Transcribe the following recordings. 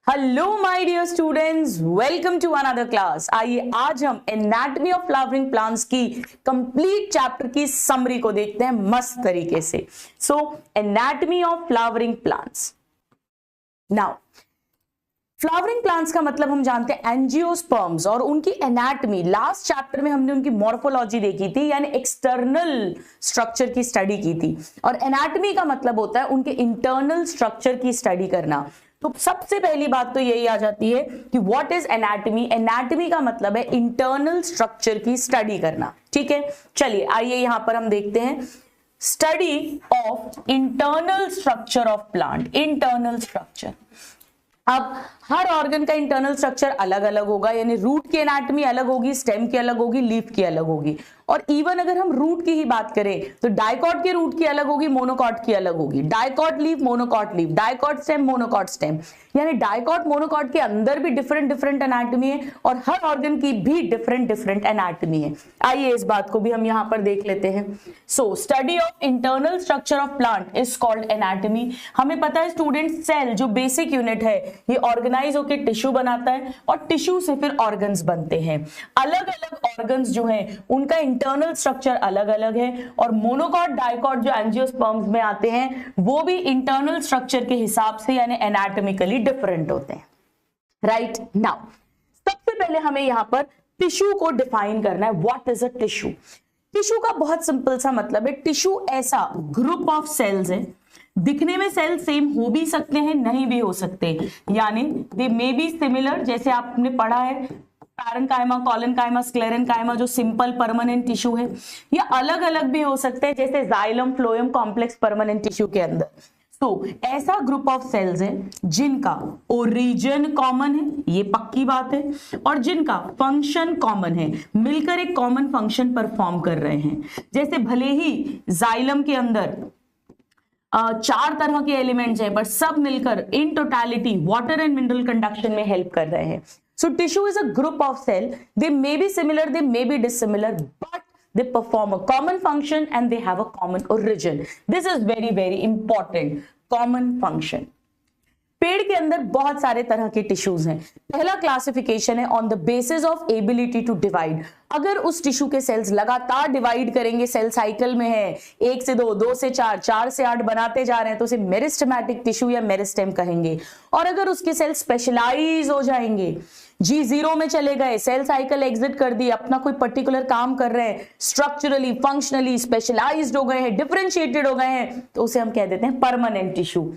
Hello my dear students, welcome to another class. आइए आज हम एनाटॉमी ऑफ फ्लावरिंग प्लांट्स की कंप्लीट चैप्टर की समरी को देखते हैं मस्त तरीके से। So anatomy of flowering plants. Now flowering plants का मतलब हम जानते हैं एंजियोस्पर्म्स, और उनकी एनाटॉमी लास्ट चैप्टर में हमने उनकी मॉर्फोलॉजी देखी थी, यानी एक्सटर्नल स्ट्रक्चर की स्टडी की थी। और एनाटॉमी का मतलब होता है उनके इंटरनल स्ट्रक्चर की स्टडी करना। तो सबसे पहली बात तो यही आ जाती है कि व्हाट इज एनाटॉमी। एनाटॉमी का मतलब है इंटरनल स्ट्रक्चर की स्टडी करना। ठीक है, चलिए आइए यहां पर हम देखते हैं study of internal structure of plant. Internal structure, अब हर ऑर्गन का इंटरनल स्ट्रक्चर अलग अलग होगा, यानी रूट की एनाटॉमी अलग होगी, स्टेम की अलग होगी, लीफ की अलग होगी। और इवन अगर हम रूट की ही बात करें तो डाइकॉट के रूट की अलग होगी, मोनोकॉट की अलग होगी। Dicot leaf, monocot leaf, dicot stem, monocot stem, यानी डाइकॉट मोनोकॉट के अंदर भी डिफरेंट डिफरेंट एनाटॉमी है और हर ऑर्गन की भी डिफरेंट डिफरेंट एनाटॉमी है। आइए इस बात को भी हम यहां पर देख लेते हैं। So study of internal structure of plant is called anatomy. हमें पता है स्टूडेंट, सेल जो बेसिक यूनिट है ये ऑर्गेनाइज होकर टिश्यू बनाता है और टिश्यू से फिर ऑर्गन्स बनते हैं। अलग अलग ऑर्गन्स जो हैं उनका इंटरनल स्ट्रक्चर अलग अलग है, और मोनोकॉट डाइकॉट जो एंजियोस्पर्म्स में आते हैं वो भी इंटरनल स्ट्रक्चर के हिसाब से यानी एनाटॉमिकली डिफरेंट होते हैं। राइट नाउ सबसे पहले हमें यहां पर टिश्यू को डिफाइन करना है। What is a tissue? Tissue का बहुत सिंपल सा मतलब है, टिश्यू ऐसा ग्रुप ऑफ सेल्स है, दिखने में सेल सेम हो भी सकते हैं, नहीं भी हो सकते, यानी दे मे बी सिमिलर। जैसे आपने पढ़ा है पैरेन्काइमा, कोलेनकाइमा, स्क्लेरेनकाइमा जो सिंपल परमानेंट टिश्यू है, ये अलग अलग भी हो सकते हैं, जैसे xylem, phloem complex permanent tissue के अंदर। तो ऐसा ग्रुप ऑफ सेल्स है जिनका ओरिजिन कॉमन है, ये पक्की बात है, और जिनका फंक्शन कॉमन है, मिलकर एक कॉमन फंक्शन परफॉर्म कर रहे हैं। जैसे भले ही जाइलम के अंदर 4 तरह के एलिमेंट्स हैं, बट सब मिलकर in totality water and mineral conduction में हेल्प कर रहे हैं। So tissue is a group of cell. They may be similar, they may be dissimilar, but they perform a common function and they have a common origin. This is very very important. Common function. पेड़ के अंदर बहुत सारे तरह के tissues हैं। पहला classification है on the basis of ability to divide. अगर उस टिश्यू के सेल्स लगातार डिवाइड करेंगे, सेल साइकिल में है 1 से 2, 2 से 4, 4 से 8 बनाते जा रहे हैं, तो उसे मेरिस्टेमेटिक टिश्यू या मेरिस्टेम कहेंगे। और अगर उसके सेल स्पेशलाइज हो जाएंगे, G0 में चले गए, सेल साइकिल एग्जिट कर दी, अपना कोई पर्टिकुलर काम कर रहे हैं, स्ट्रक्चरली फंक्शनली स्पेशलाइज्ड हो गए हैं, डिफरेंशिएटेड हो गए हैं, तो उसे हम कह देते हैं परमानेंट टिश्यू।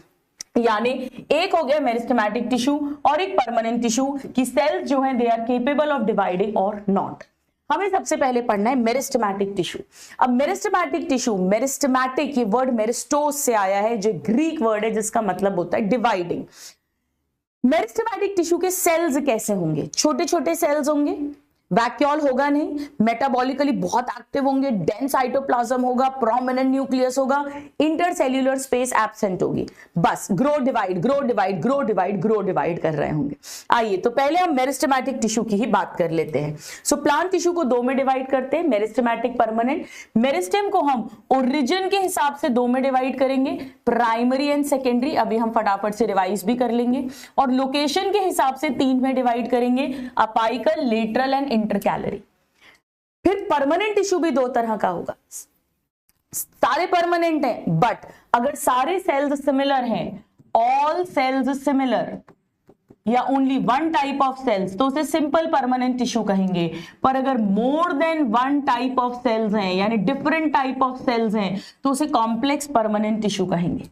यानी एक हो गया मेरिस्टेमेटिक टिश्यू और एक परमानेंट टिश्यू की सेल्स जो हैं they are capable of dividing और नॉट। हमें सबसे पहले पढ़ना है मेरिस्टेमेटिक टिश्यू। अब मेरिस्टेमेटिक टिश्यू, मेरिस्टेमेटिक ये वर्ड मेरिस्टोस से आया है, जो ग्रीक वर्ड है जिसका मतलब होता है डिवाइडिंग। मेरिस्टेमेटिक टिश्यू के सेल्स कैसे होंगे? छोटे छोटे सेल्स होंगे, वैक्यूल होगा नहीं, मेटाबॉलिकली बहुत एक्टिव होंगे, डेंस साइटोप्लाज्म होगा, प्रोमिनेंट न्यूक्लियस होगा, इंटरसेल्यूलर स्पेस एब्सेंट होगी, बस grow divide grow divide grow divide grow divide कर रहे होंगे। आइए तो पहले हम मेरिस्टेमेटिक टिश्यू की ही बात कर लेते हैं। सो प्लांट टिश्यू को 2 में डिवाइड करते हैं, मेरिस्टेमेटिक, परमानेंट। मेरिस्टेम को हम ओरिजिन के हिसाब से 2 में डिवाइड करेंगे, प्राइमरी एंड सेकेंडरी, अभी हम फटाफट से रिवाइज भी कर लेंगे। और लोकेशन के हिसाब से 3 में डिवाइड करेंगे, अपाइकल, लेटरल एंड इंटरकैलरी। फिर परमानेंट टिश्यू भी 2 तरह का होगा, सारे परमानेंट हैं, बट अगर सारे सेल्स सिमिलर हैं, ऑल सेल्स सिमिलर, या ओनली 1 टाइप ऑफ सेल्स, तो उसे सिंपल परमानेंट टिश्यू कहेंगे। पर अगर more than 1 type of cells हैं, यानी डिफरेंट टाइप ऑफ सेल्स हैं, तो उसे कॉम्प्लेक्स परमानेंट टिश्यू कहेंगे।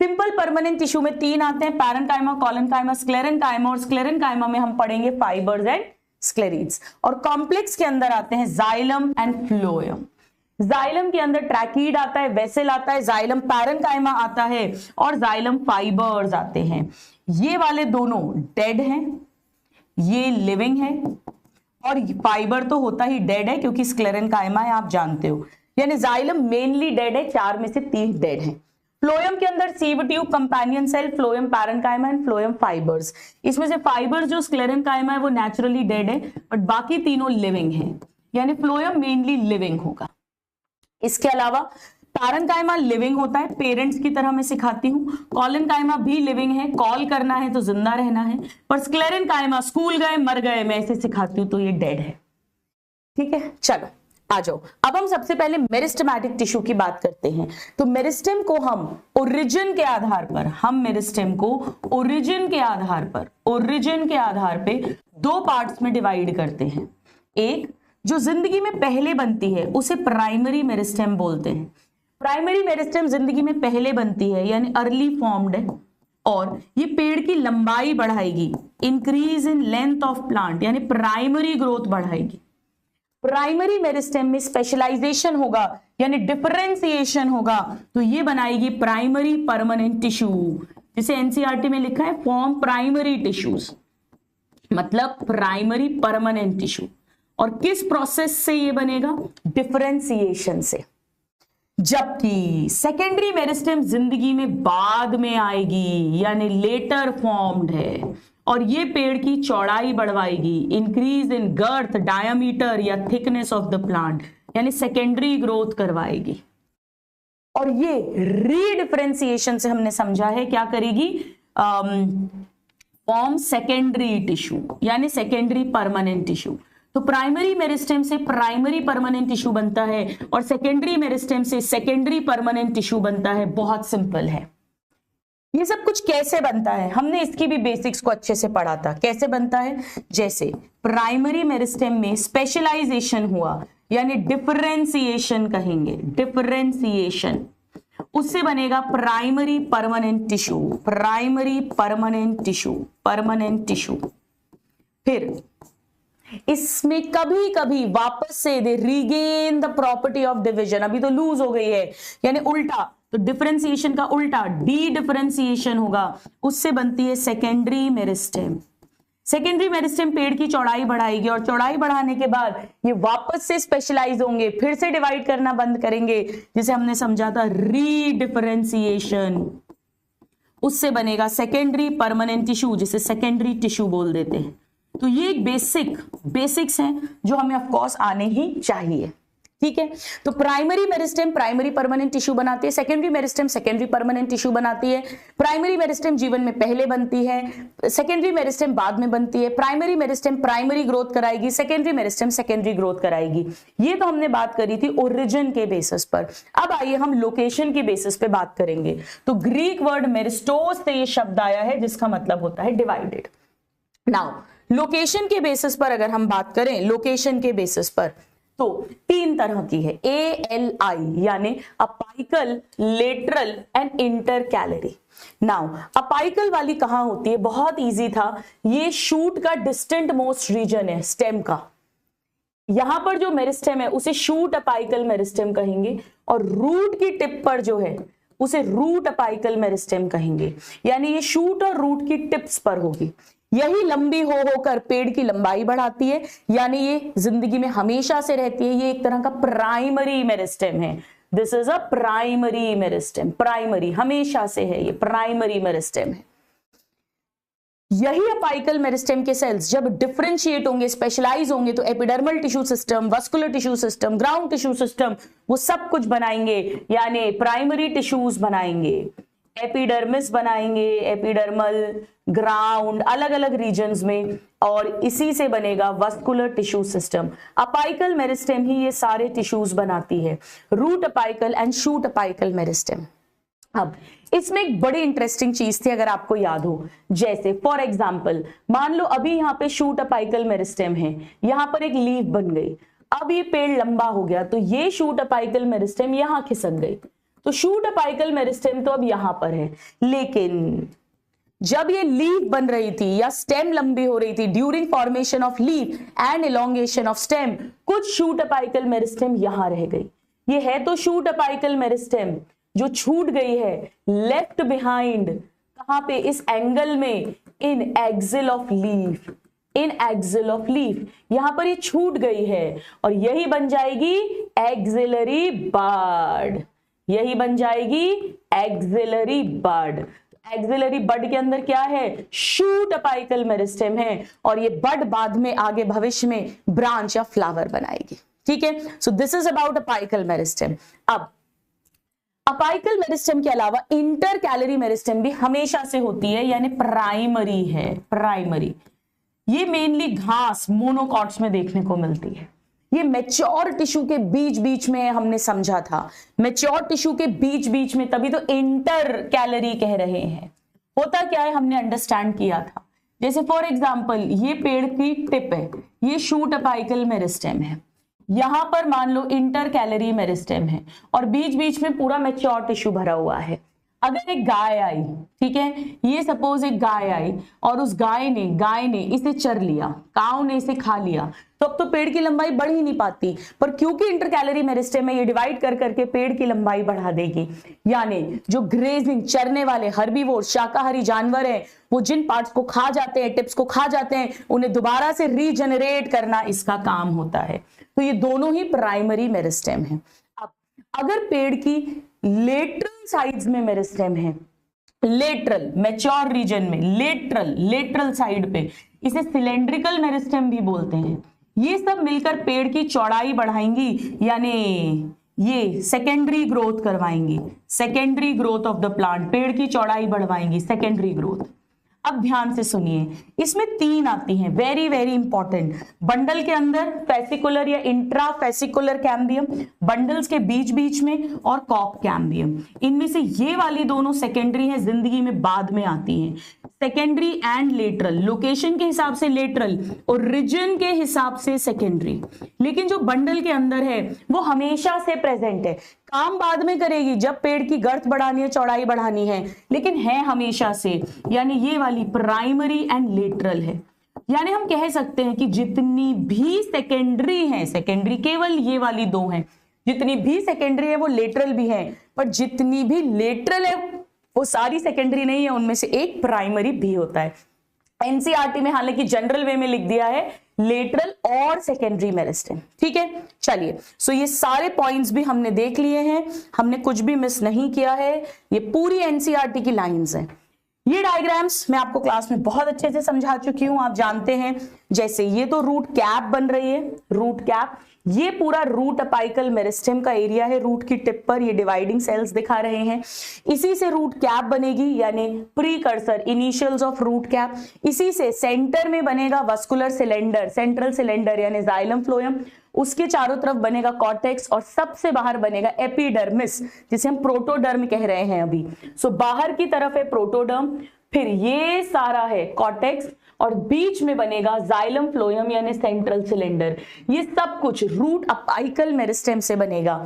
सिंपल परमानेंट टिश्यू में 3 आते हैं, पैरेन्काइमा, कोलेनकाइमा, स्क्लेरेनकाइमा, और स्क्लेरेनकाइमा में हम पढ़ेंगे फाइबर्स एंड स्क्लेरीड्स। और कॉम्प्लेक्स के अंदर आते हैं जाइलम एंड फ्लोएम। जाइलम के अंदर ट्रैकीड आता है, वेसल आता है, जाइलम पैरेन्काइमा आता है, और जाइलम फाइबर्स आते हैं। ये वाले दोनों डेड हैं, ये लिविंग है, और फाइबर तो होता ही डेड है क्योंकि स्क्लेरेनकाइमा है, आप जानते हो। यानी जाइलम मेनली डेड है, 4 में से 3 डेड हैं। फ्लोएम के अंदर sieve tube, companion cell, phloem parenchyma and phloem fibres. इसमें से फाइबर्स जो स्क्लेरेनकाइमा है वो नेचुरली डेड है, बट बाकी तीनों लिविंग हैं, यानी फ्लोएम मेनली लिविंग होगा। इसके अलावा पैरेन्काइमा लिविंग होता है, पेरेंट्स की तरह मैं सिखाती हूँ। कॉलेनकाइमा भी लिविंग है, कॉल करना है तो जिंदा रहना है। पर स्क्लेरेनकाइमा स्कूल गए मर गए, मैं ऐसे सिखाती हूँ तो ये डेड है। ठीक है, चलो आ जाओ। अब हम सबसे पहले मेरिस्टेमेटिक टिश्यू की बात करते हैं। तो मेरिस्टेम को हम ओरिजिन के आधार पर, ओरिजिन के आधार पे दो पार्ट्स में डिवाइड करते हैं। एक जो जिंदगी में पहले बनती है उसे प्राइमरी मेरिस्टेम बोलते हैं। प्राइमरी मेरिस्टेम जिंदगी में पहले बनती है यानी अर्ली फॉर्म्ड है, और ये पेड़ की लंबाई बढ़ाएगी, increase in length of plant यानी प्राइमरी ग्रोथ बढ़ाएगी। प्राइमरी मेरिस्टेम में स्पेशलाइजेशन होगा यानी डिफरेंशिएशन होगा, तो ये बनाएगी प्राइमरी परमानेंट टिश्यू, जिसे एनसीईआरटी में लिखा है फॉर्म प्राइमरी टिश्यूज, मतलब प्राइमरी परमानेंट टिश्यू। और किस प्रोसेस से ये बनेगा? डिफरेंशिएशन से। जबकि सेकेंडरी मेरिस्टेम जिंदगी में बाद में आएगी यानी लेटर फॉर्म्ड है, और ये पेड़ की चौड़ाई बढ़वाएगी, इंक्रीज इन गर्थ, डायामीटर या थिकनेस ऑफ द प्लांट यानी सेकेंडरी ग्रोथ करवाएगी। और ये रीडिफरेंशिएशन से हमने समझा है क्या करेगी? फॉर्म सेकेंडरी टिश्यू यानी सेकेंडरी परमानेंट टिश्यू। तो प्राइमरी मेरिस्टेम से प्राइमरी परमानेंट टिश्यू बनता है और सेकेंडरी मेरिस्टेम से सेकेंडरी परमानेंट टिश्यू बनता है। बहुत सिंपल है। ये सब कुछ कैसे बनता है हमने इसकी भी बेसिक्स को अच्छे से पढ़ा था। कैसे बनता है? जैसे प्राइमरी मेरिस्टेम में स्पेशलाइजेशन हुआ यानी डिफरेंशिएशन कहेंगे, डिफरेंशिएशन, उससे बनेगा primary permanent tissue, primary permanent tissue, permanent tissue. फिर इसमें कभी कभी वापस से they regain the property of division, अभी तो लूज हो गई है यानी उल्टा, तो डिफरेंशिएशन का उल्टा डी डिफरेंशिएशन होगा, उससे बनती है सेकेंडरी मेरिस्टेम। सेकेंडरी मेरिस्टेम पेड़ की चौड़ाई बढ़ाएगी और चौड़ाई बढ़ाने के बाद ये वापस से स्पेशलाइज होंगे, फिर से डिवाइड करना बंद करेंगे, जिसे हमने समझा था रीडिफरेंशिएशन, उससे बनेगा सेकेंडरी परमानेंट टिश्यू, जिसे सेकेंडरी टिश्यू बोल देते हैं। तो ये एक बेसिक्स हैं जो हमें ऑफ कोर्स आने ही चाहिए। ठीक है, तो primary meristem primary permanent tissue बनाती है, secondary meristem secondary permanent tissue बनाती है। प्राइमरी मेरिस्टेम जीवन में पहले बनती है, सेकेंडरी मेरिस्टेम बाद में बनती है। प्राइमरी मेरिस्टेम प्राइमरी ग्रोथ कराएगी, सेकेंडरी मेरिस्टेम सेकेंडरी ग्रोथ कराएगी। ये तो हमने बात करी थी ओरिजिन के बेसिस पर। अब आइए हम लोकेशन के बेसिस पे बात करेंगे। तो ग्रीक वर्ड मेरिस्टोस से ये शब्द आया है जिसका मतलब होता है डिवाइडेड। नाउ लोकेशन के बेसिस पर अगर हम बात करें, लोकेशन के बेसिस पर तो तीन तरह की है, ALI यानी apical, lateral and intercalary. Now apical वाली कहां होती है? बहुत इजी था, ये शूट का डिस्टेंट मोस्ट रीजन है स्टेम का। यहां पर जो मेरिस्टेम है उसे शूट अपाइकल मेरिस्टेम कहेंगे, और रूट की टिप पर जो है उसे रूट अपाइकल मेरिस्टेम कहेंगे, यानी ये शूट और रूट की टिप्स पर होगी। यही लंबी हो होकर पेड़ की लंबाई बढ़ाती है, यानी ये जिंदगी में हमेशा से रहती है। ये एक तरह का प्राइमरी मेरिस्टेम है। This is a primary meristem, primary हमेशा से है, ये प्राइमरी मेरिस्टेम है। यही अपाइकल मेरिस्टेम के सेल्स जब डिफरेंशिएट होंगे, स्पेशलाइज होंगे, तो epidermal tissue system, vascular tissue system, ground tissue system, वो सब कुछ बनाएंगे, यानी प्राइमरी टिश्यूज बनाएंगे, एपिडर्मिस बनाएंगे, एपिडर्मल, ग्राउंड, अलग अलग रीजन्स में, और इसी से बनेगा vascular tissue system. Apical meristem ही ये सारे टिश्यूज बनाती है, root apical and shoot apical meristem. अब इसमें एक बड़ी इंटरेस्टिंग चीज थी, अगर आपको याद हो, जैसे फॉर एग्जाम्पल मान लो अभी यहाँ पे शूट अपाइकल मेरिस्टेम है, यहाँ पर एक लीफ बन गई, अब ये पेड़ लंबा हो गया, तो ये शूट अपाइकल मेरिस्टेम यहाँ खिसक गई, तो शूट अपाइकल मेरिस्टेम तो अब यहां पर है। लेकिन जब ये लीफ बन रही थी या स्टेम लंबी हो रही थी, during formation of leaf and elongation of stem, कुछ शूट अपाइकल मेरिस्टेम यहां रह गई। ये है तो शूट अपाइकल मेरिस्टेम जो छूट गई है, लेफ्ट बिहाइंड, कहां पे? इस एंगल में, in axil of leaf, in axil of leaf, यहां पर ये छूट गई है, और यही बन जाएगी एक्सिलरी बड, यही बन जाएगी एक्सिलरी बड। एक्सिलरी बड के अंदर क्या है? शूट अपाइकल मेरिस्टेम है, और ये बड बाद में आगे भविष्य में ब्रांच या फ्लावर बनाएगी। ठीक है, so this is about apical meristem. अब अपाइकल मेरिस्टेम के अलावा इंटर कैलरी मेरिस्टेम भी हमेशा से होती है, यानी प्राइमरी है, प्राइमरी। ये मेनली घास मोनोकॉट्स में देखने को मिलती है। ये मैच्योर टिश्यू के बीच बीच में हमने समझा था, मैच्योर टिश्यू के बीच बीच में, तभी तो इंटर कैलरी कह रहे हैं। होता क्या है हमने अंडरस्टैंड किया था, जैसे फॉर एग्जांपल ये पेड़ की टिप है, ये शूट अपाइकल मेरिस्टेम है, यहां पर मान लो इंटर कैलरी मेरिस्टेम है और बीच बीच में पूरा मैच्योर टिश्यू भरा हुआ है। अगर एक गाय आई, ठीक है, ये सपोज एक गाय आई और उस गाय ने इसे चर लिया, काऊ ने इसे खा लिया, तो अब तो पेड़ की लंबाई बढ़ ही नहीं पाती, पर क्योंकि इंटर कैलरी मेरिस्टेम है ये डिवाइड कर करके पेड़ की लंबाई बढ़ा देगी। यानी जो ग्रेजिंग चरने वाले हर्बीवोर शाकाहारी जानवर हैं, वो जिन पार्ट्स को खा जाते हैं, टिप्स को खा जाते हैं, उन्हें दोबारा से रीजनरेट करना इसका काम होता है। तो ये दोनों ही प्राइमरी मेरिस्टेम है। अब अगर पेड़ की लेटरल साइड्स में मेरिस्टेम है, लेटरल मैच्योर रीजन में, लेटरल साइड पे, इसे सिलेंड्रिकल मेरिस्टेम भी बोलते हैं। ये सब मिलकर पेड़ की चौड़ाई बढ़ाएंगी, यानी ये सेकेंडरी ग्रोथ करवाएंगी, secondary growth of the plant, पेड़ की चौड़ाई बढ़वाएंगी, सेकेंडरी ग्रोथ। अब ध्यान से सुनिए, इसमें 3 आती हैं, वेरी वेरी इंपॉर्टेंट। बंडल के अंदर फेसिकुलर या इंट्रा फेसिकुलर कैम्बियम, बंडल्स के बीच बीच में, और कॉप कैम्बियम। इनमें से ये वाली दोनों सेकेंडरी है, जिंदगी में बाद में आती हैं। सेकेंडरी एंड लेटरल, लोकेशन के हिसाब से लेटरल और रीजन के हिसाब से सेकेंडरी। लेकिन जो बंडल के अंदर है वो हमेशा से प्रेजेंट है, काम बाद में करेगी जब पेड़ की गर्थ बढ़ानी है, चौड़ाई बढ़ानी है, लेकिन है हमेशा से। यानी ये वाली प्राइमरी एंड लेटरल है। यानी हम कह सकते हैं कि जितनी भी सेकेंडरी है, सेकेंडरी केवल ये वाली 2 हैं, जितनी भी सेकेंडरी है वो लेटरल भी है, पर जितनी भी लेटरल है वो सारी सेकेंडरी नहीं है, उनमें से एक प्राइमरी भी होता है। एनसीईआरटी में हालांकि जनरल वे में लिख दिया है लेटरल और सेकेंडरी मेरिस्टेम, ठीक है। चलिए, सो ये सारे पॉइंट्स भी हमने देख लिए हैं, हमने कुछ भी मिस नहीं किया है, ये पूरी एनसीईआरटी की लाइंस है। ये डायग्राम्स मैं आपको क्लास में बहुत अच्छे से समझा चुकी हूं, आप जानते हैं। जैसे ये तो रूट कैप बन रही है, रूट कैप, ये पूरा रूट अपाइकल मेरिस्टेम का एरिया है, रूट की टिप पर ये डिवाइडिंग सेल्स दिखा रहे हैं, इसी से रूट कैप बनेगी, यानी precursor, initials of root cap. इसी से सेंटर में बनेगा वस्कुलर सिलेंडर, सेंट्रल सिलेंडर यानी जाइलम फ्लोएम, उसके चारों तरफ बनेगा कॉर्टेक्स और सबसे बाहर बनेगा एपिडर्मिस, जिसे हम प्रोटोडर्म कह रहे हैं अभी। सो बाहर की तरफ है प्रोटोडर्म, फिर ये सारा है कॉर्टेक्स और बीच में बनेगा जाइलम फ्लोएम यानी सेंट्रल सिलेंडर। ये सब कुछ रूट अपाइकल मेरिस्टेम से बनेगा।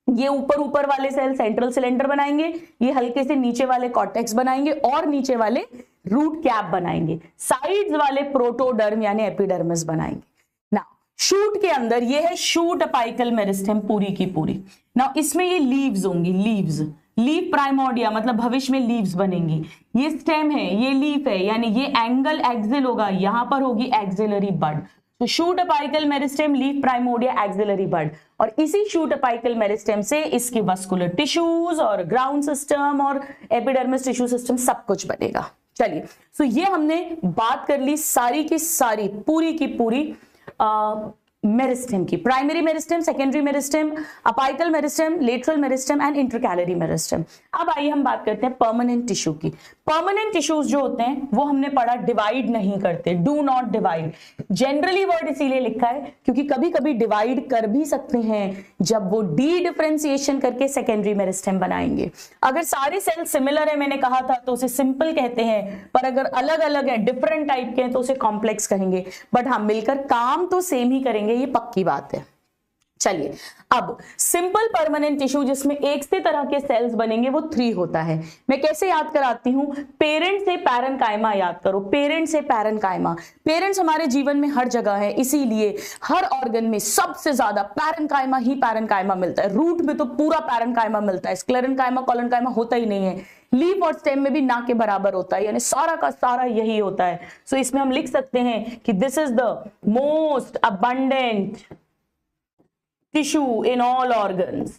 ये ऊपर वाले सेल सेंट्रल सिलेंडर बनाएंगे, ये हल्के से नीचे वाले कॉर्टेक्स बनाएंगे और नीचे वाले रूट कैप बनाएंगे, साइड्स वाले प्रोटोडर्म यानी एपिडर्मिस बनाएंगे। शूट के अंदर ये है शूट अपाइकल मेरिस्टेम पूरी की पूरी। नाउ इसमें ये लीव्स होंगी, लीव्स, लीफ प्राइमोर्डिया मतलब भविष्य में लीव्स बनेंगी। ये स्टेम है, ये लीफ है, यानी ये एंगल एक्सिल होगा, यहां पर होगी एक्सिलरी बड। तो shoot apical meristem, leaf primordia, axillary bud, और इसी शूट अपाइकल मेरिस्टेम से इसके वस्कुलर टिश्यूज और ग्राउंड सिस्टम और एपिडर्मिस टिश्यू सिस्टम सब कुछ बनेगा। चलिए, सो ये हमने बात कर ली सारी की सारी, पूरी की पूरी मेरिस्टेम की, primary meristem, secondary meristem, apical meristem, lateral meristem and intercalary meristem. अब आइए हम बात करते हैं परमानेंट टिश्यू की। परमानेंट टिश्यूज जो होते हैं वो हमने पढ़ा डिवाइड नहीं करते, do not divide. Generally word इसीलिए लिखा है क्योंकि कभी कभी डिवाइड कर भी सकते हैं जब वो डी डिफरेंशिएशन करके सेकेंडरी मेरिस्टेम बनाएंगे। अगर सारे सेल सिमिलर है मैंने कहा था तो उसे सिंपल कहते हैं, पर अगर अलग अलग है, डिफरेंट टाइप के हैं तो उसे कॉम्प्लेक्स कहेंगे। बट हाँ, मिलकर काम तो सेम ही करेंगे, ये पक्की बात है। चलिए, अब सिंपल परमानेंट टिश्यू जिसमें एक से तरह के सेल्स बनेंगे वो 3 होता है। मैं कैसे याद कराती हूं, पेरेंट से पैरेन्काइमा याद करो, पेरेंट से पैरेन्काइमा। पेरेंट्स हमारे जीवन में हर जगह है, इसीलिए हर ऑर्गन में सबसे ज्यादा पैरेन्काइमा ही पैरेन्काइमा मिलता है। रूट में तो पूरा पैरेन्काइमा मिलता है, स्क्लेरेन्काइमा कोलेन्काइमा होता ही नहीं है। लीफ और स्टेम में भी ना के बराबर होता है, यानी सारा का सारा यही होता है। सो इसमें हम लिख सकते हैं कि this is the most abundant tissue in all organs,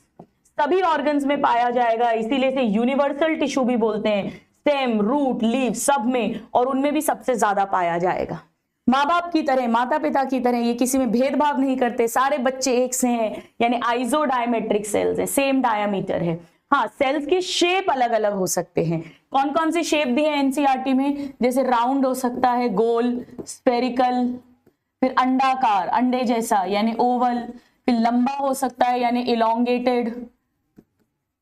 सभी ऑर्गन्स में पाया जाएगा, इसीलिए इसे यूनिवर्सल टिश्यू भी बोलते हैं। स्टेम, रूट, लीफ सब में, और उनमें भी सबसे ज्यादा पाया जाएगा। माँ बाप की तरह, माता पिता की तरह ये किसी में भेदभाव नहीं करते, सारे बच्चे एक से हैं, यानी आइसोडायमेट्रिक सेल्स हैं, सेम डायामीटर है। हाँ, सेल्स के शेप अलग अलग हो सकते हैं। कौन कौन से शेप दिए हैं एनसीईआरटी में? जैसे राउंड हो सकता है, गोल, स्फेरिकल, फिर अंडाकार, अंडे जैसा यानी ओवल, फिर लंबा हो सकता है यानी इलोंगेटेड,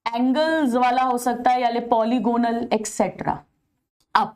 एंगल्स वाला हो सकता है यानी पॉलीगोनल, एक्सेट्रा। अब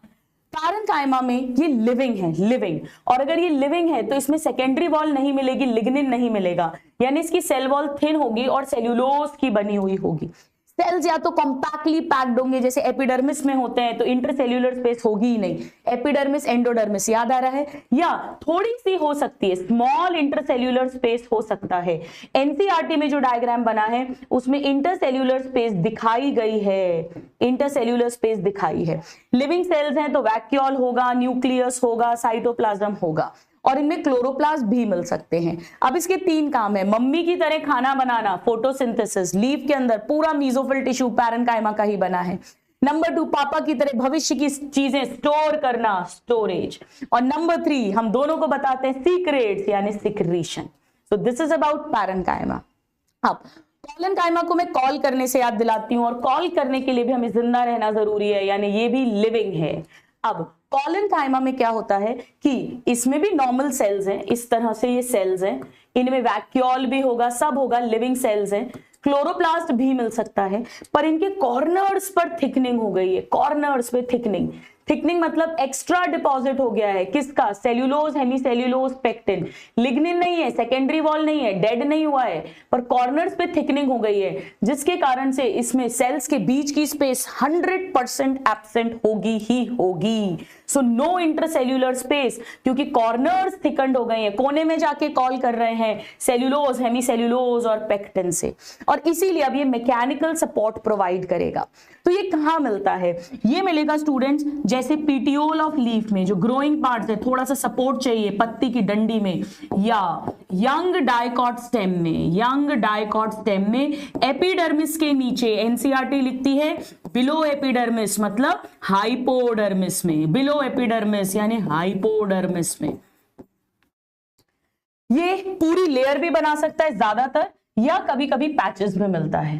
पैरेन्काइमा में ये लिविंग है, लिविंग, और अगर ये लिविंग है तो इसमें सेकेंडरी वॉल नहीं मिलेगी, लिग्निन नहीं मिलेगा, यानी इसकी सेल वॉल थिन होगी और सेल्यूलोज की बनी हुई होगी। सेल्स या तो कॉम्पैक्टली पैक्ड होंगे, जैसे एपिडर्मिस में होते हैं, तो इंटरसेल्यूलर स्पेस होगी ही नहीं, एपिडर्मिस एंडोडर्मिस याद आ रहा है, या थोड़ी सी हो सकती है, स्मॉल इंटरसेल्यूलर स्पेस हो सकता है। एनसीईआरटी में जो डायग्राम बना है उसमें इंटरसेल्यूलर स्पेस दिखाई गई है, इंटरसेल्यूलर स्पेस दिखाई है। लिविंग सेल्स हैं तो वैक्यूल होगा, न्यूक्लियस होगा, साइटोप्लाज्म होगा, और इनमें क्लोरोप्लास्ट भी मिल सकते हैं। अब इसके 3 काम है, मम्मी की तरह खाना बनाना, फोटोसिंथेसिस, लीफ के अंदर पूरा मेसोफिल टिश्यू पैरेन्काइमा का ही बना है। नंबर 2, पापा की तरह भविष्य की चीजें स्टोर करना, स्टोरेज, और नंबर 3 हम दोनों को बताते हैं सीक्रेट्स यानी secretion. So this is about parenchyma. अब कॉलेनकाइमा को मैं कॉल करने से याद दिलाती हूँ, और कॉल करने के लिए भी हमें जिंदा रहना जरूरी है, यानी ये भी लिविंग है। अब कॉलेनकाइमा में क्या होता है कि इसमें भी नॉर्मल सेल्स हैं, इस तरह से ये सेल्स हैं, इनमें वैक्यूल भी होगा, सब होगा, लिविंग सेल्स हैं, क्लोरोप्लास्ट भी मिल सकता है, पर इनके कॉर्नर्स पर थिकनिंग हो गई है, कॉर्नर्स पे थिकनिंग। थिकनिंग मतलब एक्स्ट्रा डिपॉजिट हो गया है, किसका? Cellulose, hemicellulose, pectin. लिग्निन नहीं है, सेकेंडरी वॉल नहीं है, डेड नहीं हुआ है, पर कॉर्नर्स पे थिकनिंग हो गई है, जिसके कारण से इसमें सेल्स के बीच की स्पेस 100% एब्सेंट होगी ही होगी। सो नो इंटरसेल्यूलर स्पेस, क्योंकि कॉर्नर्स थिकंड हो गए हैं, कोने में जाके कॉल कर रहे हैं सेल्यूलोज, हेमीसेल्यूलोज और पेक्टिन से, और इसीलिए अब ये मैकेनिकल सपोर्ट प्रोवाइड करेगा। तो ये कहां मिलता है? ये मिलेगा स्टूडेंट्स जैसे पीटियोल ऑफ लीफ में जो ग्रोइंग पार्ट्स है, थोड़ा सा सपोर्ट चाहिए पत्ती की डंडी में, या यंग डाइकॉट स्टेम में, यंग डाइकॉट स्टेम में एपिडर्मिस के नीचे, एनसीईआरटी लिखती है बिलो एपिडर्मिस मतलब हाइपोडर्मिस में, बिलो एपिडर्मिस यानी हाइपोडर्मिस में। ये पूरी लेयर भी बना सकता है ज्यादातर, या कभी कभी पैचेस में मिलता है।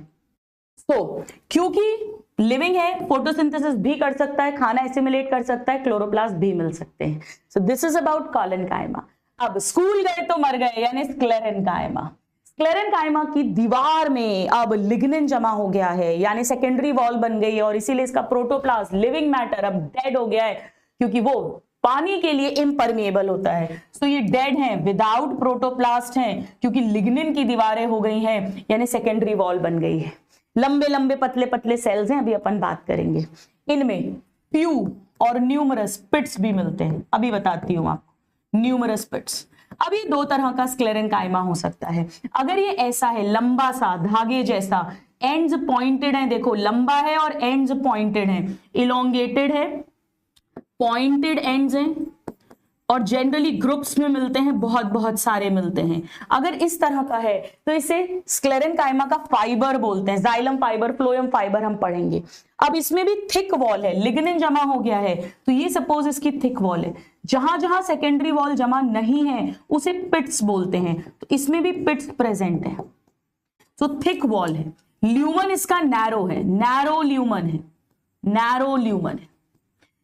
तो क्योंकि लिविंग है, फोटोसिंथेसिस भी कर सकता है, खाना एसिमिलेट कर सकता है, क्लोरोप्लास्ट भी मिल सकते हैं। So this is about collenchyma. अब स्कूल गए तो मर गए यानी स्क्लेरेनकाइमा। स्क्लेरेनकाइमा की दीवार में अब लिग्निन जमा हो गया है, यानी सेकेंडरी वॉल बन गई है, और इसीलिए इसका प्रोटोप्लास्ट, लिविंग मैटर, अब डेड हो गया है, क्योंकि वो पानी के लिए इम्परमिएबल होता है। सो ये डेड हैं, विदाउट प्रोटोप्लास्ट हैं, क्योंकि लिग्निन की दीवारें हो गई हैं, यानी सेकेंडरी वॉल बन गई है। लंबे लंबे पतले पतले सेल्स हैं, अभी अपन बात करेंगे। इनमें फ्यू और न्यूमरस पिट्स भी मिलते हैं, अभी बताती हूं आपको, न्यूमरस पिट्स। अब ये 2 तरह का स्क्लेरेनकाइमा हो सकता है। अगर ये ऐसा है, लंबा सा धागे जैसा, एंड्स पॉइंटेड है, देखो लंबा है और एंड्स पॉइंटेड है, इलोंगेटेड है, पॉइंटेड एंड्स हैं, और जनरली ग्रुप्स में मिलते हैं, बहुत बहुत सारे मिलते हैं। अगर इस तरह का है तो इसे स्क्लेरेनकाइमा का फाइबर बोलते हैं, जाइलम फाइबर, फ्लोएम फाइबर हम पढ़ेंगे। अब इसमें भी थिक वॉल है, लिग्निन जमा हो गया है, तो ये सपोज इसकी थिक वॉल है। जहां जहां सेकेंडरी वॉल जमा नहीं है उसे पिट्स बोलते हैं, तो इसमें भी पिट्स प्रेजेंट है, तो थिक वॉल है। ल्यूमन इसका नैरो है, नैरो ल्यूमन है, नैरो ल्यूमन है।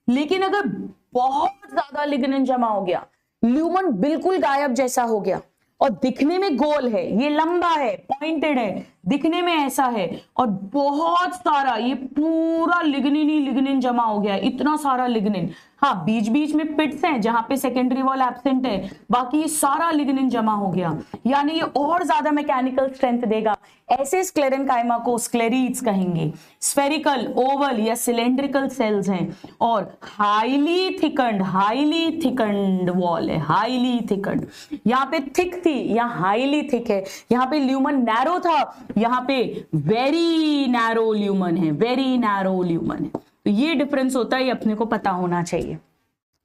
लेकिन अगर बहुत ज्यादा लिग्निन जमा हो गया, ल्यूमन बिल्कुल गायब जैसा हो गया, और दिखने में गोल है, ये लंबा है, पॉइंटेड है, दिखने में ऐसा है, और बहुत सारा ये पूरा लिग्निन ही लिग्निन जमा हो गया, इतना सारा लिग्निन। हाँ, बीच बीच में पिट्स हैं जहां पे सेकेंडरी वॉल एब्सेंट है, बाकी ये सारा लिग्निन जमा हो गया, यानी ये और ज्यादा मैकेनिकल स्ट्रेंथ देगा। ऐसे स्क्लेरेनकाइमा को स्क्लेरीड्स कहेंगे। स्फेरिकल, ओवल या सिलेंड्रिकल सेल्स हैं, और हाईली थिकंड वॉल है, हाईली थिकंड। यहाँ पे थिक थी, यहाँ हाईली थिक है, यहाँ पे ल्यूमन नैरो था, यहाँ पे वेरी नैरो ल्यूमन है, वेरी नैरो ल्यूमन है। तो ये डिफरेंस होता है, ये अपने को पता होना चाहिए,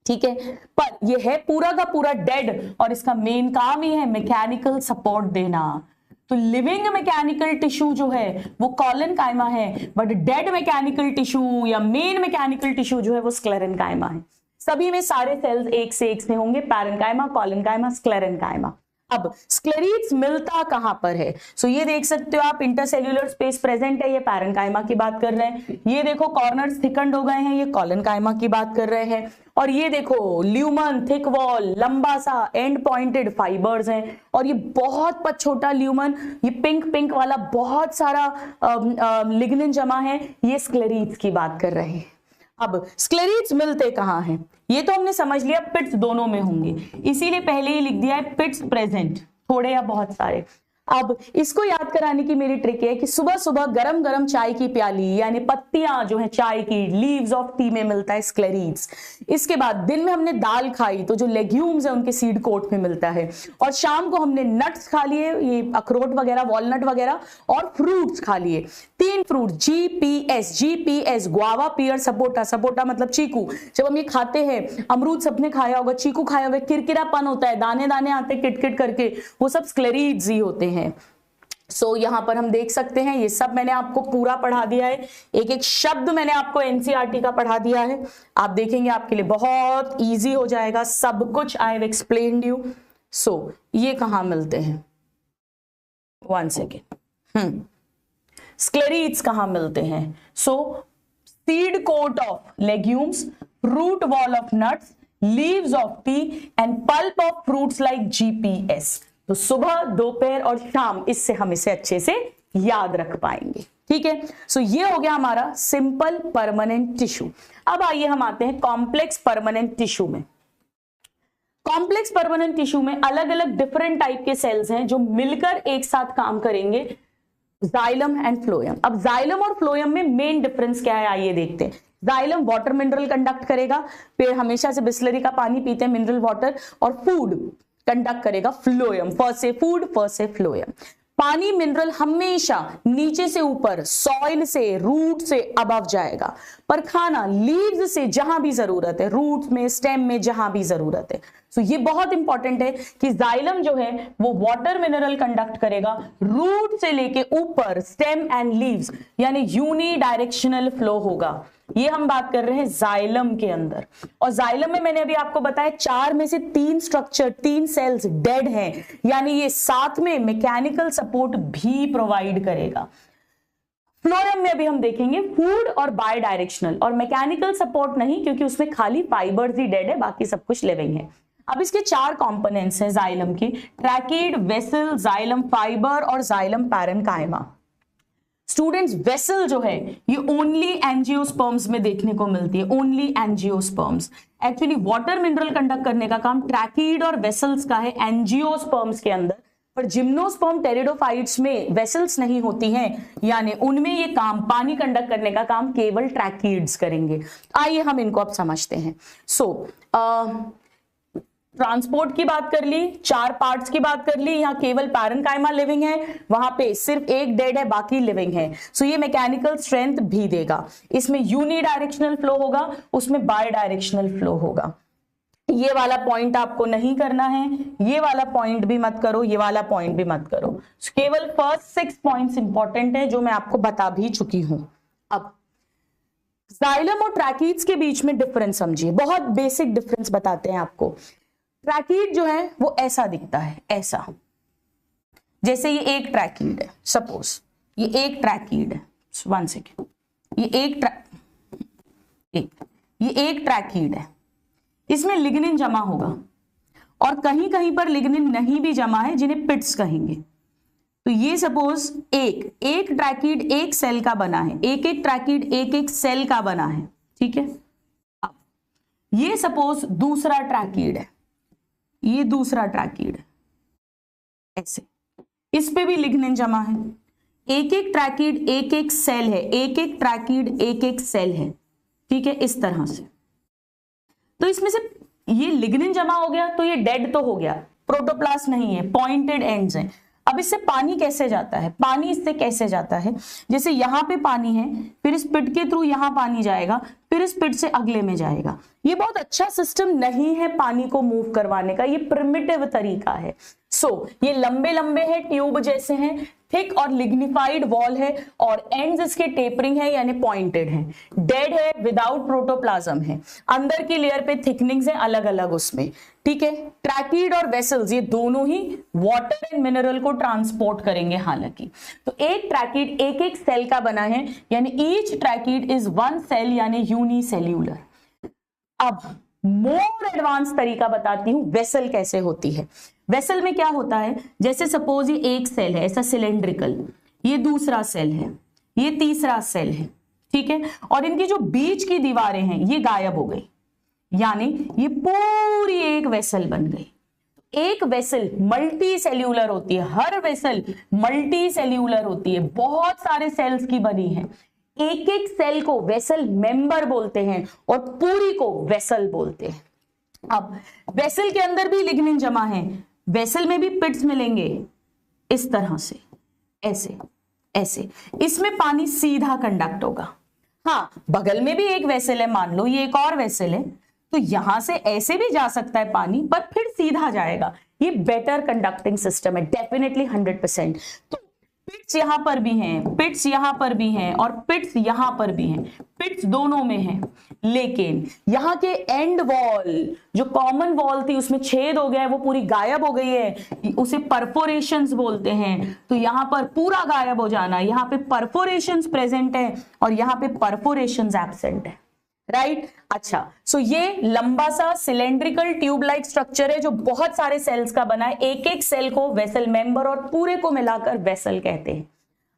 ठीक है। पर ये है पूरा का पूरा डेड, और इसका मेन काम ही है मैकेनिकल सपोर्ट देना। तो लिविंग मैकेनिकल टिश्यू जो है वो कॉलेनकाइमा है, बट डेड मैकेनिकल टिश्यू या मेन मैकेनिकल टिश्यू जो है वो स्क्लेरेनकाइमा है। सभी में सारे सेल्स एक से होंगे, पैरेन्काइमा, कॉलेनकाइमा, स्क्लेरेनकाइमा। अब स्क्लेरीड्स मिलता कहां पर है? सो ये देख सकते हो आप, इंटरसेल्यूलर स्पेस प्रेजेंट है, ये पैरेन्काइमा की बात कर रहे हैं। ये देखो कॉर्नर्स थिकंड हो गए हैं, ये कॉलनकाइमा की बात कर रहे हैं। और ये देखो ल्यूमन, थिक वॉल, लंबा सा एंड पॉइंटेड फाइबर्स हैं। और ये बहुत छोटा ल्यूमन, ये पिंक वाला बहुत सारा लिग्निन जमा है, ये स्क्लेरीड्स की बात कर रहे हैं। अब स्क्लेरीड्स मिलते कहां हैं? ये तो हमने समझ लिया, पिट्स दोनों में होंगे, इसीलिए पहले ही लिख दिया है पिट्स प्रेजेंट, थोड़े या बहुत सारे। अब इसको याद कराने की मेरी ट्रिक है कि सुबह सुबह गरम गरम चाय की प्याली यानी पत्तियां जो है चाय की, लीव्स ऑफ टी में मिलता है स्क्लेरीड्स। इसके बाद दिन में हमने दाल खाई तो जो लेग्यूम्स है उनके सीड कोट में मिलता है। और शाम को हमने नट्स खा लिए, ये अखरोट वगैरह, वॉलनट वगैरह, और फ्रूट्स खा लिए। 3 फ्रूट जीपीएस, गुआवा, पियर, सपोटा। सपोटा मतलब चीकू। जब हम ये खाते हैं, अमरूद सबने खाया होगा, चीकू खाया होगा, किरकिरापन होता है, दाने दाने आते किटकिट करके, वो सब स्क्लेरीड्स ही होते हैं। सो यहां पर हम देख सकते हैं, ये सब मैंने आपको पूरा पढ़ा दिया है, एक एक शब्द मैंने आपको एनसीईआरटी का पढ़ा दिया है। आप देखेंगे आपके लिए बहुत इजी हो जाएगा, सब कुछ आई हैव एक्सप्लेन्ड यू। सो ये कहां मिलते हैं? 1 सेकेंड। स्क्लेरीड्स कहां मिलते हैं? So seed coat of legumes, root wall of nuts, leaves of tea and pulp of fruits like GPS. तो सुबह, दोपहर और शाम, इससे हम इसे अच्छे से याद रख पाएंगे। ठीक है, सो ये हो गया हमारा सिंपल परमानेंट टिश्यू। अब आइए हम आते हैं कॉम्प्लेक्स परमानेंट टिश्यू में। कॉम्प्लेक्स परमानेंट टिश्यू में अलग अलग डिफरेंट टाइप के सेल्स हैं जो मिलकर एक साथ काम करेंगे, जाइलम एंड फ्लोएम। अब जाइलम और फ्लोएम में मेन डिफरेंस क्या है, आइए देखते हैं। जाइलम वाटर मिनरल कंडक्ट करेगा, पेड़ हमेशा से बिस्लरी का पानी पीते हैं, मिनरल वाटर, और फूड कंडक्ट करेगा फ्लोएम, फर्स्ट से फूड, फर्स्ट से फ्लोएम। पानी मिनरल हमेशा नीचे से ऊपर, सॉइल से, रूट से अबव जाएगा, पर खाना लीव्स से जहां भी जरूरत है, रूट में, स्टेम में, जहां भी जरूरत है। तो ये बहुत इंपॉर्टेंट है कि जाइलम जो है वो वाटर मिनरल कंडक्ट करेगा, रूट से लेके ऊपर, स्टेम एंड लीव्स, यानी यूनी डायरेक्शनल फ्लो होगा। ये हम बात कर रहे हैं जाइलम के अंदर। और जाइलम में मैंने अभी आपको बताया 4 में से 3 स्ट्रक्चर, 3 सेल्स डेड हैं, यानी ये साथ में मैकेनिकल सपोर्ट भी प्रोवाइड करेगा। फ्लोएम में अभी हम देखेंगे फूड और बाय डायरेक्शनल, और मैकेनिकल सपोर्ट नहीं, क्योंकि उसमें खाली फाइबर्स ही डेड है, बाकी सब कुछ लिविंग है। अब इसके 4 कंपोनेंट्स हैं जाइलम की, ट्रैकीड, वेसल, जाइलम फाइबर और जाइलम पैरेन्काइमा। स्टूडेंट्स, वेसल जो है ये ओनली एंजियोस्पर्म्स में देखने को मिलती है, only angiosperms. Actually water mineral conduct करने का काम ट्रैकीड और वेसल्स का है एंजियोस्पर्म्स के अंदर, पर जिम्नोस्पर्म टेरिडोफाइट्स में वेसल्स नहीं होती हैं, यानी उनमें ये काम, पानी कंडक्ट करने का काम केवल ट्रैकीड्स करेंगे। आइए हम इनको अब समझते हैं। ट्रांसपोर्ट की बात कर ली, 4 पार्ट्स की बात कर ली, यहाँ केवल पैरेन्काइमा लिविंग है, वहां पे सिर्फ एक डेड है, बाकी लिविंग है। सो ये मैकेनिकल स्ट्रेंथ भी देगा। इसमें यूनी डायरेक्शनल फ्लो होगा, उसमें बाय डायरेक्शनल फ्लो होगा। ये वाला पॉइंट आपको नहीं करना है, ये वाला पॉइंट भी मत करो, ये वाला पॉइंट भी मत करो। केवल फर्स्ट 6 पॉइंट्स इंपॉर्टेंट है जो मैं आपको बता भी चुकी हूं। अब जाइलम और ट्रैकीड्स के बीच में डिफरेंस समझिए, बहुत बेसिक डिफरेंस बताते हैं आपको। ट्रैकीड जो है वो ऐसा दिखता है, ऐसा, जैसे ये एक ट्रैकीड है, सपोज ये एक ट्रैकीड है, 1 सेकेंड, ये एक ट्रैकीड है, इसमें लिग्निन जमा होगा, और कहीं कहीं पर लिग्निन नहीं भी जमा है, जिन्हें पिट्स कहेंगे। तो ये सपोज एक ट्रैकीड एक सेल का बना है, एक ट्रैकीड एक सेल का बना है, ठीक है। अब ये सपोज दूसरा ट्रैकीड है, ये दूसरा ट्रैकीड है, ऐसे, इस पे भी लिग्निन जमा है। एक ट्रैकीड एक सेल है, एक ट्रैकीड एक सेल है, ठीक है, इस तरह से। तो इसमें से ये लिग्निन जमा हो गया तो ये डेड तो हो गया, प्रोटोप्लास्ट नहीं है, पॉइंटेड एंड्स हैं। अब इससे पानी कैसे जाता है? पानी इससे कैसे जाता है? जैसे यहां पे पानी है, फिर इस पिट के थ्रू यहां पानी जाएगा, फिर इस पिट से अगले में जाएगा। ये बहुत अच्छा सिस्टम नहीं है पानी को मूव करवाने का, ये प्रिमिटिव तरीका है। ये लंबे लंबे हैं, ट्यूब जैसे हैं, थिक और लिग्निफाइड वॉल है और एंड्स इसके टेपरिंग है यानी पॉइंटेड है, डेड है, विदाउट प्रोटोप्लाज्म है, अंदर की लेयर पे थिकनिंग्स है अलग अलग उसमें, ठीक है। ट्रैकीड और वेसल्स ये दोनों ही वाटर एंड मिनरल को ट्रांसपोर्ट करेंगे हालांकि। तो एक ट्रैकीड एक एक सेल का बना है यानी ईच ट्रैकीड इज वन सेल यानी यूनिसेल्यूलर। अब मोर एडवांस तरीका बताती हूं वेसल कैसे होती है। वेसल में क्या होता है, जैसे सपोज ये एक सेल है ऐसा सिलेंड्रिकल, ये दूसरा सेल है, ये तीसरा सेल है, ठीक है, और इनकी जो बीच की दीवारें हैं ये गायब हो गई, यानी ये पूरी एक वेसल बन गई। एक वेसल मल्टी सेल्यूलर होती है, हर वेसल मल्टी सेल्यूलर होती है, बहुत सारे सेल्स की बनी है। एक एक सेल को वेसल मेंबर बोलते हैं और पूरी को वेसल बोलते हैं। अब वेसल के अंदर भी लिग्निन जमा है, वेसल में भी पिट्स मिलेंगे इस तरह से, ऐसे ऐसे, इसमें पानी सीधा कंडक्ट होगा। हाँ, बगल में भी एक वेसल है, मान लो ये एक और वेसल है, तो यहां से ऐसे भी जा सकता है पानी, पर फिर सीधा जाएगा। ये बेटर कंडक्टिंग सिस्टम है डेफिनेटली 100%। तो पिट्स यहां पर भी हैं, पिट्स यहां पर भी हैं और पिट्स यहां पर भी हैं, पिट्स दोनों में हैं, लेकिन यहां के एंड वॉल जो कॉमन वॉल थी उसमें छेद हो गया है, वो पूरी गायब हो गई है, उसे परफोरेशंस बोलते हैं। तो यहां पर पूरा गायब हो जाना, यहां पे परफोरेशंस प्रेजेंट है और यहां पे परफोरेशंस एब्सेंट है, राइट। अच्छा, सो ये लंबा सा सिलेंड्रिकल ट्यूब लाइक स्ट्रक्चर है जो बहुत सारे सेल्स का बना है। एक एक सेल को वेसल मेंबर और पूरे को मिलाकर वेसल कहते हैं।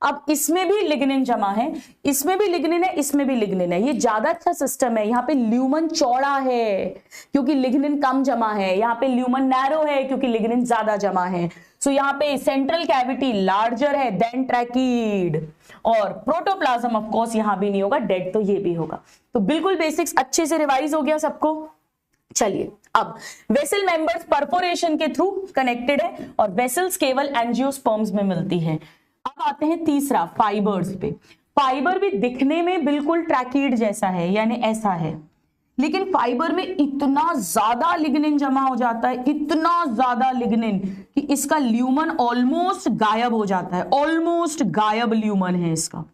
अब इसमें भी लिग्निन जमा है, इसमें भी लिग्निन है, इसमें भी लिग्निन है। ये ज्यादा अच्छा सिस्टम है। यहाँ पे ल्यूमन चौड़ा है क्योंकि लिग्निन कम जमा है, यहाँ पे ल्यूमन नैरो है क्योंकि लिग्निन ज्यादा जमा है। सो यहाँ पे सेंट्रल कैविटी लार्जर है देन ट्रैकीड, और प्रोटोप्लाज्म ऑफ कोर्स यहां भी नहीं होगा, डेड तो ये भी होगा। तो बिल्कुल बेसिक्स अच्छे से रिवाइज हो गया सबको। चलिए, अब वेसल मेंबर्स परफोरेशन के थ्रू कनेक्टेड है और वेसल्स केवल एंजियोस्पर्म्स में मिलती है। अब आते हैं तीसरा, फाइबर्स पे। फाइबर भी दिखने में बिल्कुल ट्रैकीड जैसा है यानी ऐसा है, लेकिन फाइबर में इतना ज्यादा लिग्निन जमा हो जाता है, इतना ज्यादा लिग्निन कि इसका ल्यूमन ऑलमोस्ट गायब हो जाता है, ऑलमोस्ट गायब ल्यूमन है इसका।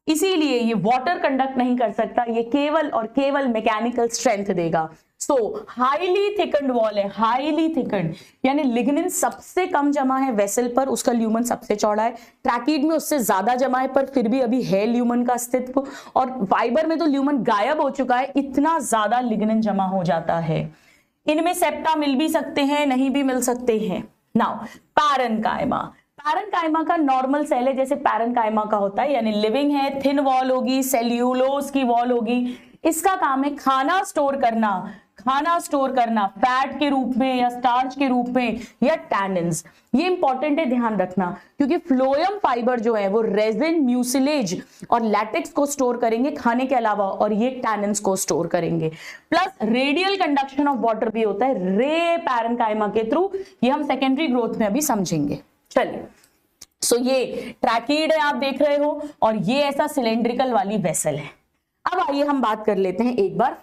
इसीलिए ये वाटर कंडक्ट नहीं कर सकता, ये केवल और केवल मैकेनिकल स्ट्रेंथ देगा। सो हाईली थिकन्ड वॉल है, हाईली थिकन्ड यानी लिग्निन सबसे कम जमा है वेसल पर, उसका ल्यूमन सबसे चौड़ा है। ट्रैकीड में उससे ज्यादा जमा है पर फिर भी अभी है ल्यूमन का अस्तित्व, और फाइबर में तो ल्यूमन गायब हो चुका है, इतना ज्यादा लिग्निन जमा हो जाता है। इनमें सेप्टा मिल भी सकते हैं, नहीं भी मिल सकते हैं। नाउ पैरेन्काइमा, पैरेन्काइमा का नॉर्मल सेल है जैसे पैरेन्काइमा का होता है, यानी लिविंग है, थिन वॉल होगी, सेल्यूलोज की वॉल होगी। इसका काम है खाना स्टोर करना, खाना स्टोर करना फैट के रूप में या स्टार्च के रूप में या टैनिन्स। ये इंपॉर्टेंट है, ध्यान रखना, क्योंकि फ्लोएम फाइबर जो है वो रेजिन, म्यूसिलेज और लैटेक्स को स्टोर करेंगे खाने के अलावा, और ये टैनिन्स को स्टोर करेंगे। Plus radial conduction of water भी होता है रे पैरेन्काइमा के थ्रू, ये हम सेकेंडरी ग्रोथ में अभी समझेंगे। चलिए, सो ये ट्रैकीड है आप देख रहे हो, और ये ऐसा सिलेंड्रिकल वाली वेसल है। अब आइए हम बात कर लेते हैं एक बार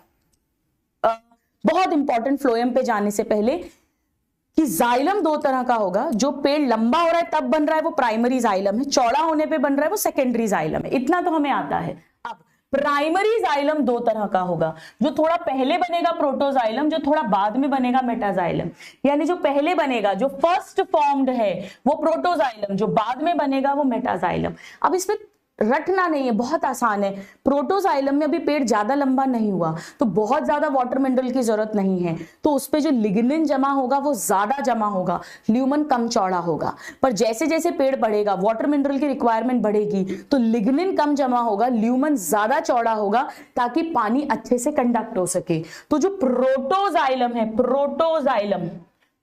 बहुत इंपॉर्टेंट फ्लोएम पे जाने से पहले कि जाइलम दो तरह का होगा। जो पेड़ लंबा हो रहा है तब बन रहा है वो प्राइमरी जाइलम है, चौड़ा होने पे बन रहा है वो सेकेंडरी जाइलम है, इतना तो हमें आता है। अब प्राइमरी जाइलम दो तरह का होगा, जो थोड़ा पहले बनेगा प्रोटोजाइलम, जो थोड़ा बाद में बनेगा मेटाजाइलम। यानी जो पहले बनेगा, जो फर्स्ट फॉर्म्ड है वो प्रोटोजाइलम, जो बाद में बनेगा वो मेटाजाइलम। अब इसमें रटना नहीं है, बहुत आसान है। प्रोटोजाइलम में अभी पेड़ ज्यादा लंबा नहीं हुआ तो बहुत ज्यादा वाटर मिनरल की जरूरत नहीं है, तो उस पे जो लिग्निन जमा होगा वो ज्यादा जमा होगा, ल्यूमन कम चौड़ा होगा। पर जैसे जैसे पेड़ बढ़ेगा, वाटर मिनरल की रिक्वायरमेंट बढ़ेगी, तो लिग्निन कम जमा होगा, ल्यूमन ज्यादा चौड़ा होगा, ताकि पानी अच्छे से कंडक्ट हो सके। तो जो प्रोटोजाइलम है, प्रोटोजाइलम,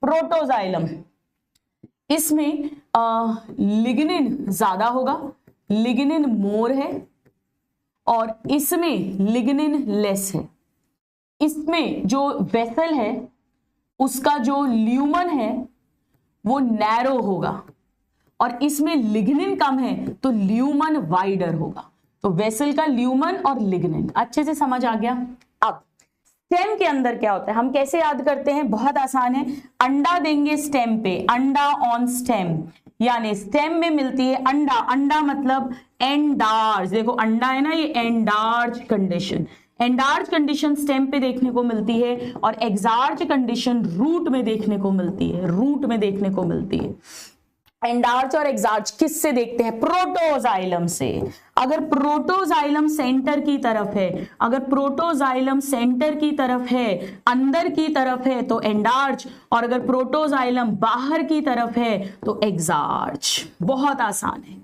प्रोटोजाइलम इसमें लिग्निन ज्यादा होगा, लिग्निन मोर है, और इसमें लिग्निन लेस है। इसमें जो वेसल है उसका जो ल्यूमन है वो नैरो होगा, और इसमें लिग्निन कम है तो ल्यूमन वाइडर होगा। तो वेसल का ल्यूमन और लिग्निन अच्छे से समझ आ गया। अब स्टेम के अंदर क्या होता है, हम कैसे याद करते हैं, बहुत आसान है, अंडा देंगे स्टेम पे, अंडा ऑन स्टेम, यानी स्टेम में मिलती है अंडा, अंडा मतलब एंडार्ज, देखो अंडा है ना, ये एंडार्ज कंडीशन, एंडार्ज कंडीशन स्टेम पे देखने को मिलती है, और एक्सार्ज कंडीशन रूट में देखने को मिलती है, रूट में देखने को मिलती है। एंडार्च और एक्सार्च किससे देखते हैं, प्रोटोजाइलम से। अगर प्रोटोजाइलम सेंटर की तरफ है, अगर प्रोटोजाइलम सेंटर की तरफ है, अंदर की तरफ है तो एंडार्च, और अगर प्रोटोजाइलम बाहर की तरफ है तो एक्सार्च। बहुत आसान है,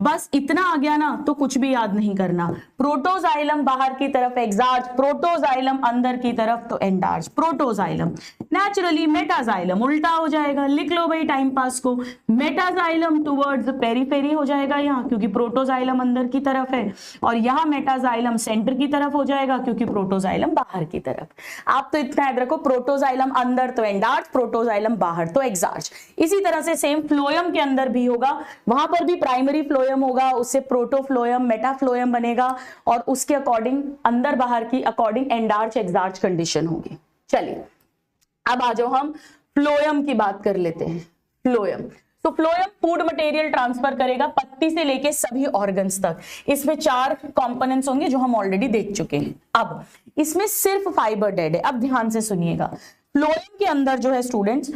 बस इतना आ गया ना तो कुछ भी याद नहीं करना। प्रोटोजाइलम बाहर की तरफ एक्सार्च, प्रोटोजाइलम अंदर की तरफ तो एंडार्च। प्रोटोजाइलम नेचुरली मेटाजाइलम उल्टा हो जाएगा, लिख लो भाई टाइम पास को, मेटाजाइलम टुवर्ड्स पेरीफेरी हो जाएगा यहाँ, क्योंकि प्रोटोजाइलम अंदर की तरफ है, और यहाँ मेटाजाइलम सेंटर की तरफ हो जाएगा क्योंकि प्रोटोजाइलम बाहर की तरफ। आप तो इतना याद रखो, प्रोटोजाइलम अंदर तो एंडार्च, प्रोटोजाइलम बाहर तो एक्सार्च। इसी तरह से सेम फ्लोएम के अंदर भी होगा, वहां पर भी प्राइमरी फ्लोएम होगा, उससे प्रोटोफ्लोएम मेटाफ्लोएम बनेगा, और उसके अकॉर्डिंग अंदर बाहर की अकॉर्डिंग एंडार्च एक्सार्च कंडीशन होगी। चलिए अब आ जाओ हम फ्लोएम की बात कर लेते हैं। फ्लोएम, तो फ्लोएम फूड मटेरियल ट्रांसफर करेगा पत्ती से लेके सभी ऑर्गन्स तक। इसमें 4 कंपोनेंट्स होंगे जो हम ऑलरेडी देख चुके हैं। अब इसमें सिर्फ फाइबर डेड है, अब ध्यान से सुनिएगा। फ्लोएम के अंदर जो है स्टूडेंट्स,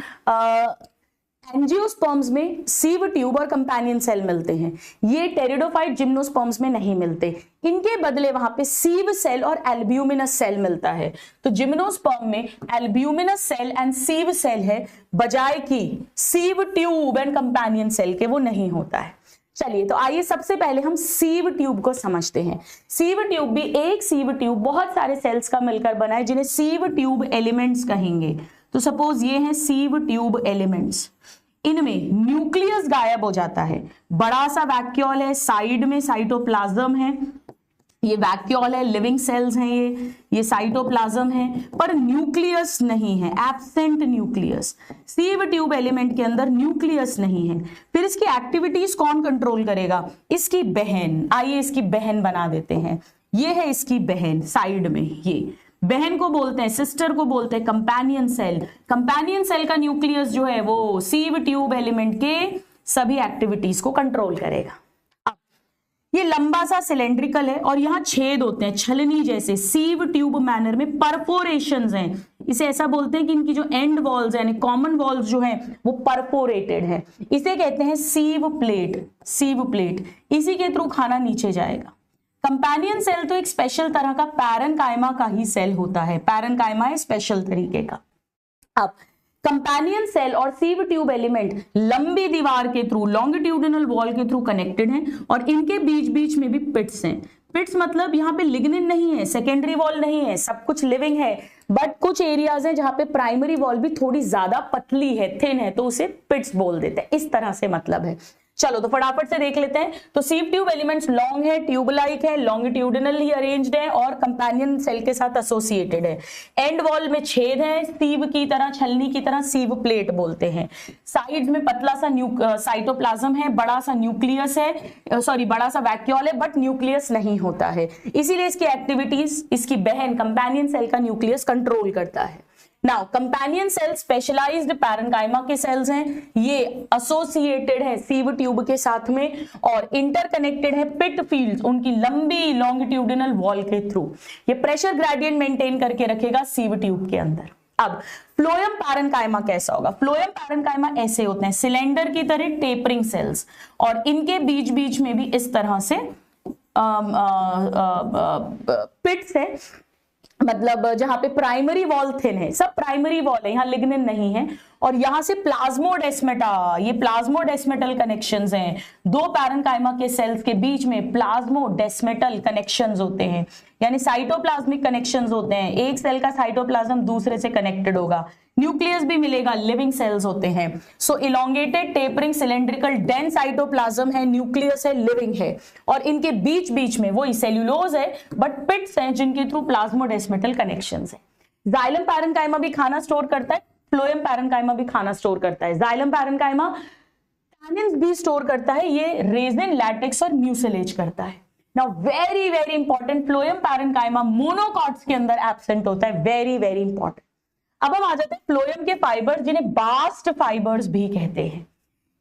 एंजियोस्पर्म्स में सीव ट्यूब और कंपेनियन सेल मिलते हैं, ये टेरिडोफाइट जिम्नोस्पर्म्स में नहीं मिलते। इनके बदले वहां पे सीव सेल और एल्ब्यूमिनस सेल मिलता है। तो जिम्नोस्पर्म में albuminous cell and sieve cell है, बजाय कि sieve tube and companion cell के वो नहीं होता है। चलिए तो आइए सबसे पहले हम सीव ट्यूब को समझते हैं। सीव ट्यूब भी एक सीव ट्यूब बहुत सारे सेल्स का मिलकर बना है, जिन्हें सीव ट्यूब एलिमेंट्स कहेंगे। तो सपोज ये हैं सीव ट्यूब एलिमेंट्स, इनमें न्यूक्लियस गायब हो जाता है, बड़ा सा वैक्यूल है, साइड में साइटोप्लाज्म है, ये वैक्यूल है, लिविंग सेल्स हैं, ये साइटोप्लाज्म है, पर न्यूक्लियस नहीं है, absent nucleus. Sieve tube element के अंदर न्यूक्लियस नहीं है। फिर इसकी एक्टिविटीज कौन कंट्रोल करेगा, इसकी बहन। आइए इसकी बहन बना देते हैं, ये है इसकी बहन साइड में, ये बहन को बोलते हैं, सिस्टर को बोलते हैं कंपेनियन सेल। कंपेनियन सेल का न्यूक्लियस जो है वो सीव ट्यूब एलिमेंट के सभी एक्टिविटीज को कंट्रोल करेगा। अब ये लंबा सा सिलेंड्रिकल है और यहाँ छेद होते हैं छलनी जैसे, सीव ट्यूब मैनर में परफोरेशंस हैं। इसे ऐसा बोलते हैं कि इनकी जो एंड वॉल्स यानी कॉमन वॉल्स जो हैं वो परफोरेटेड है। इसे कहते हैं सीव प्लेट, सीव प्लेट। इसी के थ्रू खाना नीचे जाएगा। कंपेनियन सेल तो एक स्पेशल तरह का पैरेनकाइमा का ही सेल होता है, पैरेनकाइमा है स्पेशल तरीके का। अब कंपेनियन सेल और सीव ट्यूब एलिमेंट लंबी दीवार के थ्रू, लॉन्गिट्यूडिनल वॉल के थ्रू कनेक्टेड हैं, और इनके बीच बीच में भी पिट्स हैं। पिट्स मतलब यहाँ पे लिग्निन नहीं है, सेकेंडरी वॉल नहीं है, सब कुछ लिविंग है, बट कुछ एरियाज हैं जहां पे प्राइमरी वॉल भी थोड़ी ज्यादा पतली है, थिन है, तो उसे पिट्स बोल देते हैं। इस तरह से मतलब है। चलो तो फटाफट से देख लेते हैं। तो सीव ट्यूब एलिमेंट्स लॉन्ग है, ट्यूब लाइक है, लॉन्गिट्यूडिनली अरेंज्ड है और कंपेनियन सेल के साथ एसोसिएटेड है। एंड वॉल में छेद है, सीव की तरह, छलनी की तरह, सीव प्लेट बोलते हैं। साइड्स में पतला सा साइटोप्लाज्म है, बड़ा सा न्यूक्लियस है, सॉरी बड़ा सा वैक्यूल है, बट न्यूक्लियस नहीं होता है। इसीलिए इसकी एक्टिविटीज इसकी बहन कंपेनियन सेल का न्यूक्लियस कंट्रोल करता है। Now companion cell specialised parenchyma के सेल्स हैं, ये एसोसिएटेड है सीव ट्यूब के साथ में और इंटरकनेक्टेड है पिट फील्ड्स उनकी लंबी लॉन्गिट्यूडिनल वॉल के थ्रू। ये प्रेशर ग्रेडियंट मेंटेन करके रखेगा सीव ट्यूब के अंदर। अब फ्लोएम पैरेनकाइमा कैसा होगा? फ्लोएम पैरेनकाइमा ऐसे होते हैं, सिलेंडर की तरह टेपरिंग सेल्स, और इनके बीच बीच में भी इस तरह से पिट्स है, मतलब जहां पे प्राइमरी वॉल थिन है, सब प्राइमरी वॉल है, यहाँ लिग्निन नहीं है, और यहां से प्लाज्मोडेस्मेटा, ये प्लाज्मोडेस्मेटल कनेक्शंस हैं। दो पैरेनकाइमा के सेल्स के बीच में प्लाज्मोडेस्मेटल कनेक्शंस होते हैं, यानी साइटोप्लाज्मिक कनेक्शंस होते हैं। एक सेल का साइटोप्लाज्म दूसरे से कनेक्टेड होगा, न्यूक्लियस भी मिलेगा, लिविंग सेल्स होते हैं। So elongated tapering cylindrical dense cytoplasm है, न्यूक्लियस है, लिविंग है, और इनके बीच बीच में वही सेल्यूलोज है बट पिट्स हैं जिनके थ्रू प्लाज्मोडेस्मेटल कनेक्शंस है। जाइलम पैरेनकाइमा भी खाना स्टोर करता है, फ्लोएम पैरेनकाइमा भी खाना स्टोर करता है। जाइलम पैरेनकाइमा टैनिन्स भी स्टोर करता है, ये रेजिन, लैटेक्स और म्यूसिलेज करता है। Now very very important, phloem parenchyma monocots के अंदर एब्सेंट होता है, वेरी वेरी इंपॉर्टेंट। अब हम आ जाते हैं फ्लोएम के फाइबर्स, जिन्हें बास्ट फाइबर्स भी कहते हैं।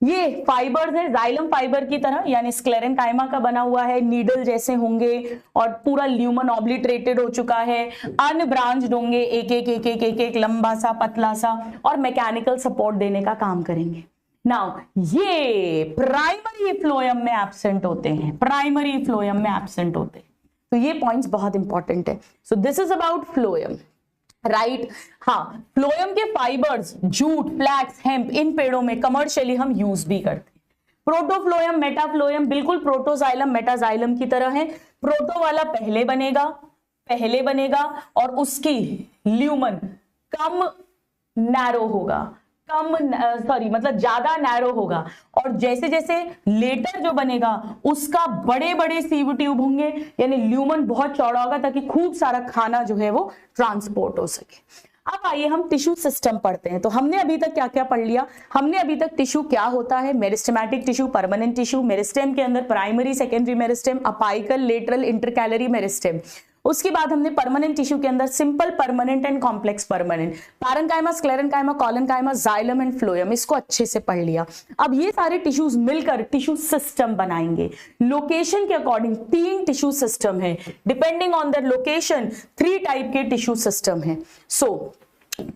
ये फाइबर्स है जाइलम फाइबर की तरह, यानी स्क्लेरेनकाइमा का बना हुआ है, नीडल जैसे होंगे और पूरा ल्यूमन ऑब्लिटरेटेड हो चुका है, अनब्रांच्ड होंगे, एक एक एक एक एक एक लंबा सा पतला सा, और मैकेनिकल सपोर्ट देने का काम करेंगे। नाउ ये प्राइमरी फ्लोएम में एब्सेंट होते हैं, प्राइमरी फ्लोएम में एब्सेंट होते हैं, तो ये पॉइंट्स बहुत इंपॉर्टेंट है। So this is about phloem, right. हाँ, फ्लोएम के फाइबर्स जूट, फ्लैक्स, हेम्प, इन पेड़ों में कमर्शियली हम यूज भी करते हैं। प्रोटोफ्लोएम, मेटाफ्लोएम बिल्कुल प्रोटोजाइलम मेटाजाइलम की तरह है। प्रोटो वाला पहले बनेगा और उसकी ल्यूमन कम नैरो होगा, मतलब ज्यादा नैरो होगा, और जैसे जैसे लेटर जो बनेगा उसका बड़े बड़े सीव ट्यूब होंगे, यानी ल्यूमन बहुत चौड़ा होगा ताकि खूब सारा खाना जो है वो ट्रांसपोर्ट हो सके। अब आइए हम टिश्यू सिस्टम पढ़ते हैं। तो हमने अभी तक क्या क्या पढ़ लिया? हमने अभी तक टिश्यू क्या होता है, meristematic tissue, permanent tissue, meristem के अंदर primary, secondary meristem, apical, lateral, intercalary meristem. उसके बाद हमने परमानेंट टिश्यू के अंदर simple, permanent and complex permanent, parenchyma, sclerenchyma, collenchyma, xylem and phloem, इसको अच्छे से पढ़ लिया। अब ये सारे टिश्यूज मिलकर टिश्यू सिस्टम बनाएंगे। लोकेशन के अकॉर्डिंग 3 टिश्यू सिस्टम है, depending on the location 3 type के टिश्यू सिस्टम है। सो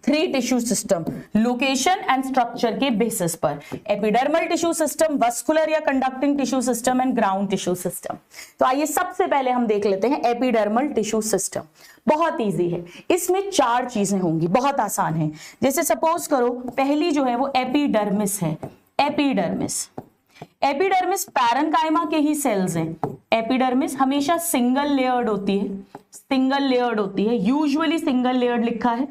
3 tissue system location and structure के बेसिस पर, एपिडर्मल टिश्यू सिस्टम, वस्कुलर या conducting tissue system and ground tissue system. तो आइए सबसे पहले हम देख लेते हैं एपिडर्मल टिश्यू सिस्टम। बहुत इजी है, इसमें 4 चीजें होंगी, बहुत आसान है। जैसे सपोज करो पहली जो है वो एपिडर्मिस है। एपिडर्मिस पैरेन्काइमा के ही सेल्स हैं। एपिडर्मिस हमेशा सिंगल लेयर्ड होती है, यूजुअली सिंगल लेयर्ड लिखा है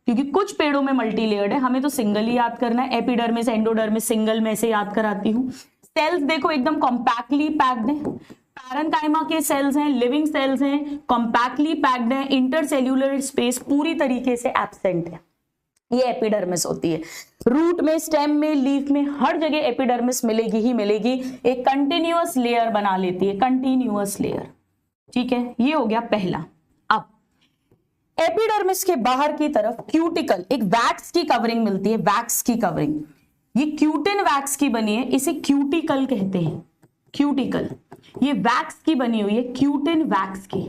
क्योंकि कुछ पेड़ों में मल्टी लेयर्ड है, हमें तो सिंगल ही याद करना है। एपिडर्मिस, एंडोडर्मिस, सिंगल में से याद कराती हूँ। सेल्स देखो एकदम कॉम्पैक्टली पैक्ड है। पैरेन्काइमा के सेल्स हैं, लिविंग सेल्स हैं, कॉम्पैक्टली पैक्ड है, इंटरसेल्यूलर स्पेस पूरी तरीके से एब्सेंट है। ये एपिडर्मिस होती है। रूट में, स्टेम में, लीफ में, हर जगह एपिडर्मिस मिलेगी ही मिलेगी। एक कंटिन्यूअस लेयर बना लेती है, कंटिन्यूअस लेयर। ठीक है, ये हो गया पहला। एपिडर्मिस के बाहर की तरफ क्यूटिकल, एक वैक्स की कवरिंग मिलती है, वैक्स की कवरिंग। ये क्यूटिन वैक्स की बनी है, इसे क्यूटिकल कहते हैं। क्यूटिकल ये वैक्स की बनी हुई है, क्यूटिन वैक्स की,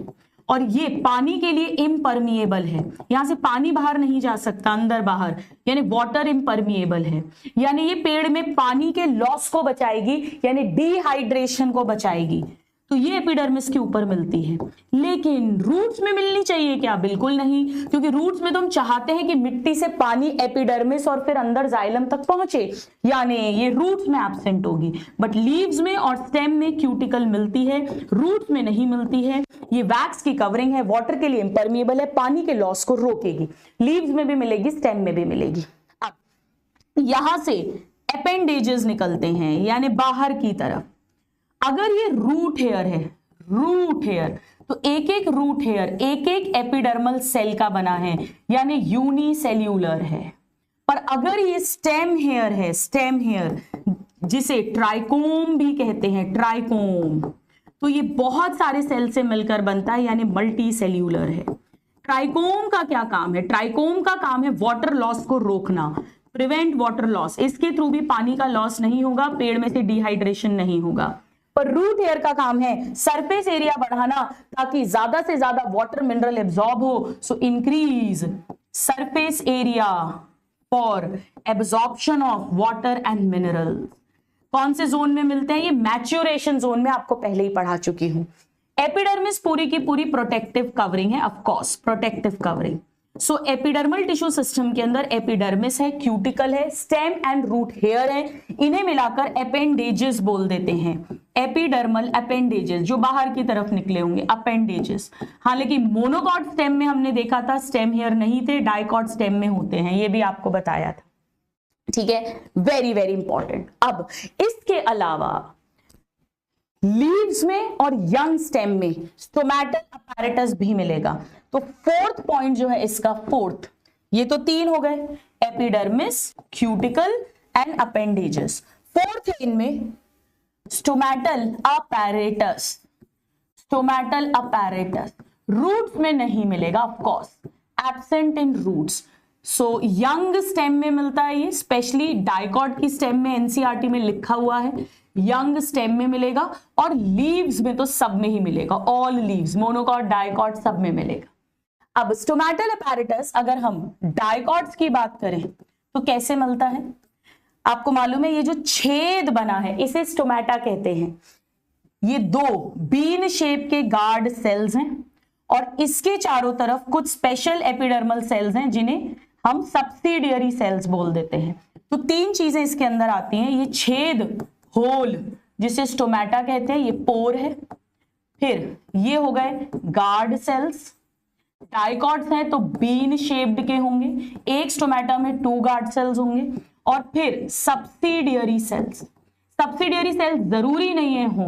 और ये पानी के लिए इम्परमिएबल है। यहां से पानी बाहर नहीं जा सकता, अंदर बाहर, यानी वाटर इम्परमिएबल है। यानी ये पेड़ में पानी के लॉस को बचाएगी, यानी डिहाइड्रेशन को बचाएगी। तो ये एपिडर्मिस के ऊपर मिलती है। लेकिन रूट्स में मिलनी चाहिए क्या? बिल्कुल नहीं, क्योंकि रूट्स में तो हम चाहते हैं कि मिट्टी से पानी एपिडर्मिस और फिर अंदर जाइलम तक पहुंचे, यानी ये रूट्स में एब्सेंट होगी। बट लीव्स में और स्टेम में क्यूटिकल मिलती है, रूट्स में नहीं मिलती है। ये वैक्स की कवरिंग है, वाटर के लिए इम्परमिएबल है, पानी के लॉस को रोकेगी। लीव्स में भी मिलेगी, स्टेम में भी मिलेगी। अब यहां से अपेंडेजेस निकलते हैं, यानी बाहर की तरफ। अगर ये रूट हेयर, तो एक एक रूट हेयर एक एक एपिडर्मल सेल का बना है, यानी यूनिसेल्यूलर है। पर अगर ये स्टेम हेयर जिसे ट्राइकोम भी कहते हैं, ट्राइकोम, तो ये बहुत सारे सेल से मिलकर बनता है, यानी मल्टी सेल्यूलर है। ट्राइकोम का क्या काम है? ट्राइकोम का काम है वाटर लॉस को रोकना, प्रिवेंट वाटर लॉस। इसके थ्रू भी पानी का लॉस नहीं होगा, पेड़ में से डिहाइड्रेशन नहीं होगा। पर रूट हेयर का काम है सरफेस एरिया बढ़ाना, ताकि ज्यादा से ज्यादा वाटर मिनरल एब्जॉर्ब हो। So increase surface area for absorption of water and mineral. कौन से जोन में मिलते हैं? ये मैच्योरेशन जोन में, आपको पहले ही पढ़ा चुकी हूं। एपिडर्मिस पूरी की पूरी प्रोटेक्टिव कवरिंग है, of course protective covering. So epidermal tissue system के अंदर एपिडर्मिस है, क्यूटिकल है, स्टेम एंड रूट हेयर है। इन्हें मिलाकर अपेंडेजेस बोल देते हैं। एपिडर्मल अपेंडेजेस, जो बाहर की तरफ निकले होंगे, अपेंडेजेस। हाँ, लेकिन मोनोकॉट स्टेम में हमने देखा था स्टेम हेयर नहीं थे, डाइकॉट स्टेम में होते हैं, ये भी आपको बताया था। ठीक है, वेरी वेरी इंपॉर्टेंट। अब इसके अलावा लीव्स में और यंग स्टेम में स्टोमेटल अपैरेटस भी मिलेगा। तो 4th पॉइंट जो है इसका, 4th, ये तो 3 हो गए, epidermis, cuticle and appendages. 4th है इनमें stomatal apparatus. Stomatal apparatus roots में नहीं मिलेगा, of course absent in roots. So young stem में मिलता है ये, स्पेशली डाइकॉट की स्टेम में एनसीईआरटी में लिखा हुआ है यंग स्टेम में मिलेगा, और लीव्स में तो सब में ही मिलेगा, ऑल लीव्स, मोनोकॉट डाइकॉट सब में मिलेगा। अब स्टोमेटल अपैरेटस अगर हम डाइकॉट्स की बात करें तो कैसे मिलता है? आपको मालूम है ये जो छेद बना है इसे स्टोमेटा कहते हैं। ये दो बीन शेप के गार्ड सेल्स हैं और इसके चारों तरफ कुछ स्पेशल एपिडर्मल सेल्स हैं जिन्हें हम सब्सिडियरी सेल्स बोल देते हैं। तो तीन चीजें इसके अंदर आती हैं, ये छेद होल जिसे स्टोमेटा कहते हैं, ये पोर है, फिर ये हो गए गार्ड सेल्स। डाइकॉट्स हैं तो बीन शेप्ड के होंगे, एक स्टोमेटा में 2 गार्ड सेल्स होंगे, और फिर सब्सिडियरी सेल्स। सब्सिडियरी सेल्स जरूरी नहीं है हो,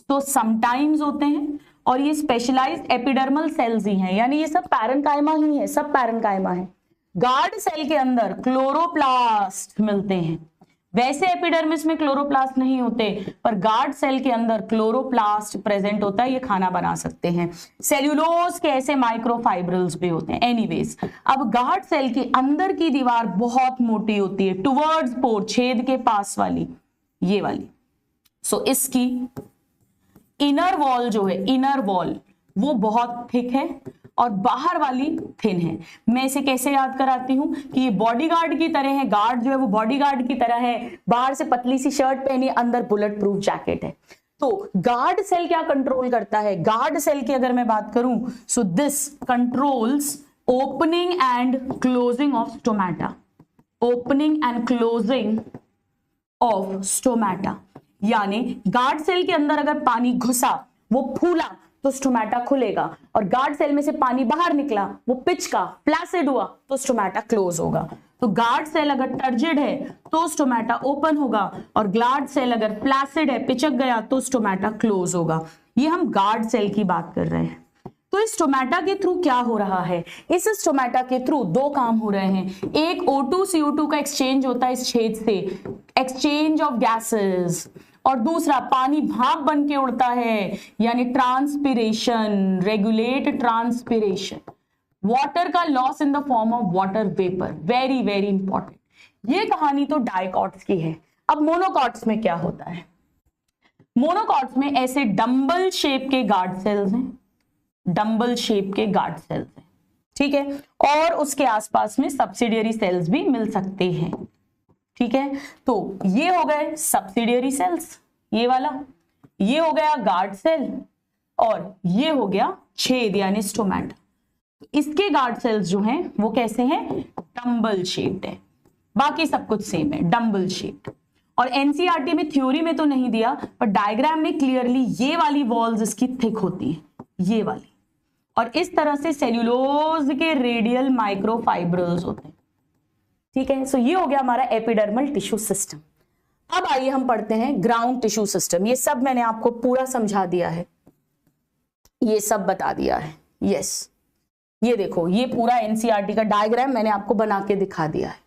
तो समटाइम्स होते हैं, और ये स्पेशलाइज्ड एपिडर्मल सेल्स ही हैं, यानी ये सब पैरेन्काइमा ही है, सब पैरेन्काइमा है। गार्ड सेल के अंदर क्लोरोप्लास्ट मिलते हैं, वैसे एपिडर्मिस में क्लोरोप्लास्ट नहीं होते, पर गार्ड सेल के अंदर क्लोरोप्लास्ट प्रेजेंट होता है, ये खाना बना सकते हैं। सेल्यूलोज के ऐसे माइक्रोफाइब्रिल्स भी होते हैं। एनीवेज, अब गार्ड सेल के अंदर की दीवार बहुत मोटी होती है, टुवर्ड्स पोर, छेद के पास वाली, ये वाली। सो इसकी इनर वॉल जो है, इनर वॉल वो बहुत थिक है और बाहर वाली थिन है। मैं इसे कैसे याद कराती हूं कि ये बॉडीगार्ड की तरह है, गार्ड जो है वो बॉडीगार्ड की तरह है, बाहर से पतली सी शर्ट पहनी, अंदर बुलेट प्रूफ जैकेट है। तो गार्ड सेल क्या कंट्रोल करता है? गार्ड सेल की अगर मैं बात करूं, so this controls opening and closing of stomata, opening and closing of stomata. यानी गार्ड सेल के अंदर अगर पानी घुसा, वो फूला, तो स्टोमेटा खुलेगा, और गार्ड सेल में से पानी बाहर निकला, वो पिचका, फ्लैसिड हुआ, तो स्टोमेटा क्लोज होगा। तो गार्ड सेल अगर टर्जिड है तो स्टोमेटा ओपन होगा, और गार्ड सेल अगर फ्लैसिड है, पिचक गया, तो स्टोमेटा क्लोज होगा। ये हम गार्ड सेल की बात कर रहे हैं। तो इस स्टोमेटा के थ्रू क्या हो रहा है? इस स्टोमेटा के थ्रू दो काम हो रहे हैं। एक O2 CO2 का एक्सचेंज होता है इस छेद से, एक्सचेंज ऑफ गैसेस, और दूसरा पानी भाप बन के उड़ता है, यानी ट्रांसपिरेशन, रेगुलेट ट्रांसपिरेशन। वाटर का loss in the form of water vapour, very very important. ये कहानी तो डाइकॉट्स की है। अब मोनोकॉट्स में क्या होता है? मोनोकॉट्स में ऐसे डंबल शेप के गार्ड सेल्स हैं, डंबल शेप के गार्ड सेल्स हैं, ठीक है, और उसके आसपास में सब्सिडियरी सेल्स भी मिल सकते हैं, ठीक है। तो ये हो गए सब्सिडियरी सेल्स, ये वाला, ये हो गया गार्ड सेल, और ये हो गया छेद यानी स्टोमेटा। इसके गार्ड सेल्स जो हैं वो कैसे हैं? डंबल शेप्ड है, बाकी सब कुछ सेम है, डंबल शेप्ड। और एनसीईआरटी में थ्योरी में तो नहीं दिया, पर डायग्राम में क्लियरली ये वाली वॉल्स इसकी थिक होती है, ये वाली, और इस तरह से सेल्यूलोज के रेडियल माइक्रोफाइब्रिल्स होते हैं, ठीक है। सो ये हो गया हमारा एपिडर्मल टिश्यू सिस्टम। अब आइए हम पढ़ते हैं ग्राउंड टिश्यू सिस्टम। ये सब मैंने आपको पूरा समझा दिया है, ये सब बता दिया है, यस। ये देखो, ये पूरा एनसीईआरटी का डायग्राम मैंने आपको बना के दिखा दिया है।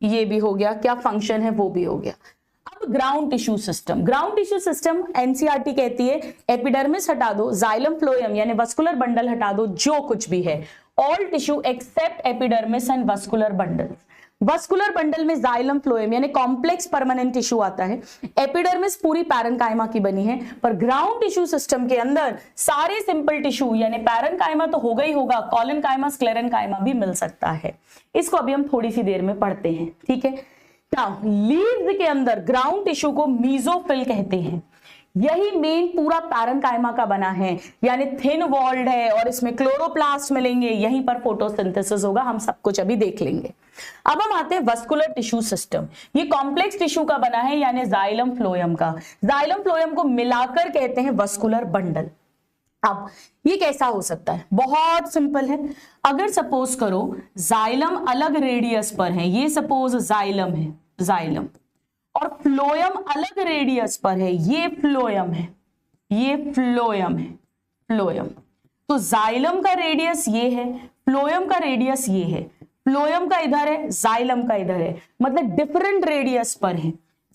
ये भी हो गया, क्या फंक्शन है वो भी हो गया। अब ground tissue system, ground tissue system NCERT कहती है एपिडर्मिस हटा दो, जाइलम फ्लोएम यानी वस्कुलर बंडल हटा दो, जो कुछ भी है, all tissue except epidermis and vascular bundle. Vascular bundle में जाइलम फ्लोएम यानी कॉम्प्लेक्स परमानेंट टिश्यू आता है, एपिडर्मिस पूरी पैरेन्काइमा की बनी है, पर ग्राउंड टिश्यू सिस्टम के अंदर सारे सिंपल टिश्यू यानी पैरेन्काइमा तो होगा ही होगा, कॉलेनकाइमा, स्क्लेरेन्काइमा भी मिल सकता है। इसको अभी हम थोड़ी सी देर में पढ़ते हैं, ठीक है। लीव्स के अंदर ग्राउंड टिश्यू को मीजोफिल कहते हैं, यही मेन पूरा पैरेन्काइमा का बना है, यानी थिन वॉल्ड है, और इसमें क्लोरोप्लास्ट मिलेंगे, यहीं पर फोटोसिंथेसिस होगा, हम सब कुछ अभी देख लेंगे। अब हम आते हैं वस्कुलर टिश्यू सिस्टम। ये कॉम्प्लेक्स टिश्यू का बना है, यानी जाइलम फ्लोएम का। जाइलम फ्लोएम को मिलाकर कहते हैं वस्कुलर बंडल। अब ये कैसा हो सकता है? बहुत सिंपल है। अगर सपोज करो जाइलम अलग रेडियस पर है, ये सपोज जाइलम है, जाइलम, और फ्लोएम अलग रेडियस पर है, ये फ्लोएम है, ये फ्लोएम है, फ्लोएम। तो जाइलम का रेडियस ये है, फ्लोएम का रेडियस ये है, फ्लोएम का इधर है, जाइलम का इधर है, मतलब डिफरेंट रेडियस पर है।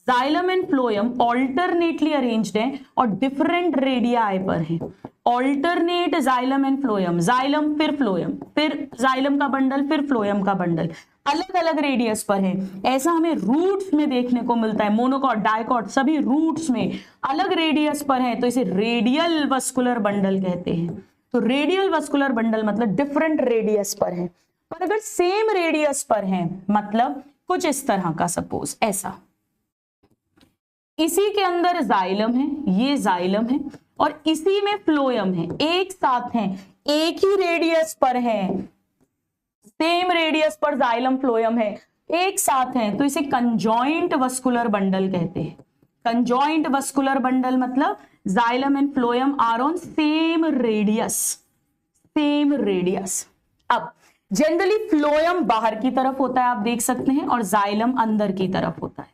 Xylem and phloem alternately arranged है और डिफरेंट रेडियाई पर है। Alternate xylem and phloem, xylem फिर फ्लोएम, फिर जाइलम का बंडल, फिर फ्लोएम का बंडल, अलग अलग रेडियस पर है। ऐसा हमें रूट्स में देखने को मिलता है, मोनोकॉट, डाइकॉट सभी रूट्स में अलग रेडियस पर है, तो इसे रेडियल वस्कुलर बंडल कहते हैं। तो रेडियल वस्कुलर बंडल मतलब डिफरेंट रेडियस पर है। पर अगर सेम रेडियस पर है मतलब कुछ इस तरह का, सपोज ऐसा, इसी के अंदर जाइलम है, ये जाइलम है और इसी में फ्लोएम है, एक साथ हैं, एक ही रेडियस पर है, सेम रेडियस पर जाइलम फ्लोएम है, एक साथ हैं, तो इसे कंजॉइंट वस्कुलर बंडल कहते हैं। कंजॉइंट वस्कुलर बंडल मतलब xylem and phloem are on same radius, same radius. अब जनरली फ्लोएम बाहर की तरफ होता है, आप देख सकते हैं, और जाइलम अंदर की तरफ होता है।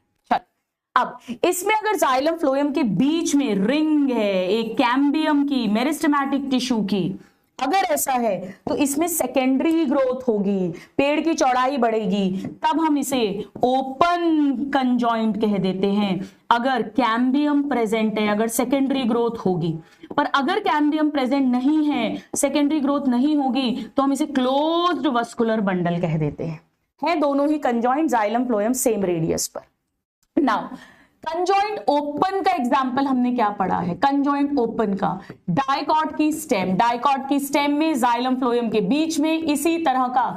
अब इसमें अगर जाइलम फ्लोएम के बीच में रिंग है एक कैम्बियम की, मेरिस्टेमेटिक टिश्यू की, अगर ऐसा है तो इसमें सेकेंडरी ग्रोथ होगी, पेड़ की चौड़ाई बढ़ेगी, तब हम इसे ओपन कंजॉइंट कह देते हैं। अगर कैम्बियम प्रेजेंट है, अगर सेकेंडरी ग्रोथ होगी, पर अगर कैम्बियम प्रेजेंट नहीं है, सेकेंडरी ग्रोथ नहीं होगी, तो हम इसे क्लोज्ड वस्कुलर बंडल कह देते हैं। है दोनों ही conjoint, xylem phloem same radius पर। नाउ कंजॉइंट ओपन का एग्जांपल हमने क्या पढ़ा है? कंजॉइंट ओपन का डाइकॉट की स्टेम, डाइकॉट की स्टेम में जाइलम फ्लोएम के बीच में इसी तरह का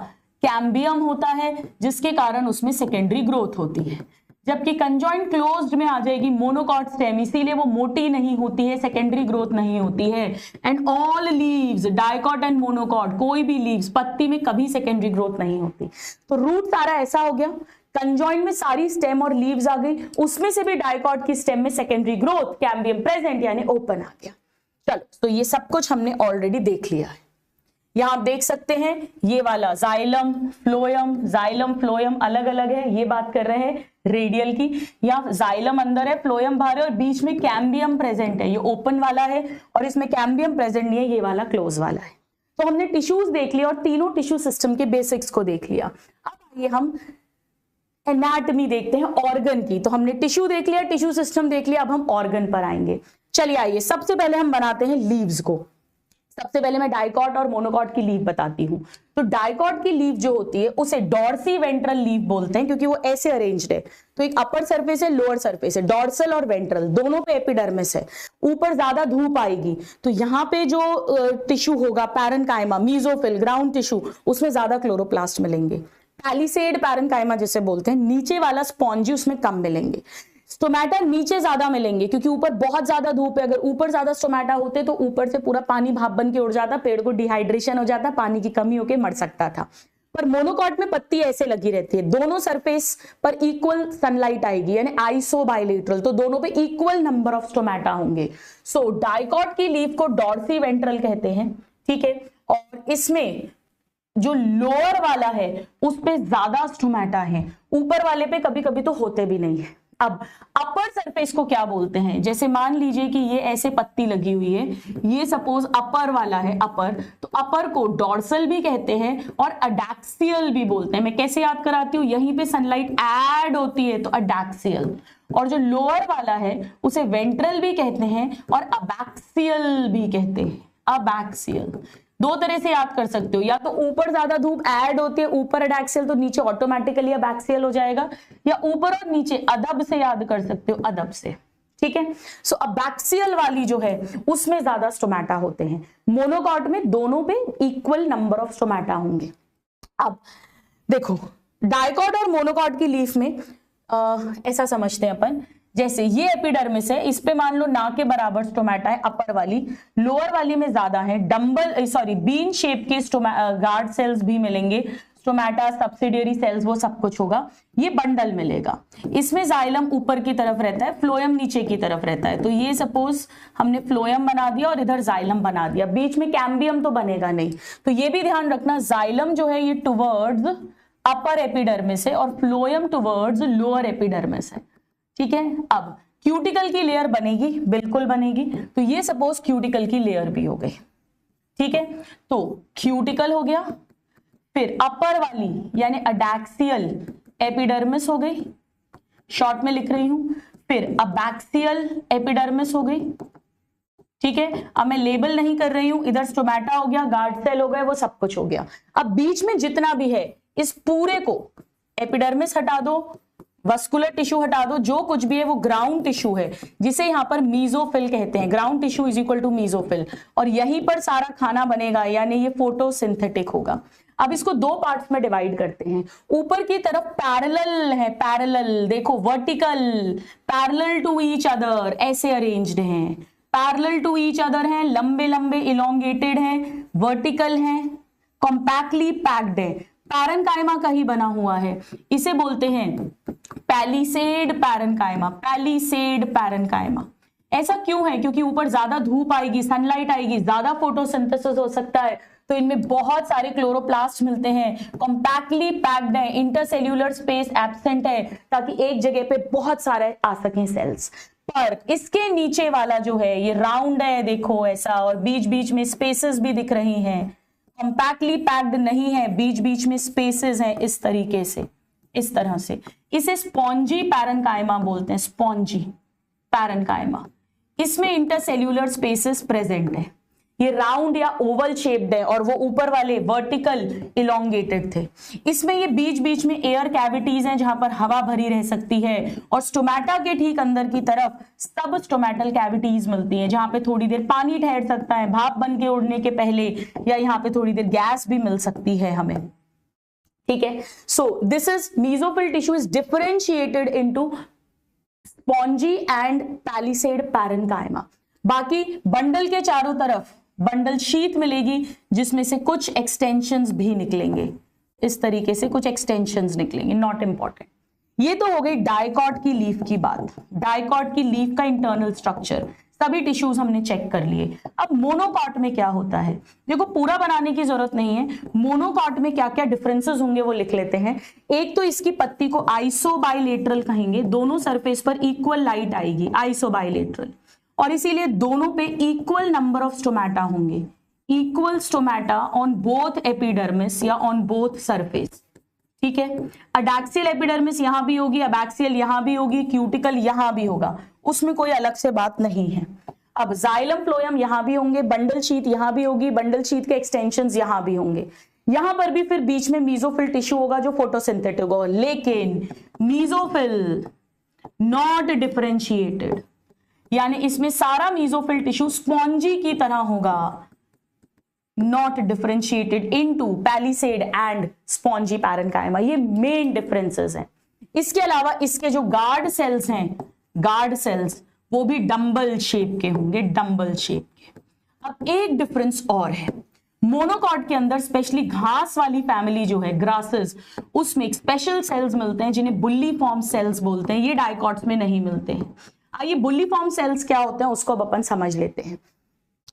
कैम्बियम होता है, जिसके कारण उसमें सेकेंडरी ग्रोथ होती है। जबकि कंजॉइंट क्लोज्ड में आ जाएगी मोनोकॉट स्टेम, इसीलिए वो मोटी नहीं होती है, सेकेंडरी ग्रोथ नहीं होती है। And all leaves, dicot and monocot, कोई भी लीव्स, पत्ती में कभी सेकेंडरी ग्रोथ नहीं होती। तो रूट सारा ऐसा हो गया, कंजॉइंट में सारी स्टेम और लीव्स आ गई, उसमें से भी डाइकॉट की स्टेम में सेकेंडरी ग्रोथ, कैम्बियम प्रेजेंट यानी ओपन आ गया। चलो, तो ये सब कुछ हमने ऑलरेडी देख लिया है। यहां आप देख सकते हैं ये वाला जाइलम फ्लोएम अलग अलग है, ये बात कर रहे हैं रेडियल की। यहाँ जाइलम अंदर है, फ्लोएम बाहर है और बीच में कैम्बियम प्रेजेंट है, ये ओपन वाला है, और इसमें कैम्बियम प्रेजेंट नहीं है, ये वाला क्लोज वाला है। तो हमने टिश्यूज देख लिया और तीनों टिश्यू सिस्टम के बेसिक्स को देख लिया। अब ये हम एनाटॉमी देखते हैं ऑर्गन की। तो हमने टिश्यू देख लिया, टिश्यू सिस्टम देख लिया, अब हम ऑर्गन पर आएंगे। चलिए आइए, सबसे पहले हम बनाते हैं लीव्स को। सबसे पहले मैं डाइकॉट और मोनोकॉट की लीव बताती हूँ। तो डाइकॉट की लीव जो होती है उसे डॉर्सी वेंट्रल लीव बोलते हैं, क्योंकि वो ऐसे अरेंज्ड है। तो एक अपर सरफेस है, लोअर सरफेस है, डॉर्सल और वेंट्रल दोनों पे एपिडर्मिस है। ऊपर ज्यादा धूप आएगी तो यहाँ पे जो टिश्यू होगा पैरेन्काइमा, मीजोफिल, ग्राउंड टिश्यू, उसमें ज्यादा क्लोरोप्लास्ट मिलेंगे। पैलिसेड पैरेन्काइमा जिसे बोलते हैं, नीचे वाला स्पॉन्जी, उसमें कम मिलेंगे। स्टोमेटा नीचे ज्यादा मिलेंगे क्योंकि ऊपर बहुत ज्यादा धूप है। अगर ऊपर ज्यादा स्टोमेटा होते तो ऊपर से पूरा पानी भाप बन के उड़ जाता, पेड़ को डिहाइड्रेशन हो जाता, पानी की कमी होकर मर सकता था। पर मोनोकॉट में पत्ती ऐसे लगी रहती है, दोनों सरफेस पर इक्वल सनलाइट आएगी, यानी आइसोबाइलेटरल, तो दोनों पे इक्वल नंबर ऑफ स्टोमेटा होंगे। सो डाइकॉट की लीफ को डॉर्सी वेंट्रल कहते हैं, ठीक है। और इसमें जो लोअर वाला है उस पे ज्यादा स्टोमेटा है, ऊपर वाले पे कभी कभी तो होते भी नहीं है। अब अपर सरफेस को क्या बोलते हैं? जैसे मान लीजिए कि ये ऐसे पत्ती लगी हुई है, ये सपोज अपर वाला है, अपर, तो अपर को डॉर्सल भी कहते हैं और अडैक्सियल भी बोलते हैं। मैं कैसे याद कराती हूँ, यहीं पे सनलाइट ऐड होती है तो अडैक्सियल, और जो लोअर वाला है उसे वेंट्रल भी कहते हैं और अबैक्सियल भी कहते हैं। अबैक्सियल दो तरह से याद कर सकते हो, या तो ऊपर ज्यादा धूप ऐड होती है, ऊपर अडैक्सियल, तो नीचे ऑटोमेटिकली अबैक्सियल हो जाएगा, या ऊपर और नीचे अदब से याद कर सकते हो, अदब से, ठीक है। सो अबैक्सियल वाली जो है उसमें ज्यादा स्टोमेटा होते हैं। मोनोकॉट में दोनों पे इक्वल नंबर ऑफ स्टोमेटा होंगे। अब देखो, डाइकॉट और मोनोकॉट की लीफ में ऐसा समझते हैं अपन, जैसे ये एपिडर्मिस है, इस पे मान लो ना के बराबर स्टोमेटा है अपर वाली, लोअर वाली में ज्यादा है, बीन शेप के गार्ड सेल्स भी मिलेंगे, स्टोमेटा, सब्सिडियरी सेल्स, वो सब कुछ होगा। ये बंडल मिलेगा। इसमें जाइलम ऊपर की तरफ रहता है, फ्लोएम नीचे की तरफ रहता है। तो ये सपोज हमने फ्लोएम बना दिया और इधर जाइलम बना दिया, बीच में कैम्बियम तो बनेगा नहीं। तो ये भी ध्यान रखना, जाइलम जो है ये टुवर्ड्स अपर एपिडर्मिस है और फ्लोएम टुवर्ड्स लोअर एपिडर्मिस है, ठीक है। अब क्यूटिकल की लेयर बनेगी, बिल्कुल बनेगी। तो ये सपोज क्यूटिकल की लेयर भी हो गई, ठीक है। तो क्यूटिकल हो गया, फिर अपर वाली यानी अडैक्सियल एपिडर्मिस हो गई, शॉर्ट में लिख रही हूं, फिर अबैक्सियल एपिडर्मिस हो गई, ठीक है। अब मैं लेबल नहीं कर रही हूं, इधर स्टोमेटा हो गया, गार्ड सेल हो गए, वो सब कुछ हो गया। अब बीच में जितना भी है इस पूरे को, एपिडर्मिस हटा दो, वस्कुलर टिश्यू हटा दो, जो कुछ भी है वो ग्राउंड टिश्यू है, जिसे यहां पर मीजोफिल कहते हैं। Ground tissue is equal to mesophyll, और यहीं पर सारा खाना बनेगा, यानी ये फोटोसिंथेटिक होगा। अब इसको दो पार्ट्स में डिवाइड करते हैं। ऊपर की तरफ पैरेलल है, पैरेलल देखो, vertical, parallel to each other, ऐसे अरेंज्ड हैं, पैरेलल टू ईच अदर हैं, लंबे लंबे इलोंगेटेड हैं, वर्टिकल हैं, कॉम्पैक्टली पैक्ड है, पैरेन्काइमा का ही बना हुआ है। इसे बोलते हैं पैलिसेड पैरेन्काइमा, पैलिसेड पैरेन्काइमा। ऐसा क्यों है? क्योंकि ऊपर ज्यादा धूप आएगी, सनलाइट आएगी, ज्यादा फोटोसिंथेसिस हो सकता है, तो इनमें बहुत सारे क्लोरोप्लास्ट मिलते हैं, कॉम्पैक्टली पैक्ड है, इंटरसेल्यूलर स्पेस एब्सेंट है, ताकि एक जगह पे बहुत सारे आ सकें सेल्स। पर इसके नीचे वाला जो है ये राउंड है, देखो ऐसा, और बीच बीच में स्पेसेस भी दिख रही हैं, कॉम्पैक्टली पैक्ड नहीं है, बीच बीच में स्पेसेस हैं, इस तरीके से, इस तरह से। इसे स्पॉन्जी पैरेन्काइमा बोलते हैं, स्पॉन्जी पैरेन्काइमा। इसमें इंटरसेल्यूलर स्पेसेस प्रेजेंट है, ये राउंड या ओवल शेप्ड है, और वो ऊपर वाले वर्टिकल इलोंगेटेड थे। इसमें ये बीच बीच में एयर कैविटीज हैं जहां पर हवा भरी रह सकती है, और स्टोमेटा के ठीक अंदर की तरफ सब स्टोमेटल कैविटीज मिलती हैं, जहां पे थोड़ी देर पानी ठहर सकता है भाप बन के उड़ने के पहले, या यहाँ पे थोड़ी देर गैस भी मिल सकती है हमें, ठीक है। So this is mesophyll tissue is differentiated into spongy and palisade parenchyma. बाकी बंडल के चारों तरफ बंडल शीट मिलेगी, जिसमें से कुछ एक्सटेंशंस भी निकलेंगे, इस तरीके से कुछ एक्सटेंशंस निकलेंगे, नॉट इंपॉर्टेंट। ये तो हो गई डाइकॉट की लीफ की बात, डाइकॉट की लीफ का इंटरनल स्ट्रक्चर, सभी टिश्यूज हमने चेक कर लिए। अब मोनोकॉट में क्या होता है, देखो पूरा बनाने की जरूरत नहीं है, मोनोकॉट में क्या क्या डिफरेंसेस होंगे वो लिख लेते हैं। एक तो इसकी पत्ती को आइसोबाइलेटरल कहेंगे, दोनों सरफेस पर इक्वल लाइट आएगी, आइसोबाइलेटरल, और इसीलिए दोनों पे इक्वल नंबर ऑफ स्टोमेटा होंगे, equal stomata on both epidermis या ऑन बोथ सरफेस, ठीक है। अडैक्सियल एपिडर्मिस यहां भी होगी, अबैक्सियल यहां भी होगी, क्यूटिकल यहां भी होगा, उसमें कोई अलग से बात नहीं है। अब जाइलम फ्लोएम यहां भी होंगे, बंडल शीट यहां भी होगी, बंडल शीट के एक्सटेंशंस यहां भी होंगे, यहां पर भी फिर बीच में मीजोफिल टिश्यू होगा जो फोटोसिंथेटिक होगा, लेकिन मीजोफिल नॉट डिफरेंशिएटेड, यानी इसमें सारा मीजोफिल टिश्यू स्पॉन्जी की तरह होगा, not differentiated into palisade and spongy parenchyma. ये मेन डिफरेंसेस हैं। इसके अलावा इसके जो गार्ड सेल्स हैं, गार्ड सेल्स, वो भी डंबल शेप के होंगे, डंबल शेप के। अब एक डिफरेंस और है, मोनोकॉट के अंदर स्पेशली घास वाली फैमिली जो है, ग्रासेस, उसमें स्पेशल सेल्स मिलते हैं जिन्हें बुल्लीफॉर्म सेल्स बोलते हैं, ये डाइकॉट्स में नहीं मिलते हैं। आइए बुल्लीफॉर्म सेल्स क्या होते हैं उसको अब अपन समझ लेते हैं।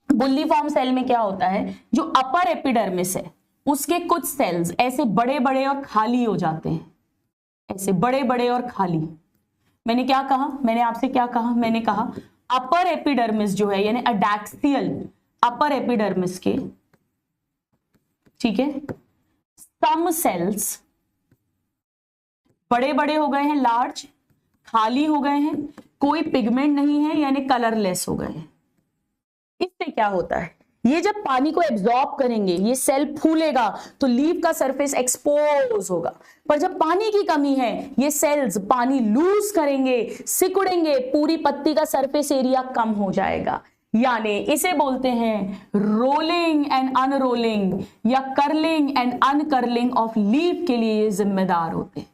बुल्लीफॉर्म सेल में क्या होता है, जो अपर एपिडर्मिस है उसके कुछ सेल्स ऐसे बड़े बड़े और खाली हो जाते हैं, ऐसे बड़े बड़े और खाली। मैंने क्या कहा, मैंने आपसे क्या कहा, मैंने कहा अपर एपिडर्मिस जो है, यानी अडैक्सियल अपर एपिडर्मिस के, ठीक है, सम सेल्स बड़े बड़े हो गए हैं, लार्ज, खाली हो गए हैं, कोई पिगमेंट नहीं है, यानी कलरलेस हो गए हैं। इससे क्या होता है, ये जब पानी को एब्जॉर्ब करेंगे, ये सेल फूलेगा तो लीफ का सरफेस एक्सपोज होगा, पर जब पानी की कमी है ये सेल्स पानी लूज करेंगे, सिकुड़ेंगे, पूरी पत्ती का सरफेस एरिया कम हो जाएगा, यानी इसे बोलते हैं रोलिंग एंड अनरोलिंग या कर्लिंग एंड अनकर्लिंग ऑफ लीफ के लिए ये जिम्मेदार होते हैं।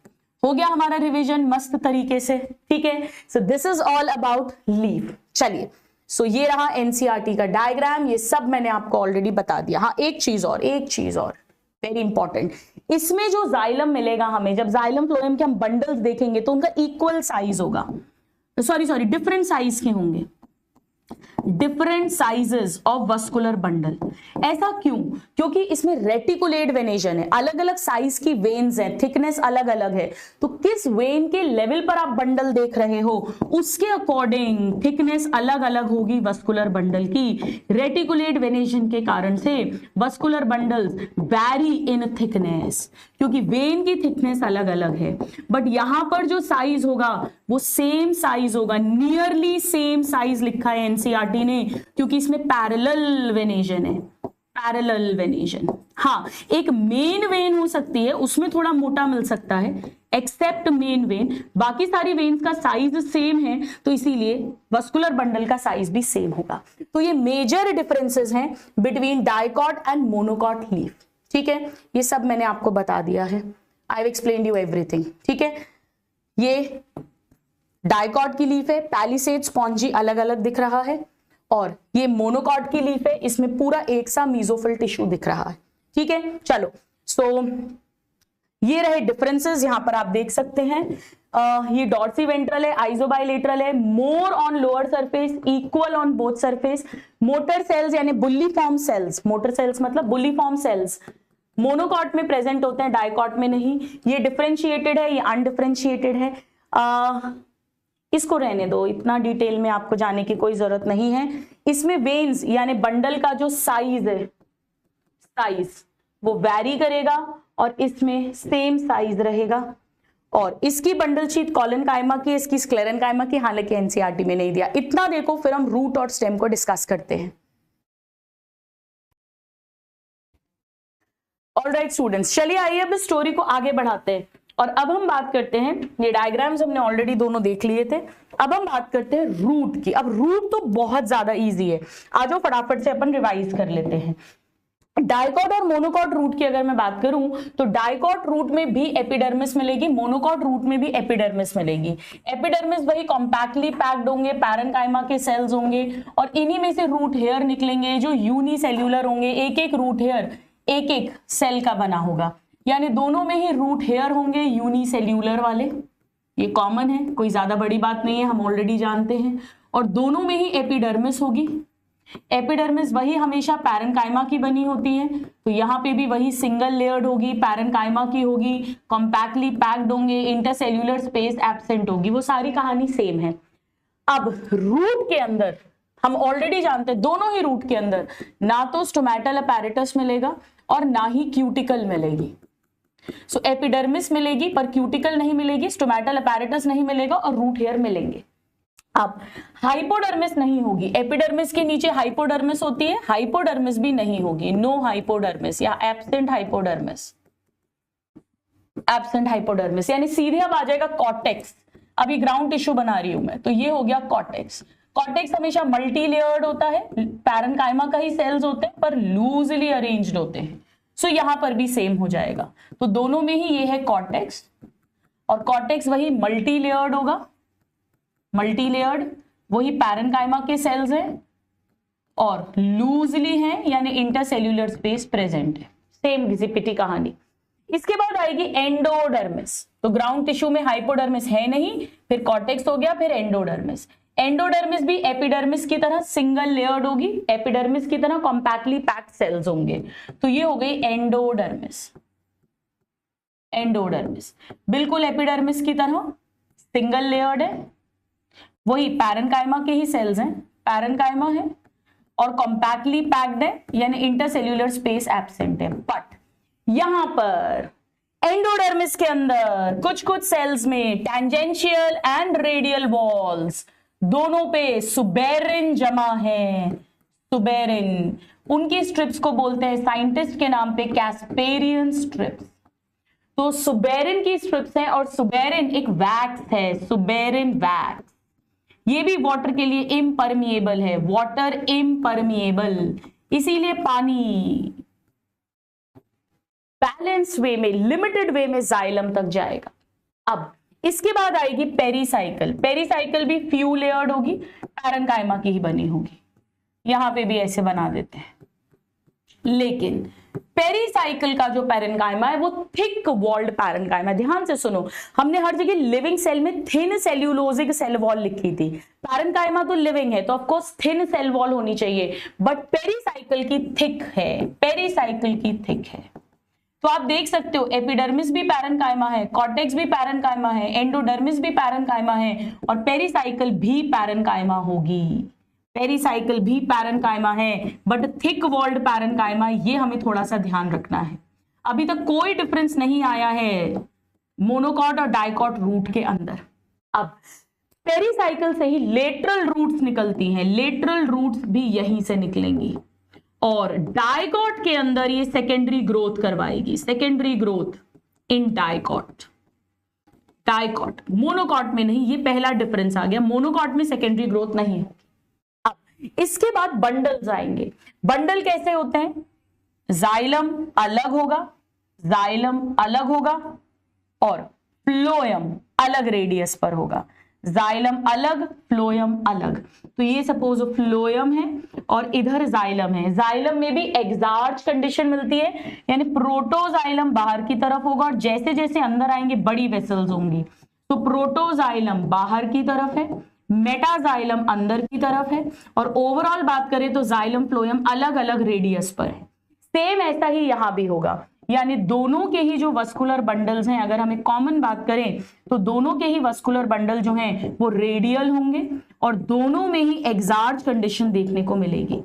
हो गया हमारा रिवीजन मस्त तरीके से, ठीक है। So this is all about leaf. चलिए, सो ये रहा एनसीईआरटी का डायग्राम, ये सब मैंने आपको ऑलरेडी बता दिया। हाँ, एक चीज और वेरी इंपॉर्टेंट, इसमें जो जाइलम मिलेगा हमें, जब जाइलम फ्लोएम के हम बंडल्स देखेंगे तो उनका इक्वल साइज होगा, सॉरी डिफरेंट साइज के होंगे। Different sizes of vascular bundle. ऐसा क्यों? क्योंकि इसमें रेटिकुलेट वेनेशन है, अलग अलग साइज की वेन्स हैं, थिकनेस अलग अलग है, तो किस वेन के लेवल पर आप बंडल देख रहे हो उसके अकॉर्डिंग थिकनेस अलग अलग होगी वस्कुलर बंडल की। रेटिकुलेट वेनेशन के कारण से vascular bundles vary in thickness, क्योंकि वेन की थिकनेस अलग अलग है, बट यहां पर जो साइज होगा वो सेम साइज होगा, नियरली सेम साइज लिखा है एनसीईआरटी ने, क्योंकि इसमें पैरेलल वेनेशन है, पैरेलल वेनेशन। हाँ, एक मेन वेन हो सकती है, उसमें थोड़ा मोटा मिल सकता है, एक्सेप्ट मेन वेन, बाकी सारी वेन्स का साइज सेम है, तो इसीलिए वस्कुलर बंडल का साइज भी सेम होगा। तो ये मेजर डिफरेंसेस हैं between dicot and monocot leaf. ठीक है, ये सब मैंने आपको बता दिया है, I have explained you everything. ठीक है, ये डाइकॉट की लीफ है, पैलिसेड स्पॉन्जी अलग अलग दिख रहा है, और ये मोनोकॉट की लीफ है, इसमें पूरा एक सा मीजोफिल टिश्यू दिख रहा है। ठीक है, चलो, सो ये रहे डिफरेंसेस, यहां पर आप देख सकते हैं। ये डॉर्सी वेंट्रल है, आइजोबाइलेटरल है, more on lower surface, equal on both surface, motor cells यानी bulliform cells, motor cells मतलब बुल्ली फॉर्म सेल्स मोनोकॉट में प्रेजेंट होते हैं, डाइकॉट में नहीं। ये डिफरेंशिएटेड है, ये अनडिफरेंशिएटेड है। इसको रहने दो, इतना डिटेल में आपको जाने की कोई जरूरत नहीं है। इसमें वेन्स यानी बंडल का जो साइज है, साइज वो वैरी करेगा, और इसमें सेम साइज रहेगा। और इसकी बंडल शीट कॉलन कायमा की, इसकी स्क्लेरन कायमा की, हालांकि एनसीईआरटी में नहीं दिया। इतना देखो, फिर हम रूट और स्टेम को डिस्कस करते हैं। ऑलराइट स्टूडेंट्स, चलिए आइए अब इस स्टोरी को आगे बढ़ाते हैं, और अब हम बात करते हैं, ये डायग्राम्स हमने ऑलरेडी दोनों देख लिए थे, अब हम बात करते हैं रूट की। अब रूट तो बहुत ज्यादा इजी है, आज वो फटाफट से अपन रिवाइज कर लेते हैं। डाइकॉट और मोनोकॉट रूट की अगर मैं बात करूं तो डाइकॉट रूट में भी एपिडर्मिस मिलेगी, मोनोकॉट रूट में भी एपिडर्मिस मिलेगी। एपिडर्मिस वही कॉम्पैक्टली पैक्ड होंगे, पैरेन्काइमा के सेल्स होंगे, और इन्हीं में से रूट हेयर निकलेंगे जो यूनिसेल्यूलर होंगे। एक एक रूट हेयर एक एक सेल का बना होगा, यानी दोनों में ही रूट हेयर होंगे यूनिसेल्यूलर वाले, ये कॉमन है, कोई ज्यादा बड़ी बात नहीं है, हम ऑलरेडी जानते हैं। और दोनों में ही एपिडर्मिस होगी। एपिडर्मिस वही हमेशा पैरेन्काइमा की बनी होती है, तो यहाँ पे भी वही सिंगल लेयर्ड होगी, पैरेन्काइमा की होगी, कॉम्पैक्टली पैक्ड होंगे, इंटरसेल्यूलर स्पेस एब्सेंट होगी, वो सारी कहानी सेम है। अब रूट के अंदर हम ऑलरेडी जानते हैं, दोनों ही रूट के अंदर ना तो स्टोमेटल अपैरेटस मिलेगा और ना ही क्यूटिकल मिलेगी। सो एपिडर्मिस मिलेगी पर क्यूटिकल नहीं मिलेगी, स्टोमेटल अपैरेटस नहीं मिलेगा, और रूट हेयर मिलेंगे। अब हाइपोडर्मिस नहीं होगी, एपिडर्मिस के नीचे हाइपोडर्मिस होती है, हाइपोडर्मिस भी नहीं होगी, नो हाइपोडर्मिस या एब्सेंट हाइपोडर्मिस, एब्सेंट हाइपोडर्मिस, यानी सीधे अब आ जाएगा कॉर्टेक्स। अभी ग्राउंड टिश्यू बना रही हूं मैं, तो ये हो गया कॉर्टेक्स। कॉर्टेक्स हमेशा मल्टी लेयर्ड होता है, पैरेन्काइमा का ही सेल्स होते हैं पर लूजली अरेंज्ड होते हैं। सो यहां पर भी सेम हो जाएगा, तो दोनों में ही ये है कॉर्टेक्स, और कॉर्टेक्स वही मल्टी लेयर्ड होगा, मल्टी लेयर्ड, वही पैरेन्काइमा के सेल्स हैं और लूजली हैं, यानी इंटरसेल्यूलर स्पेस प्रेजेंट है, सेम घिसी-पिटी कहानी। इसके बाद आएगी एंडोडर्मिस, तो ग्राउंड टिश्यू में हाइपोडर्मिस है नहीं, फिर कॉर्टेक्स हो गया, फिर एंडोडर्मिस। एंडोडर्मिस भी एपिडर्मिस की तरह सिंगल लेयर्ड होगी, एपिडर्मिस की तरह कॉम्पैक्टली पैक्ड सेल्स होंगे, तो ये हो गई एंडोडर्मिस। एंडोडर्मिस बिल्कुल एपिडर्मिस की तरह सिंगल लेयर्ड है, वही पैरेन्काइमा के ही सेल्स हैं, पैरेन्काइमा है और कॉम्पैक्टली पैक्ड है, यानी इंटरसेल्यूलर स्पेस एब्सेंट है। बट यहां पर एंडोडर्मिस के अंदर कुछ कुछ सेल्स में टेंजेंशियल एंड रेडियल वॉल्स दोनों पे सुबेरिन जमा है, सुबेरिन, उनकी स्ट्रिप्स को बोलते हैं साइंटिस्ट के नाम पे कैस्पेरियन स्ट्रिप्स। तो सुबेरिन की स्ट्रिप्स हैं, और सुबेरिन एक वैक्स है, सुबेरिन वैक्स, ये भी वाटर के लिए इम्परमिएबल है, वाटर इम्परमिएबल, इसीलिए पानी बैलेंस वे में, लिमिटेड वे में जाइलम तक जाएगा। अब इसके बाद आएगी पेरीसाइकिल, पेरीसाइकिल भी फ्यू लेयर्ड होगी, पैरेन्काइमा की ही बनी होगी, यहां पे भी ऐसे बना देते हैं। लेकिन पेरिसाइकिल का जो पैरेन्काइमा है वो थिक वॉल्ड पैरेन्काइमा। ध्यान से सुनो, हमने हर जगह लिविंग सेल में थिन सेल्यूलोजिक सेल वॉल लिखी थी। पैरेन्काइमा तो लिविंग है तो of course thin cell wall होनी चाहिए, बट पेरिसाइकिल की थिक है, पेरिसाइकिल की थिक है। तो आप देख सकते हो एपिडर्मिस भी पैरेन्काइमा है, कॉर्टेक्स भी पैरेन्काइमा है, एंडोडर्मिस भी पैरेन्काइमा है और पेरिसाइकिल भी पैरेन्काइमा होगी। पेरिसाइकिल भी पैरेन्काइमा है बट थिक वॉल्ड पैरेन्काइमा, ये हमें थोड़ा सा ध्यान रखना है। अभी तक कोई डिफरेंस नहीं आया है मोनोकॉट और डाइकॉट रूट के अंदर। अब पेरिसाइकिल से ही लेटरल रूट्स निकलती हैं, लेटरल रूट्स भी यहीं से निकलेंगी और डाइकॉट के अंदर ये सेकेंडरी ग्रोथ करवाएगी, secondary growth in dicot. Dicot, monocot में नहीं, ये पहला डिफरेंस आ गया, मोनोकॉट में सेकेंडरी ग्रोथ नहीं है। इसके बाद बंडल्स आएंगे। बंडल कैसे होते हैं? जाइलम अलग होगा, जाइलम अलग होगा और फ्लोएम अलग रेडियस पर होगा। जाइलम अलग, फ्लोएम अलग। तो ये सपोज फ्लोएम है और इधर जाइलम है। जाइलम में भी एक्सार्च कंडीशन मिलती है, यानी प्रोटोजाइलम बाहर की तरफ होगा और जैसे जैसे अंदर आएंगे बड़ी वेसल्स होंगी। तो प्रोटोजाइलम बाहर की तरफ है, मेटाजाइलम अंदर की तरफ है और ओवरऑल बात करें तो जाइलम फ्लोएम अलग अलग रेडियस पर है। सेम ऐसा ही यहां भी होगा, यानी दोनों के ही जो वस्कुलर बंडल्स हैं, अगर हमें कॉमन बात करें तो दोनों के ही वस्कुलर बंडल जो हैं वो रेडियल होंगे और दोनों में ही एक्सार्च कंडीशन देखने को मिलेगी।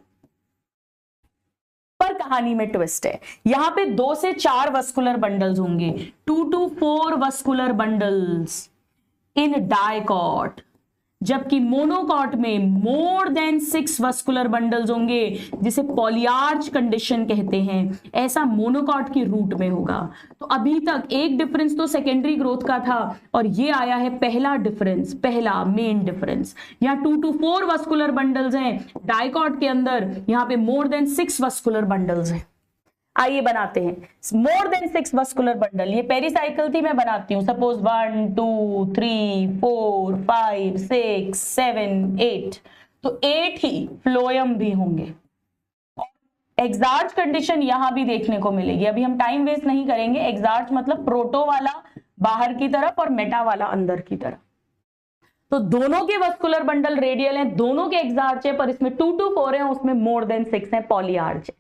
पर कहानी में ट्विस्ट है, यहां पे 2 से 4 वस्कुलर बंडल्स होंगे, 2 to 4 vascular bundles in dicot, जबकि मोनोकॉट में मोर देन 6 वस्कुलर बंडल्स होंगे, जिसे पॉलीआर्च कंडीशन कहते हैं। ऐसा मोनोकॉट की रूट में होगा। तो अभी तक एक डिफरेंस तो सेकेंडरी ग्रोथ का था और ये आया है पहला डिफरेंस, पहला मेन डिफरेंस। यहाँ 2 to 4 वस्कुलर बंडल्स हैं डाइकॉट के अंदर, यहाँ पे मोर देन 6 वस्कुलर बंडल्स हैं। आइए बनाते हैं मोर देन 6 वस्कुलर बंडल। ये पेरिसाइकिल थी, मैं बनाती हूं। सपोज 1 2 3 4 5 6 7 8, तो 8 ही फ्लोएम भी होंगे। एक्सार्च कंडीशन यहां भी देखने को मिलेगी। अभी हम टाइम वेस्ट नहीं करेंगे। एक्सार्च मतलब प्रोटो वाला बाहर की तरफ और मेटा वाला अंदर की तरफ। तो दोनों के वस्कुलर बंडल रेडियल हैं, दोनों के एक्सार्च है, पर इसमें 2 to 4 है, उसमें मोर देन 6 है, पॉलीआर्च है।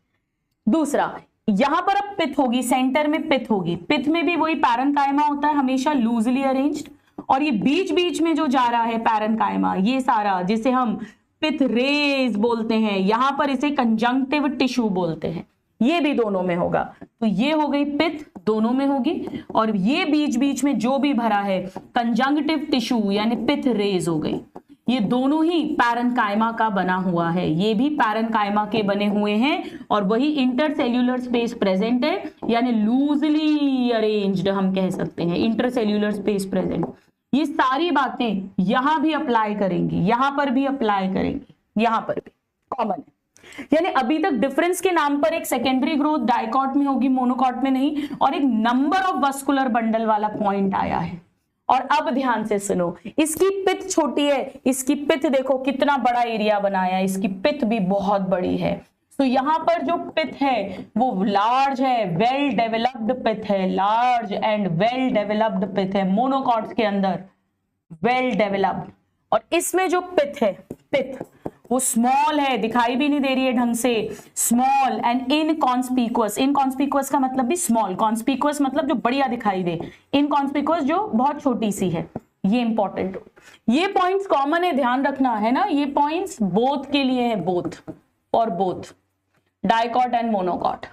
दूसरा, यहां पर अब पिथ होगी, सेंटर में पिथ होगी। पिथ में भी वही पैरेन्काइमा होता है, हमेशा लूजली अरेंज्ड, और ये बीच बीच में जो जा रहा है पैरेन्काइमा, ये सारा जिसे हम पिथ रेज बोलते हैं, यहां पर इसे कंजंक्टिव टिश्यू बोलते हैं, ये भी दोनों में होगा। तो ये हो गई पिथ, दोनों में होगी, और ये बीच बीच में जो भी भरा है कंजंक्टिव टिश्यू यानी पिथ रेज हो गई। ये दोनों ही पैरेन्काइमा का बना हुआ है, ये भी पैरेन्काइमा के बने हुए हैं, और वही इंटरसेल्यूलर स्पेस प्रेजेंट है, यानी लूजली अरेंज्ड हम कह सकते हैं, इंटरसेल्यूलर स्पेस प्रेजेंट। ये सारी बातें यहां भी अप्लाई करेंगी, यहां पर भी अप्लाई करेंगी, यहां पर भी कॉमन है। यानी अभी तक डिफरेंस के नाम पर एक सेकेंडरी ग्रोथ डाइकॉट में होगी, मोनोकॉट में नहीं, और एक नंबर ऑफ वस्कुलर बंडल वाला पॉइंट आया है। और अब ध्यान से सुनो, इसकी पिथ छोटी है, इसकी पिथ देखो कितना बड़ा एरिया बनाया, इसकी पिथ भी बहुत बड़ी है। तो यहां पर जो पिथ है वो लार्ज है, वेल डेवलप्ड पिथ है, लार्ज एंड वेल डेवलप्ड पिथ है मोनोकॉट्स के अंदर, वेल डेवलप्ड। और इसमें जो पिथ है, पिथ वो स्मॉल है, दिखाई भी नहीं दे रही है ढंग से, स्मॉल एंड इनकॉन्स्पिकुअस। इनकॉन्स्पिकुअस का मतलब भी स्मॉल, कॉन्स्पिकुअस मतलब जो बढ़िया दिखाई दे, इनकॉन्स्पिकुअस जो बहुत छोटी सी है। ये इंपॉर्टेंट, ये पॉइंट्स कॉमन है, ध्यान रखना है ना, ये पॉइंट्स बोथ के लिए है, बोथ और बोथ डाइकॉट एंड मोनोकॉट।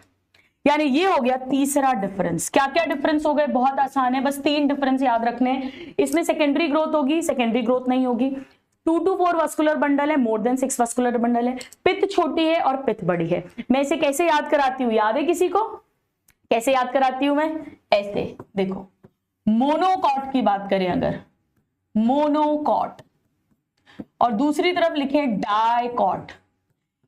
यानी ये हो गया तीसरा डिफरेंस। क्या क्या डिफरेंस हो गए? बहुत आसान है, बस 3 डिफरेंस याद रखने। इसमें सेकेंडरी ग्रोथ होगी, सेकेंडरी ग्रोथ नहीं होगी। 2 to 4 वस्कुलर बंडल है, मोर देन 6 वस्कुलर बंडल है, पिथ छोटी है और पिथ बड़ी है। मैं इसे कैसे याद कराती हूं, याद है किसी को? कैसे याद कराती हूं मैं? ऐसे देखो, मोनोकॉट की बात करें अगर, मोनोकॉट, और दूसरी तरफ लिखे डाइकॉट,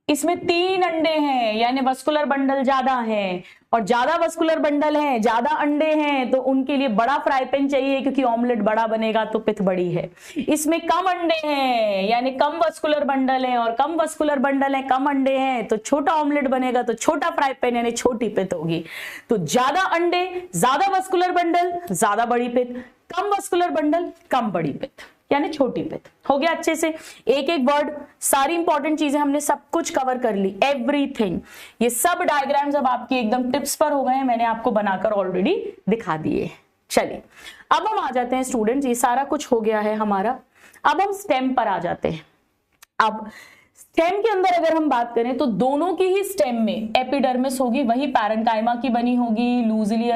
इसमें 3 अंडे हैं, यानी वस्कुलर बंडल ज्यादा हैं, और ज्यादा वस्कुलर बंडल है, ज्यादा अंडे हैं, तो उनके लिए बड़ा फ्राई पैन चाहिए, क्योंकि ऑमलेट बड़ा बनेगा तो पिथ बड़ी है। इसमें कम अंडे हैं, यानी कम वस्कुलर बंडल है, और कम वस्कुलर बंडल है, कम अंडे हैं, तो छोटा ऑमलेट बनेगा, तो छोटा फ्राई पैन यानी छोटी पिथ होगी। तो ज्यादा अंडे, ज्यादा वस्कुलर बंडल, ज्यादा बड़ी पिथ, कम वस्कुलर बंडल, कम बड़ी पिथ यानी छोटी पिथ। हो गया अच्छे से, एक एक वर्ड, सारी इंपॉर्टेंट चीजें हमने सब कुछ कवर कर ली, एवरीथिंग। ये सब डायग्राम्स अब आपके एकदम टिप्स पर हो गए हैं, मैंने आपको बनाकर ऑलरेडी दिखा दिए। चलिए अब हम आ जाते हैं स्टूडेंट्स, ये सारा कुछ हो गया है हमारा, अब हम स्टेम पर आ जाते हैं। अब स्टेम के अंदर अगर हम बात करें तो दोनों की ही स्टेम में एपिडर्मिस होगी, वही पैरेन्काइमा की बनी होगी, लूजली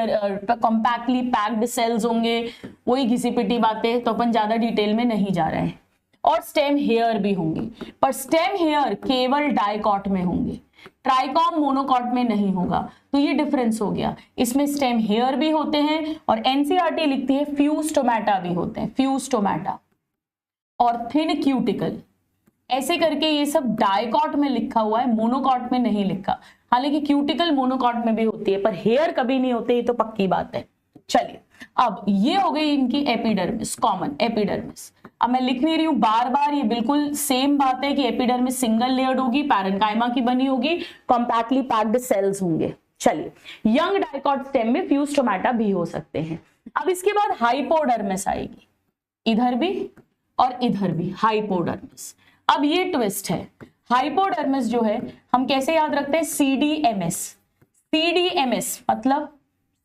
कॉम्पैक्टली पैक्ड सेल्स होंगे, वही घिसी पिटी बातें, तो अपन ज्यादा डिटेल में नहीं जा रहे हैं। और स्टेम हेयर भी होंगी, पर स्टेम हेयर केवल डाइकॉट में होंगे, ट्राइकॉम मोनोकॉट में नहीं होगा। तो ये डिफरेंस हो गया, इसमें स्टेम हेयर भी होते हैं, और एनसीईआरटी लिखती है फ्यूस्टोमेटा भी होते हैं, फ्यूस्टोमेटा और थिन क्यूटिकल, ऐसे करके ये सब डाइकॉट में लिखा हुआ है, मोनोकॉट में नहीं लिखा। हालांकि क्यूटिकल मोनोकॉट में भी होती है, पर हेयर कभी नहीं होते, ये तो पक्की बात है। चलिए अब ये हो गई इनकी एपिडर्मिस, कॉमन एपिडर्मिस। अब मैं लिख नहीं रही हूं बार बार, ये बिल्कुल सेम बात है कि एपिडर्मिस सिंगल लेयर्ड होगी, पैरेन्काइमा की बनी होगी, कॉम्पैक्टली पैक्ड सेल्स होंगे। चलिए यंग डाइकॉट स्टेम में फ्यूस्टोमेटा भी हो सकते हैं। अब इसके बाद हाइपोडर्मिस आएगी, इधर भी और इधर भी हाइपोडर्मिस। अब ये ट्विस्ट है, हाइपोडर्मिस जो है हम कैसे याद रखते हैं, सीडीएमएस। सीडीएमएस मतलब,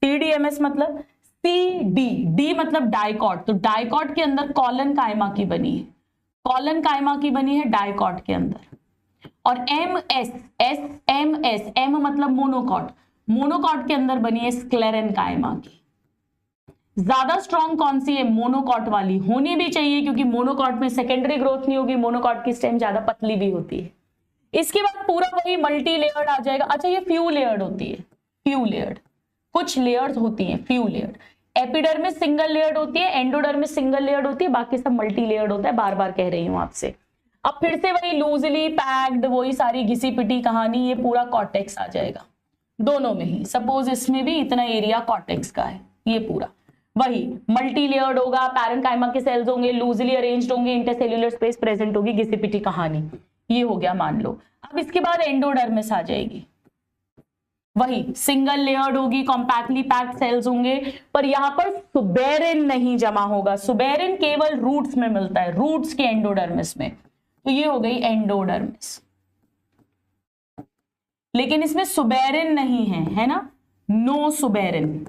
सीडीएमएस मतलब सीडी, डी मतलब डाइकॉट, तो डाइकॉट के अंदर कॉलन कायमा की बनी है, कॉलन कायमा की बनी है डाइकॉट के अंदर। और MS, S M S, M मतलब मोनोकॉट, मोनोकॉट के अंदर बनी है स्क्लेरेन कायमा की। ज्यादा स्ट्रॉन्ग कौन सी है, मोनोकॉट वाली होनी भी चाहिए, क्योंकि मोनोकॉट में सेकेंडरी ग्रोथ नहीं होगी, मोनोकॉट की स्टेम ज्यादा पतली भी होती है। इसके बाद पूरा वही मल्टी लेयर्ड आ जाएगा। अच्छा ये फ्यू लेयर्ड होती है, फ्यू लेयर्ड, कुछ लेयर्स होती हैं few layered. Epidermis single layered होती है, एंडोडर्मिस सिंगल लेयर्ड होती है, बाकी सब मल्टी लेयर्ड होता है, बार बार कह रही हूं आपसे। अब फिर से वही लूजली पैक्ड, वही सारी घिसी पिटी कहानी, ये पूरा कॉर्टेक्स आ जाएगा दोनों में ही। सपोज इसमें भी इतना एरिया कॉर्टेक्स का है, ये पूरा वही मल्टी लेयर्ड होगा, पैरेन्काइमा के सेल्स होंगे, लूजली अरेंज्ड होंगे, इंटरसेल्यूलर स्पेस प्रेजेंट होगी, घिसी पिटी कहानी, ये हो गया मान लो। अब इसके बाद एंडोडर्मिस आ जाएगी, वही सिंगल लेयर्ड होगी, कॉम्पैक्टली पैक्ड सेल्स होंगे, पर यहां पर सुबेरिन नहीं जमा होगा, सुबेरिन केवल रूट्स में मिलता है, रूट्स के एंडोडर्मिस में, तो ये हो गई एंडोडर्मिस। लेकिन इसमें सुबेरिन नहीं है, है ना, नो सुबेरिन।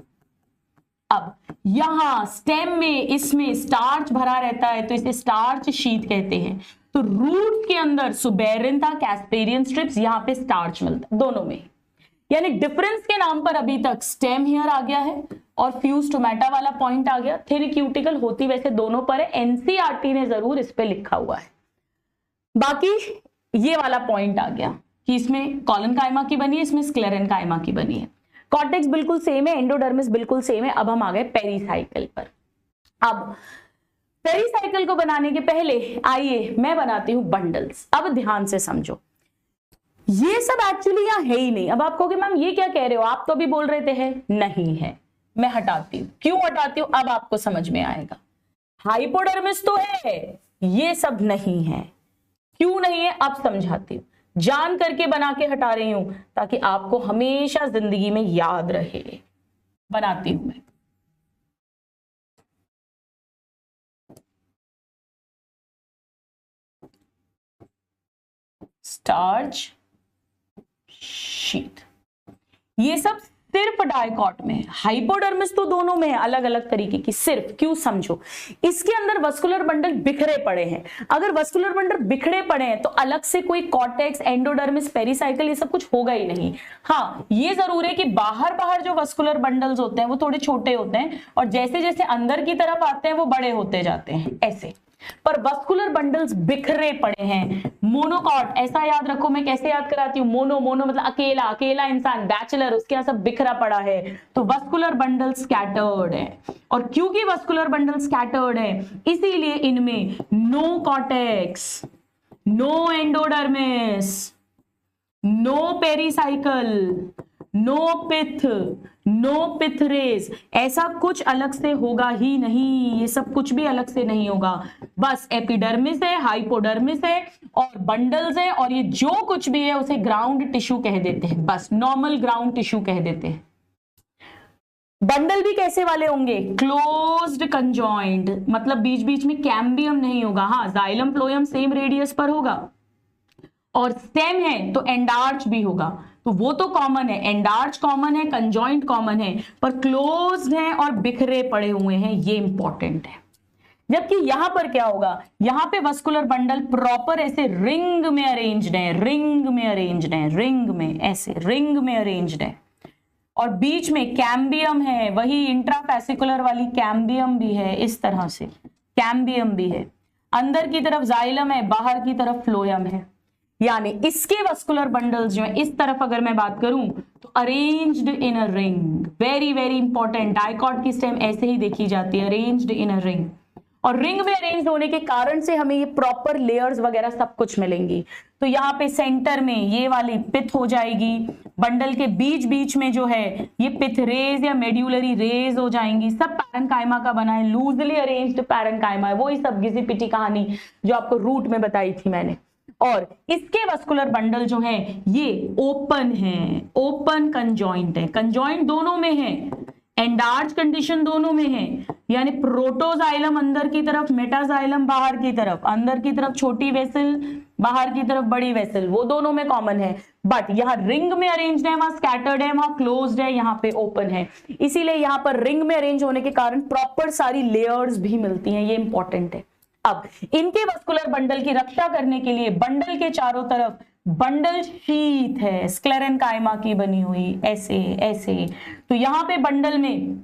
अब यहां स्टेम में इसमें स्टार्च भरा रहता है, तो इसे स्टार्च शीट कहते हैं। तो रूट के अंदर सुबेरिन था, कैस्पेरियन स्ट्रिप्स, यहां पे स्टार्च मिलता है दोनों में। यानी डिफरेंस के नाम पर अभी तक स्टेम हेयर आ गया है और फ्यूस्टोमेटा वाला पॉइंट आ गया। थिन क्यूटिकल होती वैसे दोनों पर है, एनसीईआरटी ने जरूर इस पे लिखा हुआ है। बाकी ये वाला पॉइंट आ गया कि इसमें कॉलन कायमा की बनी है, इसमें स्क्लेरेन कायमा की बनी है। कॉर्टेक्स बिल्कुल सेम है, एंडोडर्मिस बिल्कुल सेम है। अब हम आ गए पेरीसाइकिल पर। अब पेरीसाइकिल को बनाने के पहले आइए मैं बनाती हूं बंडल्स। अब ध्यान से समझो, ये सब एक्चुअली यहां है ही नहीं। अब आप कहोगे मैम ये क्या कह रहे हो, आप तो अभी बोल रहे थे है, नहीं है, मैं हटाती हूं। क्यों हटाती हूं अब आपको समझ में आएगा। हाइपोडर्मिस तो है, ये सब नहीं है। क्यों नहीं है अब समझाती हूं, जान करके बना के हटा रही हूं ताकि आपको हमेशा जिंदगी में याद रहे। बनाती हूं मैं, स्टार्च शीट। ये सब सिर्फ डाइकॉट में है, हाइपोडर्मिस तो दोनों में है, अलग अलग तरीके की। सिर्फ क्यों समझो, इसके अंदर वस्कुलर बंडल बिखरे पड़े हैं। अगर वस्कुलर बंडल बिखरे पड़े हैं तो अलग से कोई कॉर्टेक्स, एंडोडर्मिस, पेरीसाइकिल ये सब कुछ होगा ही नहीं। हाँ ये जरूर है कि बाहर बाहर जो वस्कुलर बंडल्स होते हैं वो थोड़े छोटे होते हैं और जैसे जैसे अंदर की तरफ आते हैं वो बड़े होते जाते हैं ऐसे। पर वस्कुलर बंडल्स बिखरे पड़े हैं। मोनोकॉट ऐसा याद रखो, मैं कैसे याद कराती हूँ, मोनो, मोनो मतलब अकेला, अकेला इंसान, बैचलर, उसके यहाँ सब बिखरा पड़ा है। तो वस्कुलर बंडल स्कैटर्ड है, और क्योंकि वस्कुलर बंडल स्कैटर्ड है इसीलिए इनमें no cortex, no endodermis, no pericycle, no pith, no pith rays, ऐसा कुछ अलग से होगा ही नहीं, ये सब कुछ भी अलग से नहीं होगा, बस एपिडर्मिस है, हाइपोडर्मिस है और बंडल्स है, और ये जो कुछ भी है उसे ग्राउंड टिश्यू कह देते हैं, बस नॉर्मल ग्राउंड टिश्यू कह देते हैं। बंडल भी कैसे वाले होंगे? क्लोज्ड कंजॉइंट, मतलब बीच बीच में कैम्बियम नहीं होगा। हाँ, जाइलम फ्लोएम सेम रेडियस पर होगा, और स्टेम है तो एंडार्च भी होगा, तो वो तो कॉमन है, एंडार्च कॉमन है, कंजॉइंट कॉमन है, पर क्लोज्ड है और बिखरे पड़े हुए हैं, ये इंपॉर्टेंट है। जबकि यहां पर क्या होगा, यहां पे वस्कुलर बंडल प्रॉपर ऐसे रिंग में अरेंज्ड है, रिंग में अरेंज्ड है, रिंग में, ऐसे रिंग में अरेंज्ड है, और बीच में कैम्बियम है, वही इंट्राफेसिकुलर वाली कैम्बियम भी है, इस तरह से कैम्बियम भी है, अंदर की तरफ जाइलम है, बाहर की तरफ फ्लोएम है। यानी इसके वस्कुलर बंडल्स जो है, इस तरफ अगर मैं बात करूं तो arranged in a ring, very very important, dicot की स्टेम ऐसे ही देखी जाती है, अरेंज्ड इन अ रिंग, और रिंग में अरेंज होने के कारण से हमें ये प्रॉपर लेयर्स वगैरह सब कुछ मिलेंगी। तो यहाँ पे सेंटर में ये वाली पिथ हो जाएगी, बंडल के बीच बीच में जो है ये पिथ रेज या मेड्यूलरी रेज हो जाएंगी, सब पैरेन्काइमा का बना है, लूजली अरेंज्ड पैरेन्काइमा है, वही सब घिसी पिटी कहानी जो आपको रूट में बताई थी मैंने। और इसके वस्कुलर बंडल जो है ये ओपन है, ओपन कंजॉइंट है, कंजॉइंट दोनों में है, एंडार्च कंडीशन दोनों में है, यानी प्रोटोजाइलम अंदर की तरफ, मेटाजाइलम बाहर की तरफ, अंदर की तरफ छोटी वेसल, बाहर की तरफ बड़ी वेसल, वो दोनों में कॉमन है, बट यहाँ रिंग में अरेंज्ड है, वहां स्कैटर्ड है, वहां क्लोज्ड है, यहाँ पे ओपन है, इसीलिए यहाँ पर रिंग में अरेंज होने के कारण प्रॉपर सारी लेयर्स भी मिलती हैं, ये इंपॉर्टेंट है। अब इनके वस्कुलर बंडल की रक्षा करने के लिए बंडल के चारों तरफ बंडल शीथ है, स्क्लेरेन्काइमा की बनी हुई, ऐसे ऐसे, तो यहां पे बंडल में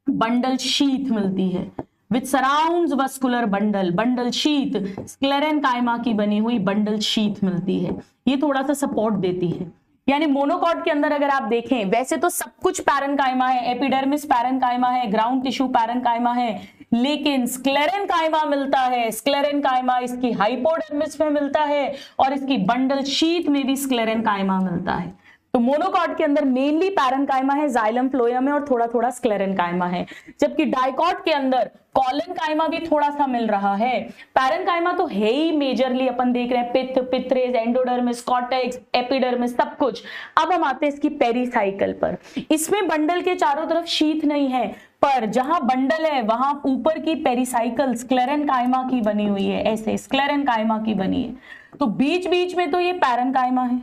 बंडल शीथ मिलती है, which surrounds vascular bundle, bundle sheath, sclerenchyma की बनी हुई बंडल शीथ मिलती है, ये थोड़ा सा सपोर्ट देती है। यानी मोनोकॉट के अंदर अगर आप देखें, वैसे तो सब कुछ पैरेन्काइमा है, एपिडर्मिस पैरेन्काइमा है, ग्राउंड टिश्यू पैरेन्काइमा है, लेकिन स्क्लेरेन्काइमा मिलता है, स्क्लेरेन्काइमा इसकी हाइपोडर्मिस में मिलता है, और इसकी बंडल शीथ में भी स्क्लेरेन्काइमा मिलता है। तो मोनोकॉट के अंदर मेनली पैरेन्काइमा है, जाइलम फ्लोएम है, और थोड़ा थोड़ा स्क्लेरेन्काइमा है, जबकि डाइकॉट के अंदर कॉलेनकाइमा भी थोड़ा सा मिल रहा है। पैरेन्काइमा तो है ही मेजरली, अपन देख रहे हैं पित्त, पित्रेज, एंडोडर्मिस, कॉर्टेक्स, एपिडर्मिस, सब कुछ। अब हम आते हैं इसकी पेरीसाइकल पर। इसमें बंडल के चारों तरफ शीथ नहीं है, पर जहां बंडल है वहां ऊपर की पेरीसाइकल स्क्लेरेन्काइमा की बनी हुई है, ऐसे स्क्लेरेन्काइमा की बनी है। तो बीच बीच में तो ये पैरेन्काइमा है,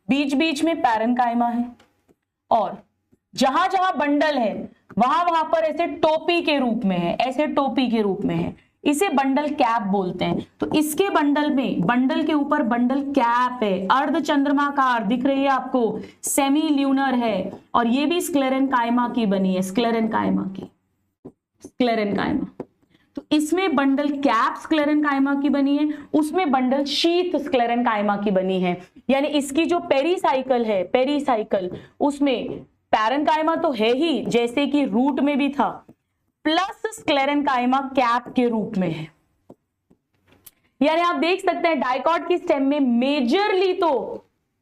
बीच बीच में पैरेन्काइमा है, और जहां जहां बंडल है वहां वहां पर ऐसे टोपी के रूप में है, ऐसे टोपी के रूप में है, इसे बंडल कैप बोलते हैं। तो इसके बंडल में, बंडल के ऊपर बंडल कैप है, अर्ध चंद्रमाकार दिख रही है आपको, सेमी ल्यूनर है, और ये भी स्क्लेरेन्काइमा की बनी है, स्क्लेरेन्काइमा की, स्क्लेरेन्काइमा। तो इसमें बंडल कैप स्क्लेरेन्काइमा की बनी है, उसमें बंडल शीथ स्क्लेरेन्काइमा की बनी है। यानी इसकी जो पेरीसाइकल है, पेरीसाइकल, उसमें पैरेन्काइमा तो है ही, जैसे कि रूट में भी था, प्लस स्क्लेरेन्काइमा कैप के रूप में है। यानी आप देख सकते हैं डाइकॉट की स्टेम में मेजरली तो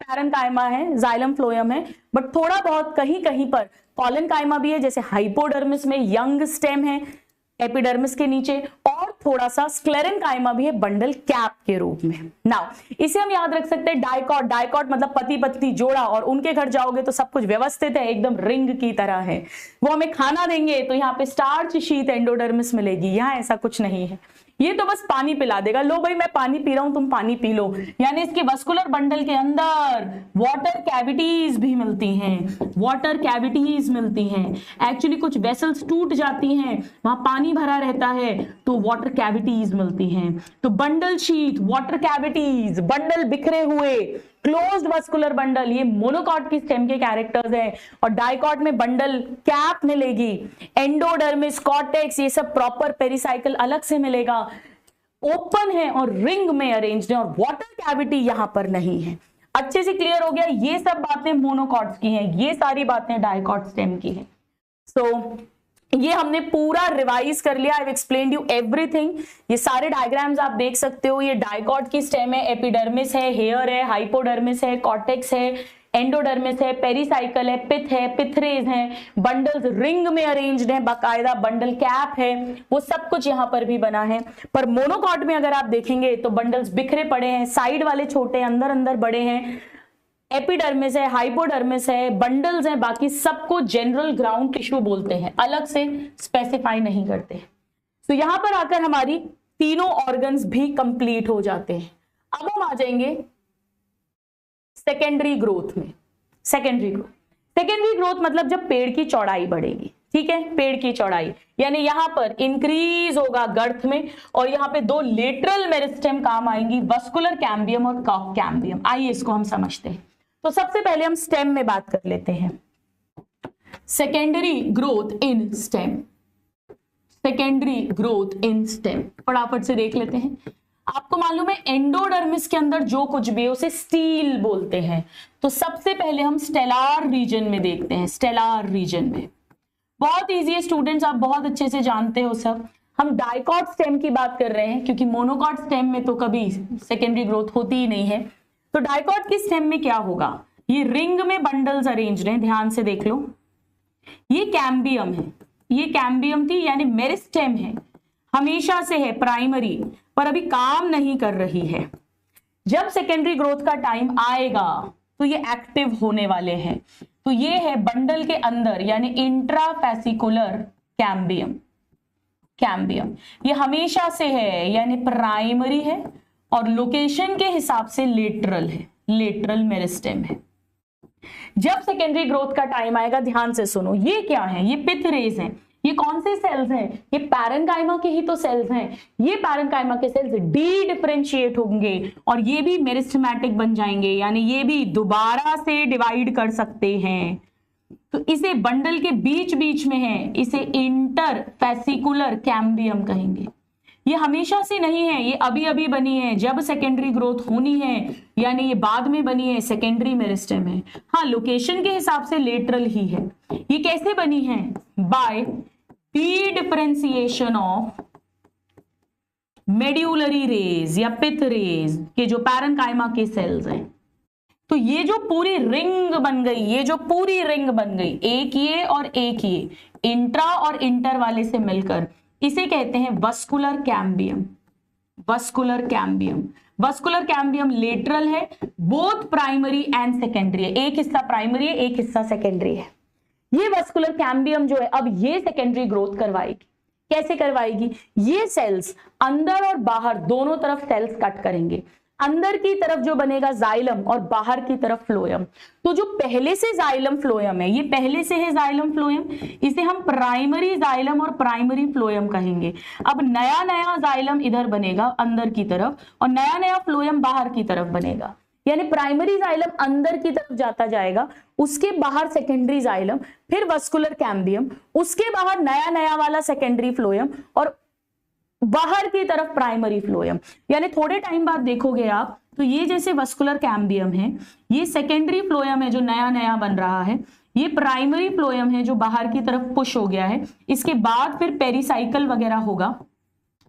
पैरेन्काइमा है, जाइलम फ्लोएम है, बट थोड़ा बहुत कहीं कहीं पर कॉलेनकाइमा भी है, जैसे हाइपोडर्मिस में यंग स्टेम है एपिडर्मिस के नीचे, और थोड़ा सा स्क्लेरेन्काइमा भी है बंडल कैप के रूप में। नाउ इसे हम याद रख सकते हैं डाइकॉट, डाइकॉट मतलब पति पत्नी जोड़ा, और उनके घर जाओगे तो सब कुछ व्यवस्थित है, एकदम रिंग की तरह है। वो हमें खाना देंगे तो यहाँ पे स्टार्च शीट एंडोडर्मिस मिलेगी, यहाँ ऐसा कुछ नहीं है, ये तो बस पानी पिला देगा, लो भाई मैं पानी पी रहा हूं तुम पानी पी लो। यानी इसके वस्कुलर बंडल के अंदर वाटर कैविटीज भी मिलती हैं, वाटर कैविटीज मिलती हैं, एक्चुअली कुछ वेसल्स टूट जाती हैं, वहां पानी भरा रहता है तो वाटर कैविटीज मिलती हैं। तो bundle sheath, water cavities, bundle बिखरे हुए, क्लोज्ड वस्कुलर बंडल, ये मोनोकॉट की स्टेम के कैरेक्टर्स हैं। और डाइकॉट में बंडल कैप मिलेगी, एंडोडर्मिस, कॉर्टेक्स, ये सब प्रॉपर पेरीसाइकल अलग से मिलेगा, ओपन है और रिंग में अरेंज्ड है, और वाटर कैविटी यहां पर नहीं है। अच्छे से क्लियर हो गया, ये सब बातें मोनोकॉट्स की हैं, ये सारी बातें डाइकॉट स्टेम की हैं। सो ये हमने पूरा रिवाइज कर लिया, आई एक्सप्लेन्ड यू एवरीथिंग। ये सारे डायग्राम्स आप देख सकते हो, ये डाइकॉट की स्टेम है, एपिडर्मिस है, हेयर है, हाइपोडर्मिस है, कॉर्टेक्स है, एंडोडर्मिस है, पेरिसाइकल है, पिथ है, पिथरेज है, बंडल्स रिंग में अरेंज्ड है, बाकायदा बंडल कैप है, वो सब कुछ यहाँ पर भी बना है। पर मोनोकॉट में अगर आप देखेंगे तो बंडल्स बिखरे पड़े हैं, साइड वाले छोटे, अंदर अंदर बड़े हैं, एपिडर्मिस है, हाइपोडर्मिस है, बंडल्स हैं, बाकी सबको जनरल ग्राउंड टिश्यू बोलते हैं, अलग से स्पेसिफाई नहीं करते। तो यहां पर आकर हमारी तीनों ऑर्गन्स भी कंप्लीट हो जाते हैं। अब हम आ जाएंगे सेकेंडरी ग्रोथ में। सेकेंडरी ग्रोथ मतलब जब पेड़ की चौड़ाई बढ़ेगी, ठीक है, पेड़ की चौड़ाई, यानी यहां पर इंक्रीज होगा गर्थ में, और यहां पे दो लेटरल मेरिस्टेम काम आएंगी, वस्कुलर कैम्बियम और कॉक कैम्बियम। आइए इसको हम समझते हैं। तो सबसे पहले हम स्टेम में बात कर लेते हैं। सेकेंडरी ग्रोथ इन स्टेम, सेकेंडरी ग्रोथ इन स्टेम फटाफट से देख लेते हैं। आपको मालूम है एंडोडर्मिस के अंदर जो कुछ भी है उसे स्टील बोलते हैं। तो सबसे पहले हम स्टेलार रीजन में देखते हैं। स्टेलार रीजन में बहुत इजी है स्टूडेंट्स, आप बहुत अच्छे से जानते हो सब। हम डाइकॉट स्टेम की बात कर रहे हैं क्योंकि मोनोकॉट स्टेम में तो कभी सेकेंडरी ग्रोथ होती ही नहीं है। तो डाइकॉट की स्टेम में क्या होगा, ये रिंग में बंडल्स अरेंज्ड हैं, ध्यान से देख लो। ये कैम्बियम है, ये कैम्बियम थी यानी मेरिस्टेम है, हमेशा से है प्राइमरी, पर अभी काम नहीं कर रही है। जब सेकेंडरी ग्रोथ का टाइम आएगा तो ये एक्टिव होने वाले हैं। तो ये है बंडल के अंदर यानी इंट्राफेसिकुलर कैम्बियम। कैम्बियम ये हमेशा से है यानी प्राइमरी है, और लोकेशन के हिसाब से लेटरल है, लेटरल मेरिस्टेम है। जब सेकेंडरी ग्रोथ का टाइम आएगा, ध्यान से सुनो, ये क्या है, ये पिथ रेज हैं। ये कौन से सेल्स हैं, ये पैरेन्काइमा के ही तो सेल्स हैं। ये पैरेन्काइमा के सेल्स डी डिफरेंशिएट होंगे और ये भी मेरिस्टेमेटिक बन जाएंगे, यानी ये भी दोबारा से डिवाइड कर सकते हैं। तो इसे बंडल के बीच बीच में है, इसे इंटरफेसिकुलर कैम्बियम कहेंगे। ये हमेशा से नहीं है, ये अभी अभी बनी है, जब सेकेंडरी ग्रोथ होनी है यानी ये बाद में बनी है, सेकेंडरी मेरिस्टेम है। हाँ, लोकेशन के हिसाब से लेटरल ही है। ये कैसे बनी है, by dedifferentiation of medullary rays या पिथ रेज के जो पैरेन्काइमा के सेल्स हैं। तो ये जो पूरी रिंग बन गई, ये जो पूरी रिंग बन गई, एक ये और एक ये, इंट्रा और इंटर वाले से मिलकर, इसे कहते हैं vascular cambium. Vascular cambium, vascular cambium lateral है, बोथ प्राइमरी एंड सेकेंडरी है। एक हिस्सा प्राइमरी है, एक हिस्सा सेकेंडरी है। ये वस्कुलर कैम्बियम जो है अब ये सेकेंडरी ग्रोथ करवाएगी। कैसे करवाएगी, ये सेल्स अंदर और बाहर दोनों तरफ सेल्स कट करेंगे। अंदर की तरफ जो बनेगा जाइलम और बाहर की तरफ फ्लोएम। तो जो पहले से जाइलम फ्लोएम है, ये पहले से है जाइलम फ्लोएम, इसे हम प्राइमरी जाइलम और प्राइमरी फ्लोएम कहेंगे। अब नया नया जाइलम इधर बनेगा अंदर की तरफ और नया नया फ्लोएम बाहर की तरफ बनेगा, यानी प्राइमरी जाइलम अंदर की तरफ जाता जाएगा, उसके बाहर सेकेंडरी जाइलम, फिर वस्कुलर कैम्बियम, उसके बाहर नया नया वाला सेकेंडरी फ्लोएम और बाहर की तरफ प्राइमरी फ्लोएम। यानी थोड़े टाइम बाद देखोगे आप तो ये जैसे वस्कुलर कैम्बियम है, ये सेकेंडरी फ्लोएम है जो नया नया बन रहा है, ये प्राइमरी फ्लोएम है जो बाहर की तरफ पुश हो गया है। इसके बाद फिर पेरिसाइकल वगैरह होगा,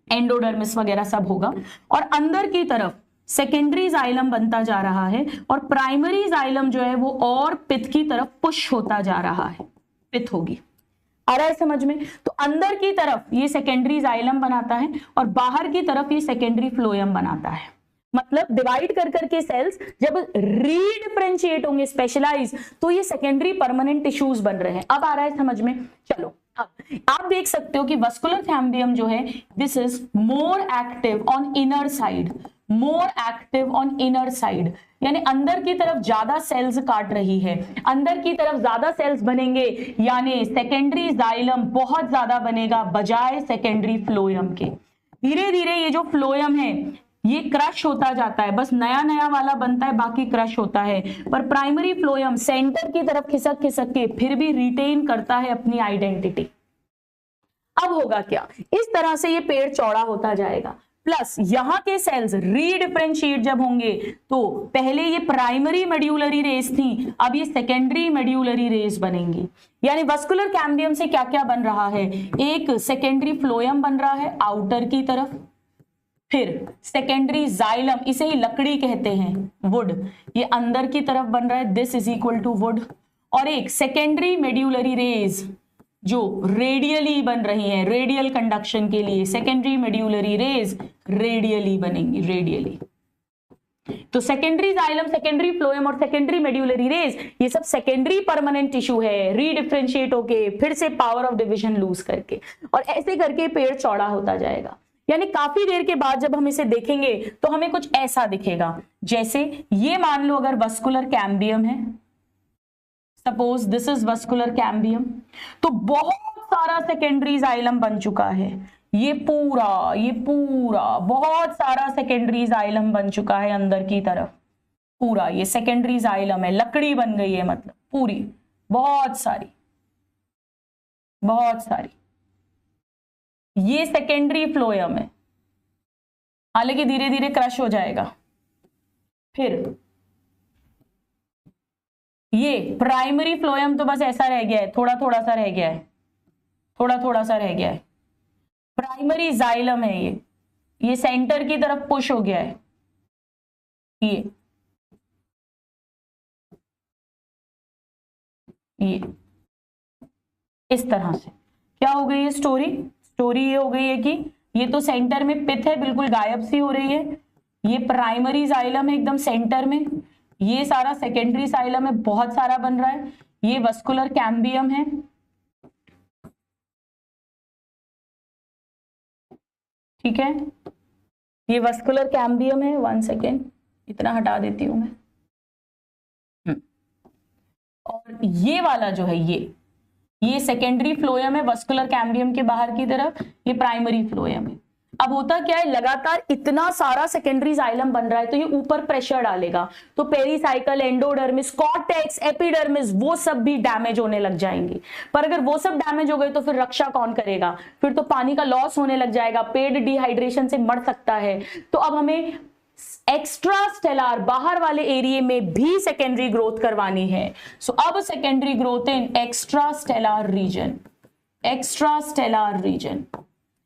एंडोडर्मिस वगैरह सब होगा, और अंदर की तरफ सेकेंडरी जाइलम बनता जा रहा है और प्राइमरी जाइलम जो है वो और पिथ की तरफ पुश होता जा रहा है, पिथ होगी। आ रहा है समझ में? तो अंदर की तरफ ये सेकेंडरी जाइलम बनाता है और बाहर की तरफ ये सेकेंडरी फ्लोएम बनाता है। मतलब डिवाइड कर करके सेल्स जब रीडिफरेंशिएट होंगे, स्पेशलाइज, तो ये सेकेंडरी परमानेंट टिश्यूज बन रहे हैं। अब आ रहा है समझ में? चलो अब आप देख सकते हो कि वस्कुलर कैम्बियम जो है this is more active on inner side, more active on inner side, यानी अंदर की तरफ ज्यादा सेल्स काट रही है, अंदर की तरफ ज्यादा सेल्स बनेंगे, यानी सेकेंडरी जाइलम बहुत ज्यादा बनेगा बजाय सेकेंडरी फ्लोएम के। धीरे धीरे ये जो फ्लोएम है ये क्रश होता जाता है, बस नया नया वाला बनता है, बाकी क्रश होता है, पर प्राइमरी फ्लोएम सेंटर की तरफ खिसक खिसक के फिर भी रिटेन करता है अपनी आइडेंटिटी। अब होगा क्या, इस तरह से ये पेड़ चौड़ा होता जाएगा, प्लस यहां के सेल्स रीडिफरेंशिएट जब होंगे तो पहले ये प्राइमरी मेड्यूलरी रेस थी, अब ये सेकेंडरी मेड्यूलरी रेस बनेंगी। यानी वस्कुलर कैम्बियम से क्या क्या बन रहा है, एक सेकेंडरी फ्लोएम बन रहा है आउटर की तरफ, फिर सेकेंडरी जाइलम, इसे ही लकड़ी कहते हैं, वुड, ये अंदर की तरफ बन रहा है, this is equal to wood. और एक सेकेंडरी मेड्यूलरी रेज जो रेडियली बन रही है, रेडियल कंडक्शन के लिए सेकेंडरी मेड्यूलरी रेज रेडियली बनेंगी, रेडियली। तो सेकेंडरी जाइलम, सेकेंडरी फ्लोएम और सेकेंडरी मेड्यूलरी रेज, ये सब सेकेंडरी परमानेंट टिश्यू है, रीडिफरेंशिएट होके फिर से पावर ऑफ डिवीजन लूज करके, और ऐसे करके पेड़ चौड़ा होता जाएगा। यानी काफी देर के बाद जब हम इसे देखेंगे तो हमें कुछ ऐसा दिखेगा, जैसे ये मान लो अगर वस्कुलर कैम्बियम है, suppose this is vascular cambium, तो बहुत सारा सेकेंडरी जाइलम बन चुका है, ये पूरा बहुत सारा सेकेंडरी जाइलम बन चुका है अंदर की तरफ, पूरा ये सेकेंडरी जाइलम है, लकड़ी बन गई है, मतलब पूरी बहुत सारी, ये सेकेंडरी फ्लोएम है, हालांकि धीरे धीरे क्रश हो जाएगा। फिर ये प्राइमरी फ्लोएम तो बस ऐसा रह गया है, थोड़ा थोड़ा सा रह गया है, प्राइमरी जाइलम है ये सेंटर की तरफ पुश हो गया है, ये इस तरह से क्या हो गई है स्टोरी ये हो गई है कि ये तो सेंटर में पिथ है, बिल्कुल गायब सी हो रही है, ये प्राइमरी जाइलम है एकदम सेंटर में, ये सारा सेकेंडरी जाइलम है, बहुत सारा बन रहा है, ये वस्कुलर कैम्बियम है, ठीक है, ये वस्कुलर कैम्बियम है, 1 सेकेंड इतना हटा देती हूं मैं, और ये वाला जो है ये सेकेंडरी फ्लोएम है वस्कुलर कैम्बियम के बाहर की तरफ, ये प्राइमरी फ्लोएम है। अब होता क्या है, लगातार इतना सारा सेकेंडरी जाइलम बन रहा है तो ये ऊपर प्रेशर डालेगा, तो पेरीसाइकल, एंडोडर्मिस, कॉर्टेक्स, एपिडर्मिस वो सब भी डैमेज होने लग जाएंगे। पर अगर वो सब डैमेज हो गए तो फिर रक्षा कौन करेगा, फिर तो पानी का लॉस होने लग जाएगा, पेड़ डिहाइड्रेशन से मर सकता है। तो अब हमें एक्स्ट्रा स्टेलर बाहर वाले एरिया में भी सेकेंडरी ग्रोथ करवानी है। सो अब secondary growth in extrastellar region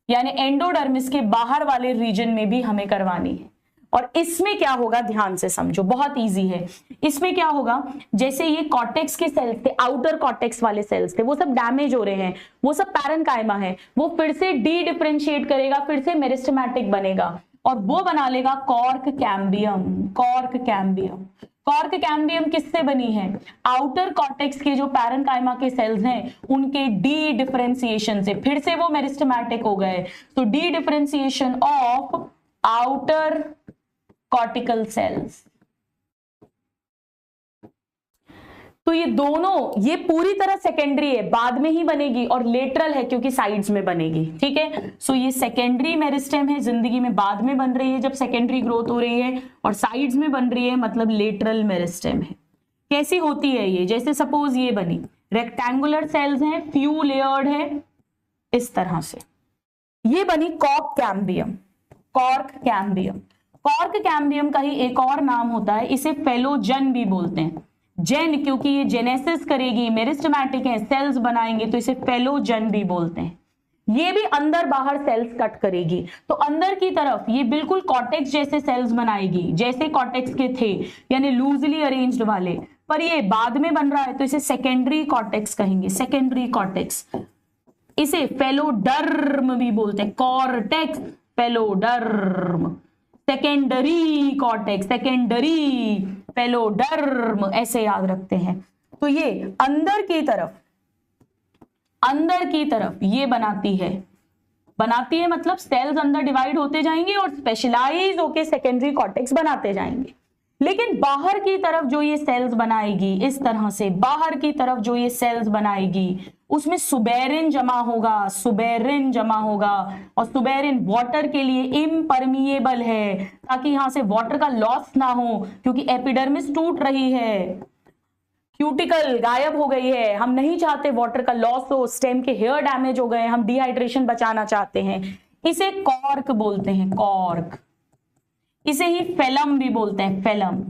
यानी एंडोडर्मिस के बाहर वाले रीजन में भी हमें करवानी है। और इसमें क्या होगा, ध्यान से समझो, बहुत इजी है। इसमें क्या होगा, जैसे ये कॉर्टेक्स के सेल्स थे, आउटर कॉर्टेक्स वाले सेल्स थे, वो सब डैमेज हो रहे हैं, वो सब पैरेन्काइमा है, वो फिर से डी डिफरेंशिएट करेगा, फिर से मेरिस्टेमेटिक बनेगा और वो बना लेगा कॉर्क कैम्बियम किससे बनी है, आउटर कॉर्टेक्स के जो पैरेन्काइमा के सेल्स हैं उनके डी डिफरेंशिएशन से, फिर से वो मेरिस्टेमेटिक हो गए। तो dedifferentiation of outer cortical cells. तो ये दोनों, ये पूरी तरह सेकेंडरी है, बाद में ही बनेगी, और लेटरल है क्योंकि साइड्स में बनेगी, ठीक है। सो ये सेकेंडरी मेरिस्टेम है, जिंदगी में बाद में बन रही है जब सेकेंडरी ग्रोथ हो रही है, और साइड्स में बन रही है मतलब लेटरल मेरिस्टेम है। कैसी होती है ये, जैसे सपोज ये बनी, रेक्टेंगुलर सेल्स हैं, फ्यू लेयर्ड है, इस तरह से ये बनी कॉर्क कैम्बियम का ही एक और नाम होता है, इसे फेलोजन भी बोलते हैं। जेन क्योंकि ये जेनेसिस करेगी, मेरिस्टेमेटिक है, सेल्स बनाएंगे, तो इसे फेलोजन भी बोलते हैं। ये भी अंदर बाहर सेल्स कट करेगी, तो अंदर की तरफ ये बिल्कुल कॉर्टेक्स जैसे सेल्स बनाएगी, जैसे कॉर्टेक्स के थे, यानी लूजली अरेंज्ड वाले। पर ये बाद में बन रहा है तो इसे सेकेंडरी कॉर्टेक्स कहेंगे, सेकेंडरी कॉर्टेक्स। इसे फेलोडर्म भी बोलते हैं, cortex phelloderm, secondary cortex, secondary phelloderm, ऐसे याद रखते हैं। तो ये अंदर की तरफ ये बनाती है मतलब सेल्स अंदर डिवाइड होते जाएंगे और स्पेशलाइज होके सेकेंडरी कॉर्टेक्स बनाते जाएंगे। लेकिन बाहर की तरफ जो ये सेल्स बनाएगी, इस तरह से बाहर की तरफ जो ये सेल्स बनाएगी, उसमें सुबेरिन जमा होगा, और सुबेरिन वाटर के लिए इम्परमिएबल है, ताकि यहां से वाटर का लॉस ना हो, क्योंकि एपिडर्मिस टूट रही है, क्यूटिकल गायब हो गई है, हम नहीं चाहते वाटर का लॉस हो, स्टेम के हेयर डैमेज हो गए, हम डिहाइड्रेशन बचाना चाहते हैं। इसे कॉर्क बोलते हैं, कॉर्क। इसे ही फेलम भी बोलते हैं, फेलम।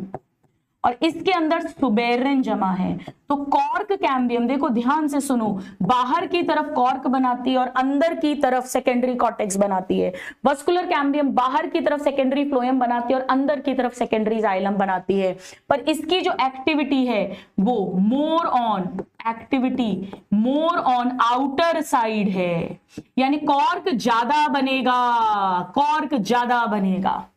और इसके अंदर सुबेरिन जमा है। तो कॉर्क कैम्बियम, देखो ध्यान से सुनो, बाहर की तरफ कॉर्क बनाती है और अंदर की तरफ सेकेंडरी कॉर्टेक्स बनाती है। वस्कुलर कैम्बियम बाहर की तरफ सेकेंडरी फ्लोएम बनाती है और अंदर की तरफ सेकेंडरी जाइलम बनाती है। पर इसकी जो एक्टिविटी है वो मोर ऑन आउटर साइड है, यानी कॉर्क ज्यादा बनेगा।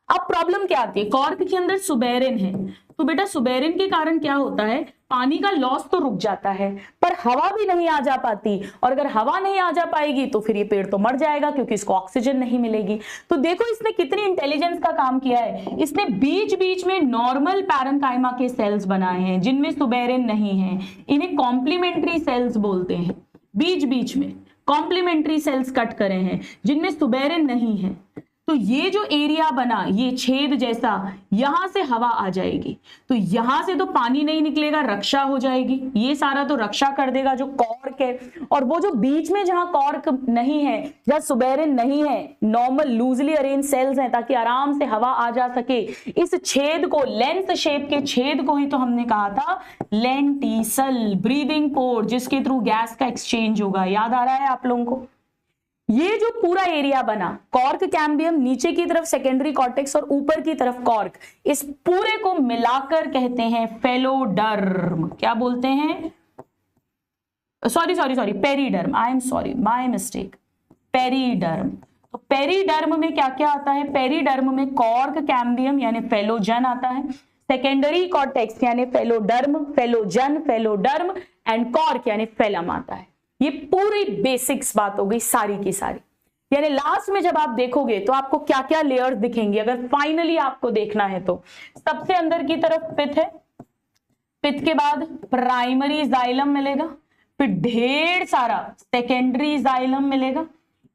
अब प्रॉब्लम क्या आती है, कॉर्क के अंदर सुबेरिन है, तो बेटा सुबेरिन के कारण क्या होता है, पानी का लॉस तो रुक जाता है पर हवा भी नहीं आ जा पाती, और अगर हवा नहीं आ जा पाएगी तो फिर ये पेड़ तो मर जाएगा क्योंकि इसको ऑक्सीजन नहीं मिलेगी। तो देखो इसने कितनी इंटेलिजेंस का काम किया है, इसने बीच बीच में नॉर्मल पैरेन्काइमा के सेल्स बनाए हैं जिनमें सुबेरिन नहीं है, इन्हें कॉम्प्लीमेंट्री सेल्स बोलते हैं। बीच बीच में कॉम्प्लीमेंट्री सेल्स कट करे हैं जिनमें सुबेरिन नहीं है। तो ये जो एरिया बना, ये छेद जैसा, यहां से हवा आ जाएगी तो यहां से तो पानी नहीं निकलेगा, रक्षा हो जाएगी, ये सारा तो रक्षा कर देगा जो कॉर्क है। और वो जो बीच में जहां कॉर्क नहीं है, जहां सुबेरिन नहीं है, नॉर्मल लूजली अरेंज सेल्स हैं ताकि आराम से हवा आ जा सके, इस छेद को, लेंस शेप के छेद को ही तो हमने कहा था लेंटिसल, ब्रीदिंग पोर, जिसके थ्रू गैस का एक्सचेंज होगा। याद आ रहा है आप लोगों को? ये जो पूरा एरिया बना, कॉर्क कैम्बियम, नीचे की तरफ सेकेंडरी कॉर्टेक्स और ऊपर की तरफ कॉर्क, इस पूरे को मिलाकर कहते हैं फेलोडर्म। क्या बोलते हैं? Sorry periderm, I am sorry, my mistake, periderm. तो पेरीडर्म में क्या क्या आता है? पेरीडर्म में कॉर्क कैम्बियम यानी फेलोजन आता है, सेकेंडरी कॉर्टेक्स यानी phelloderm, phellogen, phelloderm and cork यानी फेलम आता है। ये पूरी बेसिक्स बात हो गई सारी की सारी। यानी लास्ट में जब आप देखोगे तो आपको क्या क्या लेयर्स दिखेंगी, अगर फाइनली आपको देखना है तो सबसे अंदर की तरफ पिथ है, पिथ के बाद प्राइमरी जाइलम मिलेगा, फिर ढेर सारा सेकेंडरी जाइलम मिलेगा,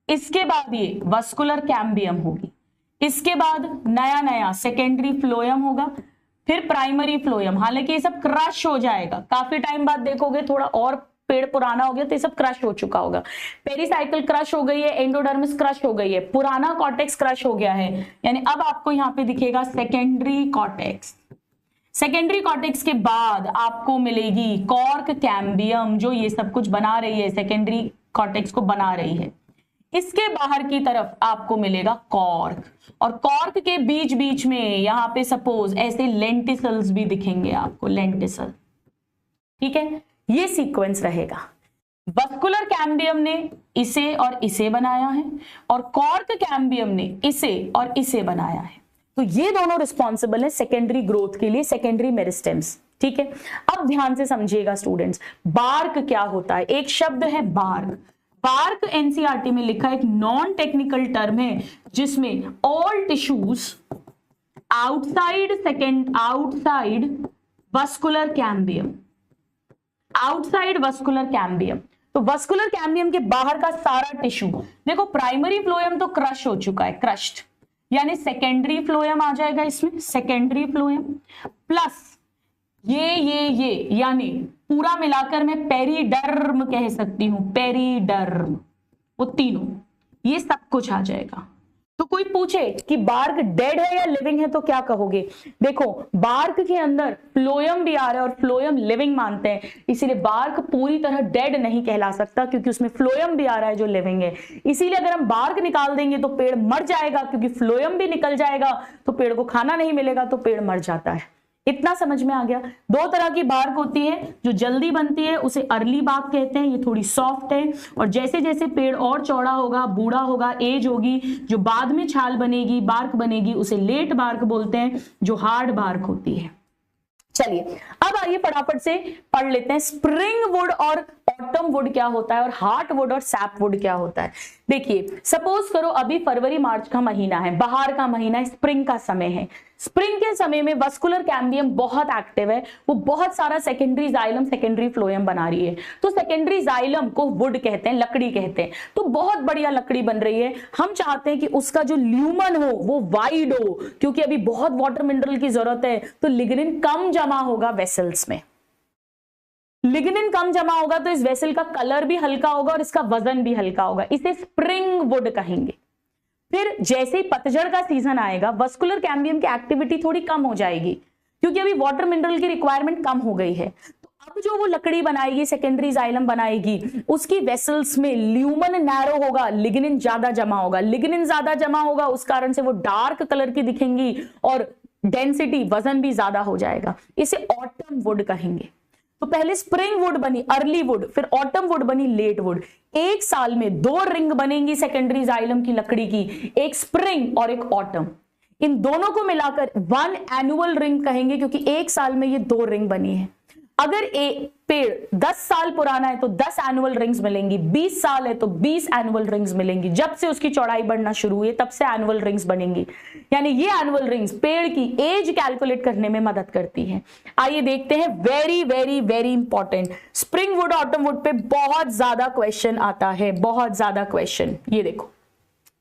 इसके बाद ये वस्कुलर कैम्बियम होगी, इसके बाद नया नया सेकेंडरी फ्लोएम होगा, फिर प्राइमरी फ्लोएम। हालांकि ये सब क्रश हो जाएगा, काफी टाइम बाद देखोगे थोड़ा और पेड़ पुराना हो गया तो ये सब क्रश हो चुका होगा। पेरिसाइकिल क्रश हो गई है, एंडोडर्मिस क्रश हो गई है, पुराना कॉर्टेक्स क्रश हो गया है, यानी अब आपको यहां पे दिखेगा सेकेंडरी कॉर्टेक्स। सेकेंडरी कॉर्टेक्स के बाद आपको मिलेगी कॉर्क कैम्बियम जो ये सब कुछ बना रही है, सेकेंडरी कॉर्टेक्स को बना रही है। इसके बाहर की तरफ आपको मिलेगा कॉर्क, और कॉर्क के बीच बीच में यहां पे सपोज ऐसे लेंटिसल्स भी दिखेंगे आपको, लेंटिसल। ठीक है, ये सीक्वेंस रहेगा। वस्कुलर कैम्बियम ने इसे और इसे बनाया है और कॉर्क कैम्बियम ने इसे और इसे बनाया है। तो ये दोनों रिस्पॉन्सिबल है सेकेंडरी ग्रोथ के लिए, सेकेंडरी मेरिस्टेम्स। ठीक है, अब ध्यान से समझिएगा स्टूडेंट्स, बार्क क्या होता है? एक शब्द है बार्क। बार्क एनसीईआरटी में लिखा एक नॉन टेक्निकल टर्म है जिसमें all tissues outside vascular cambium, outside vascular cambium. तो वस्कुलर कैम्बियम के बाहर का सारा टिश्यू, देखो प्राइमरी फ्लोएम तो क्रश हो चुका है, क्रश्ड, यानी सेकेंडरी फ्लोएम आ जाएगा इसमें, सेकेंडरी फ्लोएम प्लस ये यानी पूरा मिलाकर मैं पेरीडर्म कह सकती हूं, पेरीडर्म, वो तीनों, ये सब कुछ आ जाएगा। तो कोई पूछे कि बार्क डेड है या लिविंग है तो क्या कहोगे? देखो बार्क के अंदर फ्लोएम भी आ रहा है और फ्लोएम लिविंग मानते हैं, इसीलिए बार्क पूरी तरह डेड नहीं कहला सकता क्योंकि उसमें फ्लोएम भी आ रहा है जो लिविंग है। इसीलिए अगर हम बार्क निकाल देंगे तो पेड़ मर जाएगा, क्योंकि फ्लोएम भी निकल जाएगा तो पेड़ को खाना नहीं मिलेगा तो पेड़ मर जाता है। इतना समझ में आ गया? दो तरह की बार्क होती है, जो जल्दी बनती है उसे अर्ली बार्क कहते हैं, ये थोड़ी सॉफ्ट है, और जैसे जैसे पेड़ और चौड़ा होगा, बूढ़ा होगा, एज होगी, जो बाद में छाल बनेगी, बार्क बनेगी, उसे लेट बार्क बोलते हैं, जो हार्ड बार्क होती है। चलिए अब आइए फटाफट से पढ़ लेते हैं स्प्रिंग वुड और ऑटम वुड क्या होता है और हार्ट वुड और सैप वुड क्या होता है। देखिए सपोज करो अभी फरवरी मार्च का महीना है, बाहर का महीना है, स्प्रिंग का समय है। स्प्रिंग के समय में वस्कुलर कैम्बियम बहुत एक्टिव है, वो बहुत सारा सेकेंडरी जाइलम, सेकेंडरी फ्लोएम बना रही है। तो सेकेंडरी जाइलम को वुड कहते हैं, लकड़ी कहते हैं। तो बहुत बढ़िया लकड़ी बन रही है। हम चाहते हैं कि उसका जो ल्यूमन हो वो वाइड हो, क्योंकि अभी बहुत वाटर मिनरल की जरूरत है, तो लिग्निन कम जमा होगा वेसल्स में। लिग्निन कम जमा होगा तो इस वेसल का कलर भी हल्का होगा और इसका वजन भी हल्का होगा, इसे स्प्रिंग वुड कहेंगे। फिर जैसे ही पतझड़ का सीजन आएगा, वस्कुलर कैम्बियम की एक्टिविटी थोड़ी कम हो जाएगी, क्योंकि अभी वाटर मिनरल की रिक्वायरमेंट कम हो गई है। अब जो वो लकड़ी बनाएगी, सेकेंडरी जाइलम बनाएगी, उसकी वेसल्स में ल्यूमन नैरो होगा, लिग्निन ज्यादा जमा होगा। लिग्निन ज्यादा जमा होगा उस कारण से वो डार्क कलर की दिखेंगी और डेंसिटी, वजन भी ज्यादा हो जाएगा। इसे ऑटम वुड कहेंगे। तो पहले स्प्रिंग वुड बनी, अर्ली वुड, फिर ऑटम वुड बनी, लेट वुड। एक साल में 2 रिंग बनेंगी सेकेंडरी जाइलम की लकड़ी की, एक स्प्रिंग और एक ऑटम। इन दोनों को मिलाकर 1 एनुअल रिंग कहेंगे, क्योंकि एक साल में ये 2 रिंग बनी है। अगर एक पेड़ 10 साल पुराना है तो 10 एनुअल रिंग्स मिलेंगी, 20 साल है तो 20 एनुअल रिंग्स मिलेंगी। जब से उसकी चौड़ाई बढ़ना शुरू हुई तब से एनुअल रिंग्स बनेंगी। यानी ये एनुअल रिंग्स पेड़ की एज कैलकुलेट करने में मदद करती हैं। आइए देखते हैं, very very very important, spring would autumn would पे बहुत ज्यादा क्वेश्चन आता है, बहुत ज्यादा क्वेश्चन। ये देखो,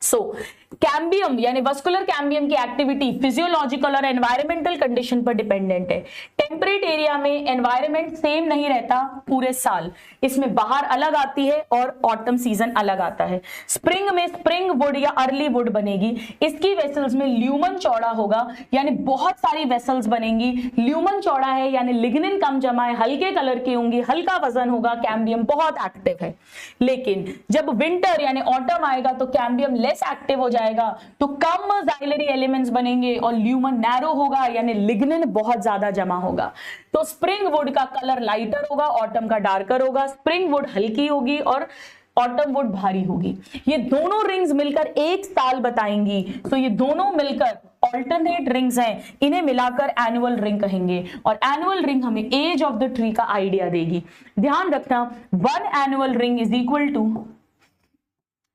सो कैम्बियम यानी वस्कुलर कैम्बियम की एक्टिविटी फिजियोलॉजिकल और एनवायरमेंटल कंडीशन पर डिपेंडेंट है। टेम्परेट एरिया में एनवायरमेंट सेम नहीं रहता पूरे साल, इसमें बाहर अलग आती है और ऑटम सीजन अलग आता है। स्प्रिंग में स्प्रिंग वुड या अर्ली वुड बनेगी, इसकी वेसल्स में ल्यूमन चौड़ा होगा, यानी बहुत सारी वेसल्स बनेंगी। ल्यूमन चौड़ा है यानी लिग्निन कम जमा है, हल्के कलर की होंगी, हल्का वजन होगा, कैम्बियम बहुत एक्टिव है। लेकिन जब विंटर यानी ऑटम आएगा तो कैम्बियम लेस एक्टिव हो जाएगा, तो कम जाइलरी एलिमेंट्स बनेंगे और ल्यूमन नैरो होगा, यानी लिग्निन बहुत ज्यादा जमा होगा। तो स्प्रिंग वुड का कलर लाइटर होगा, ऑटम का डार्कर होगा। स्प्रिंग वुड हल्की होगी और ऑटम वुड भारी होगी। ये दोनों रिंग्स मिलकर एक साल बताएंगी, तो ये दोनों मिलकर ऑल्टरनेट रिंग्स हैं, इन्हें मिलाकर एनुअल रिंग कहेंगे। और एनुअल रिंग हमें एज ऑफ द ट्री का आइडिया देगी। ध्यान रखना, 1 annual ring is equal to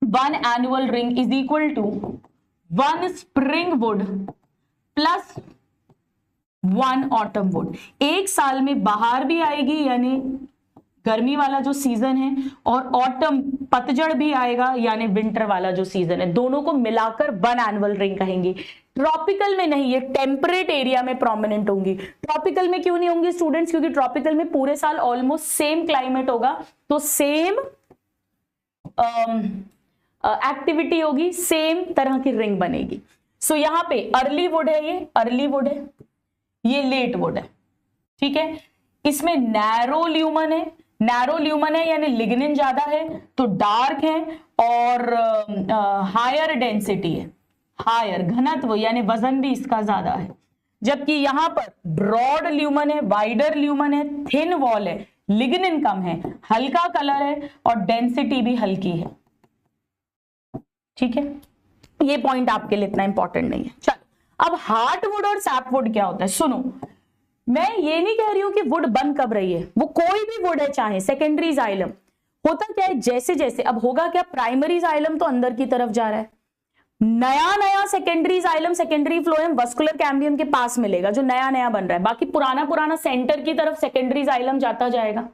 1 annual ring is equal to 1 spring wood plus 1 autumn wood। एक साल में बाहर भी आएगी यानी गर्मी वाला जो सीजन है, और ऑटम पतझड़ भी आएगा यानी विंटर वाला जो सीजन है। दोनों को मिलाकर 1 एनुअल रिंग कहेंगे। ट्रॉपिकल में नहीं, ये टेम्परेट एरिया में प्रोमिनेंट होंगी। ट्रॉपिकल में क्यों नहीं होंगी स्टूडेंट्स? क्योंकि ट्रॉपिकल में पूरे साल ऑलमोस्ट सेम क्लाइमेट होगा, तो सेम एक्टिविटी होगी, सेम तरह की रिंग बनेगी। सो यहां पे अर्ली वुड है, ये अर्ली वुड है, ये लेट वुड है, ठीक है। इसमें नैरो ल्यूमन है, नैरो ल्यूमन है यानी लिग्निन ज्यादा है, तो डार्क है और हायर डेंसिटी है, हायर घनत्व यानी वजन भी इसका ज्यादा है। जबकि यहां पर ब्रॉड ल्यूमन है, वाइडर ल्यूमन है, थिन वॉल है, लिग्निन कम है, हल्का कलर है और डेंसिटी भी हल्की है, ठीक है। ये पॉइंट आपके लिए इतना इंपॉर्टेंट नहीं है। चलो, अब हार्ट वुड और सैप वुड क्या होता है सुनो। मैं ये नहीं कह रही हूं कि वुड बन कब रही है, वो कोई भी वुड है, चाहे सेकेंडरी जाइलम। होता क्या है, जैसे जैसे अब होगा क्या, प्राइमरी जाइलम तो अंदर की तरफ जा रहा है, नया नया secondary xylem, secondary phloem vascular cambium के पास मिलेगा जो नया नया बन रहा है। बाकी पुराना पुराना सेंटर की तरफ सेकेंडरी जाइलम जाता जाएगा,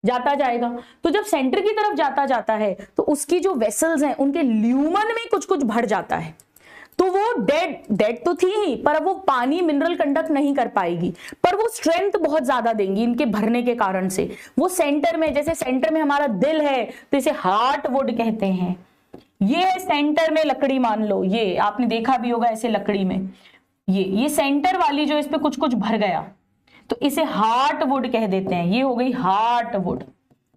जाता जाएगा। तो जब सेंटर की तरफ जाता जाता है तो उसकी जो वेसल्स हैं उनके ल्यूमन में कुछ कुछ भर जाता है, तो वो डेड तो थी ही, पर अब वो पानी मिनरल कंडक्ट नहीं कर पाएगी, पर वो स्ट्रेंथ बहुत ज्यादा देंगी इनके भरने के कारण से। वो सेंटर में, जैसे सेंटर में हमारा दिल है तो इसे हार्ट वुड कहते हैं। ये सेंटर में लकड़ी मान लो, ये आपने देखा भी होगा ऐसे लकड़ी में, ये सेंटर वाली जो इस पे कुछ कुछ भर गया तो इसे हार्ट वुड कह देते हैं। ये हो गई हार्ट वुड,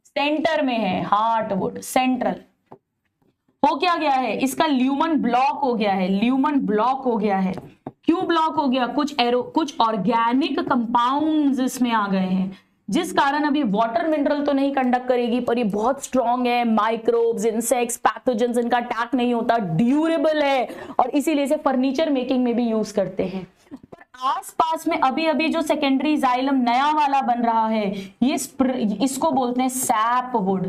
सेंटर में है हार्ट वुड, सेंट्रल। हो क्या गया है, इसका ल्यूमन ब्लॉक हो गया है, ल्यूमन ब्लॉक हो गया है। क्यों ब्लॉक हो गया? कुछ ऑर्गेनिक कंपाउंड्स इसमें आ गए हैं, जिस कारण अभी वाटर मिनरल तो नहीं कंडक्ट करेगी, पर ये बहुत स्ट्रॉन्ग है, माइक्रोब्स, इंसेक्ट्स, पैथोजेंस इनका अटैक नहीं होता, ड्यूरेबल है, और इसीलिए इसे फर्नीचर मेकिंग में भी यूज करते हैं। आसपास में अभी अभी जो सेकेंडरी जाइलम नया वाला बन रहा है, ये इसको बोलते हैं सैप वुड।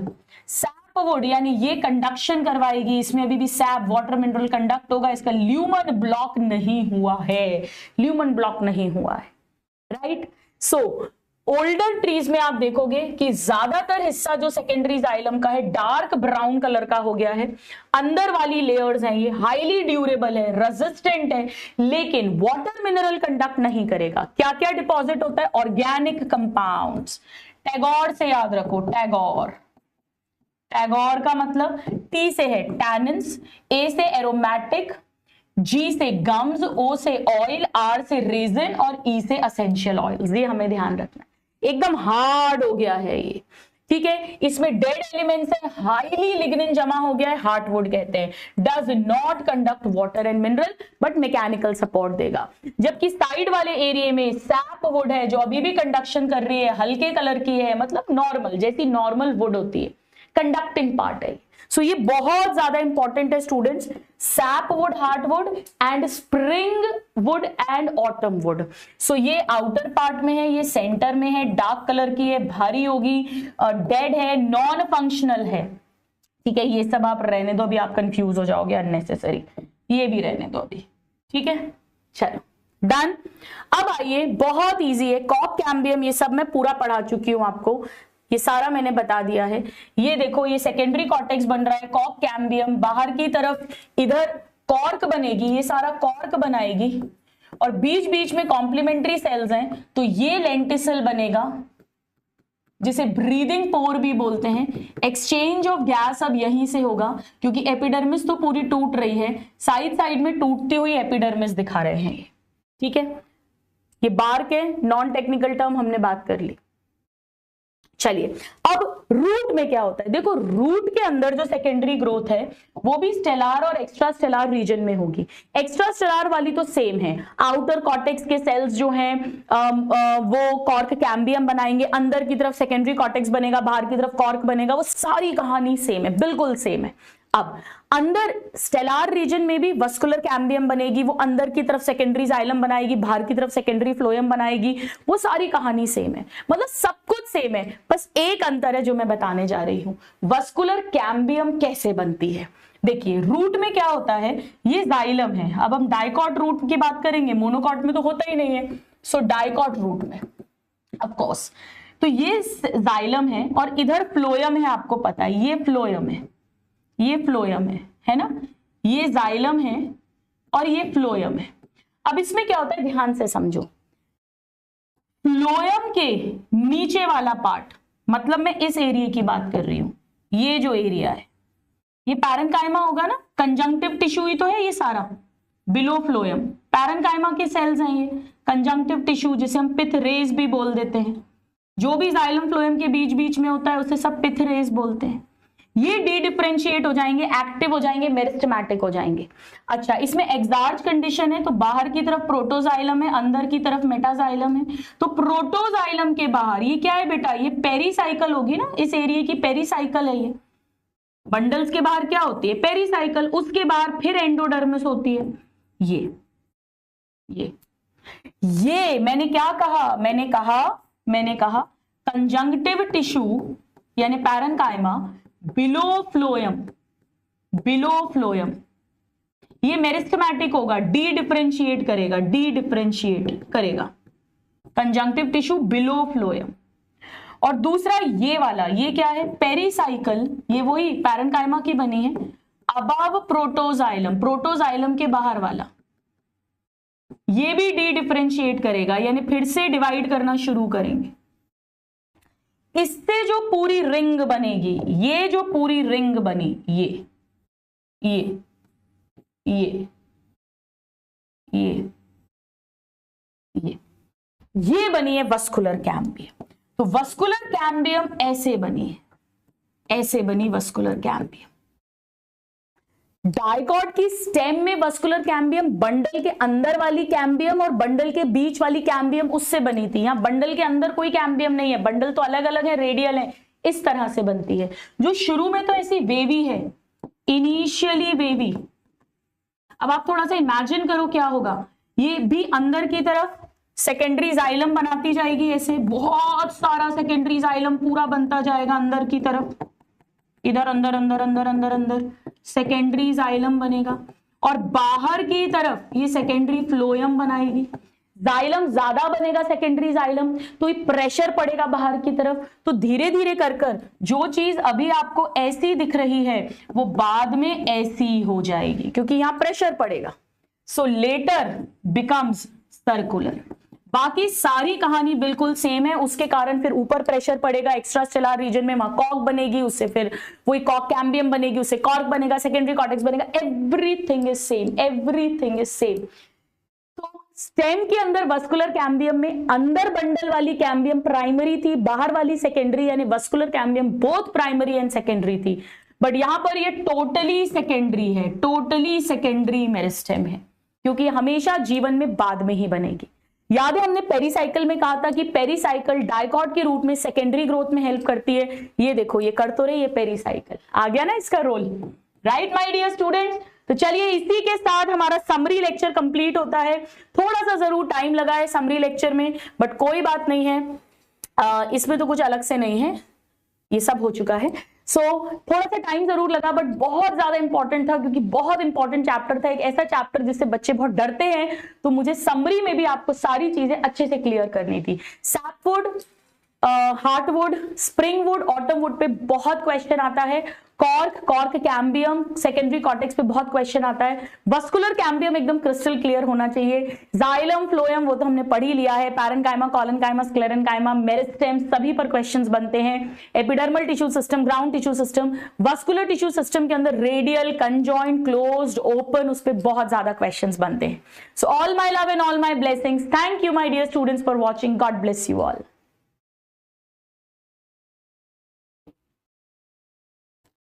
सैप वुड यानी ये कंडक्शन करवाएगी, इसमें अभी भी सैप वाटर मिनरल कंडक्ट होगा, इसका ल्यूमन ब्लॉक नहीं हुआ है, ल्यूमन ब्लॉक नहीं हुआ है, राइट। सो ओल्डर ट्रीज में आप देखोगे कि ज्यादातर हिस्सा जो सेकेंडरी जाइलम का है डार्क ब्राउन कलर का हो गया है। अंदर वाली लेयर्स हैं ये हाईली ड्यूरेबल है, रेजिस्टेंट है, लेकिन वाटर मिनरल कंडक्ट नहीं करेगा। क्या क्या डिपॉजिट होता है? Organic compounds. टैगोर से याद रखो, टैगोर, टैगोर का मतलब टी से है टैनिन्स, ए से एरोमेटिक, G से गम्स, O से ऑयल, R से रेजिन और E से असेंशियल ऑयल्स। ये हमें ध्यान रखना है, एकदम हार्ड हो गया है ये, ठीक है। इसमें डेड एलिमेंट्स है, हाईली लिग्निन जमा हो गया है, हार्टवुड कहते हैं। Does not conduct water and mineral but mechanical support देगा। जबकि साइड वाले एरिया में सैप वुड है जो अभी भी कंडक्शन कर रही है, हल्के कलर की है, मतलब नॉर्मल जैसी नॉर्मल वुड होती है, कंडक्टिंग पार्ट है। सो ये बहुत ज्यादा इंपॉर्टेंट है students, sap wood, heartwood and spring wood and autumn wood. So ये आउटर पार्ट में है, ये सेंटर में है, डार्क कलर की है, भारी होगी, डेड है, नॉन फंक्शनल है, ठीक है। ये सब आप रहने दो, अभी आप कंफ्यूज हो जाओगे अननेसेसरी, ये भी रहने दो अभी, ठीक है। चलो डन। अब आइए, बहुत इजी है, कॉक कैम्बियम ये सब मैं पूरा पढ़ा चुकी हूं आपको, ये सारा मैंने बता दिया है। ये देखो, ये सेकेंडरी कॉर्टेक्स बन रहा है, कॉक कैम्बियम बाहर की तरफ इधर कॉर्क बनेगी, ये सारा कॉर्क बनाएगी और बीच बीच में कॉम्प्लीमेंट्री सेल्स हैं, तो ये लेंटिसल बनेगा जिसे ब्रीदिंग पोर भी बोलते हैं। एक्सचेंज ऑफ गैस अब यहीं से होगा क्योंकि एपिडर्मिस तो पूरी टूट रही है, साइड साइड में टूटती हुई एपिडर्मिस दिखा रहे हैं, ठीक है। ये बार के नॉन टेक्निकल टर्म हमने बात कर ली। चलिए अब रूट में क्या होता है, देखो रूट के अंदर जो सेकेंडरी ग्रोथ है वो भी स्टेलार और एक्स्ट्रा स्टेलार रीजन में होगी। एक्स्ट्रा स्टेलार वाली तो सेम है, आउटर कॉर्टेक्स के सेल्स जो हैं वो कॉर्क कैम्बियम बनाएंगे, अंदर की तरफ सेकेंडरी कॉर्टेक्स बनेगा, बाहर की तरफ कॉर्क बनेगा, वो सारी कहानी सेम है, बिल्कुल सेम है। अब अंदर स्टेलार रीजन में भी वस्कुलर कैम्बियम बनेगी, वो अंदर की तरफ सेकेंडरी जाइलम बनाएगी, बाहर की तरफ सेकेंडरी फ्लोएम बनाएगी, वो सारी कहानी सेम है, मतलब सब कुछ सेम है, बस एक अंतर है जो मैं बताने जा रही हूं, वस्कुलर कैम्बियम कैसे बनती है। देखिए रूट में क्या होता है, ये जाइलम है, अब हम डाइकॉट रूट की बात करेंगे, मोनोकॉट में तो होता ही नहीं है, सो डाइकॉट रूट में ऑफ कोर्स, तो ये जाइलम है और इधर फ्लोएम है, आपको पता है ये फ्लोएम है, ये फ्लोएम है ना, ये जाइलम है और ये फ्लोएम है। अब इसमें क्या होता है, ध्यान से समझो, फ्लोएम के नीचे वाला पार्ट, मतलब मैं इस एरिया की बात कर रही हूं, ये जो एरिया है ये पैरेन्काइमा होगा ना, कंजंक्टिव टिश्यू ही तो है ये सारा, बिलो फ्लोएम पैरेन्काइमा के सेल्स हैं ये, कंजंक्टिव टिश्यू जिसे हम पिथ रेज भी बोल देते हैं, जो भी जाइलम फ्लोएम के बीच बीच में होता है उसे सब पिथ रेज बोलते हैं। ये डी डिफरेंशिएट हो जाएंगे, एक्टिव हो जाएंगे, मेरिस्टेमेटिक हो जाएंगे। अच्छा, इसमें एक्सार्ज कंडीशन है, तो बाहर की तरफ प्रोटोजाइलम है, अंदर की तरफ मेटाजाइलम है। तो प्रोटोजाइलम के बाहर ये क्या है बेटा, ये पेरीसाइकिल होगी ना, इस एरिया की पेरीसाइकिल है ये, बंडल्स के बाहर क्या होती है, पेरीसाइकिल, उसके बाहर फिर एंडोडर्मिस होती है। ये मैंने क्या कहा, मैंने कहा कंजंक्टिव टिश्यू यानी पैरेन्काइमा बिलो फ्लोएम, ये मेरिस्टेमेटिक होगा, डी डिफरेंशिएट करेगा, कंजंक्टिव टिश्यू बिलो फ्लोएम। और दूसरा ये वाला, ये क्या है, पेरीसाइकिल, ये वही पैरेन्काइमा की बनी है, अबव प्रोटोजाइलम के बाहर वाला, ये भी डी डिफरेंशिएट करेगा, यानी फिर से डिवाइड करना शुरू करेंगे। इससे जो पूरी रिंग बनेगी, ये जो पूरी रिंग बनी, ये बनी है वस्कुलर कैम्बियम। तो वस्कुलर कैम्बियम ऐसे बनी है, ऐसे बनी वस्कुलर कैम्बियम। डाइकॉट की स्टेम में वस्कुलर कैम्बियम बंडल के अंदर वाली कैम्बियम और बंडल के बीच वाली कैम्बियम उससे बनी थी। यहां बंडल के अंदर कोई कैम्बियम नहीं है, बंडल तो अलग अलग है, रेडियल है, इस तरह से बनती है, जो शुरू में तो ऐसी वेवी है, इनिशियली वेवी। अब आप थोड़ा सा इमेजिन करो क्या होगा, ये भी अंदर की तरफ सेकेंडरी जाइलम बनाती जाएगी, ऐसे बहुत सारा सेकेंडरी जाइलम पूरा बनता जाएगा अंदर की तरफ, इधर अंदर अंदर अंदर अंदर अंदर सेकेंडरी जाइलम बनेगा, और बाहर की तरफ ये सेकेंडरी फ्लोएम बनाएगी। जाइलम ज्यादा बनेगा, सेकेंडरी जाइलम, तो ये प्रेशर पड़ेगा बाहर की तरफ, तो धीरे धीरे कर जो चीज अभी आपको ऐसी दिख रही है वो बाद में ऐसी हो जाएगी, क्योंकि यहां प्रेशर पड़ेगा। सो लेटर बिकम्स सर्कुलर। बाकी सारी कहानी बिल्कुल सेम है, उसके कारण फिर ऊपर प्रेशर पड़ेगा एक्स्ट्रा स्टेलर रीजन में, वहां कॉर्क बनेगी, उससे फिर वही कॉर्क कैम्बियम बनेगी, उससे कॉर्क बनेगा, सेकेंडरी कॉर्टेक्स बनेगा, everything is same, everything is same. तो स्टेम के अंदर वस्कुलर कैम्बियम में अंदर बंडल वाली कैम्बियम प्राइमरी थी, बाहर वाली सेकेंडरी, यानी vascular cambium both primary and secondary थी, बट यहां पर ये टोटली सेकेंडरी है, टोटली सेकेंडरी मेरिस्टेम है, क्योंकि हमेशा जीवन में बाद में ही बनेगी। याद है हमने पेरीसाइकिल में कहा था कि पेरीसाइकिल डाइकॉट के रूप में सेकेंडरी ग्रोथ में हेल्प करती है, ये देखो ये कर तो रहे, ये पेरीसाइकिल आ गया ना इसका role, right my dear students. तो चलिए इसी के साथ हमारा समरी लेक्चर कंप्लीट होता है, थोड़ा सा जरूर टाइम लगा है समरी लेक्चर में, बट कोई बात नहीं है, इसमें तो कुछ अलग से नहीं है, ये सब हो चुका है। सो थोड़ा सा टाइम जरूर लगा, बट बहुत ज्यादा इंपॉर्टेंट था, क्योंकि बहुत इंपॉर्टेंट चैप्टर था, एक ऐसा चैप्टर जिससे बच्चे बहुत डरते हैं, तो मुझे समरी में भी आपको सारी चीजें अच्छे से क्लियर करनी थी। सैपवुड, हार्टवुड, स्प्रिंगवुड, ऑटमवुड पे बहुत क्वेश्चन आता है, कॉर्क कैम्बियम, सेकेंडरी कॉर्टेक्स पे बहुत क्वेश्चन आता है, वस्कुलर कैम्बियम एकदम क्रिस्टल क्लियर होना चाहिए, जाइलम फ्लोएम वो तो हमने पढ़ ही लिया है, पैरेन्काइमा, कोलेनकाइमा, स्क्लेरेन्काइमा, मेरिस्टेम सभी पर क्वेश्चंस बनते हैं, epidermal tissue system, ground tissue system, vascular tissue system के अंदर रेडियल, कंजॉइंट, क्लोज्ड, ओपन, उस पर बहुत ज्यादा क्वेश्चंस बनते हैं। So all my love and all my blessings, thank you my dear students for watching, God bless you all.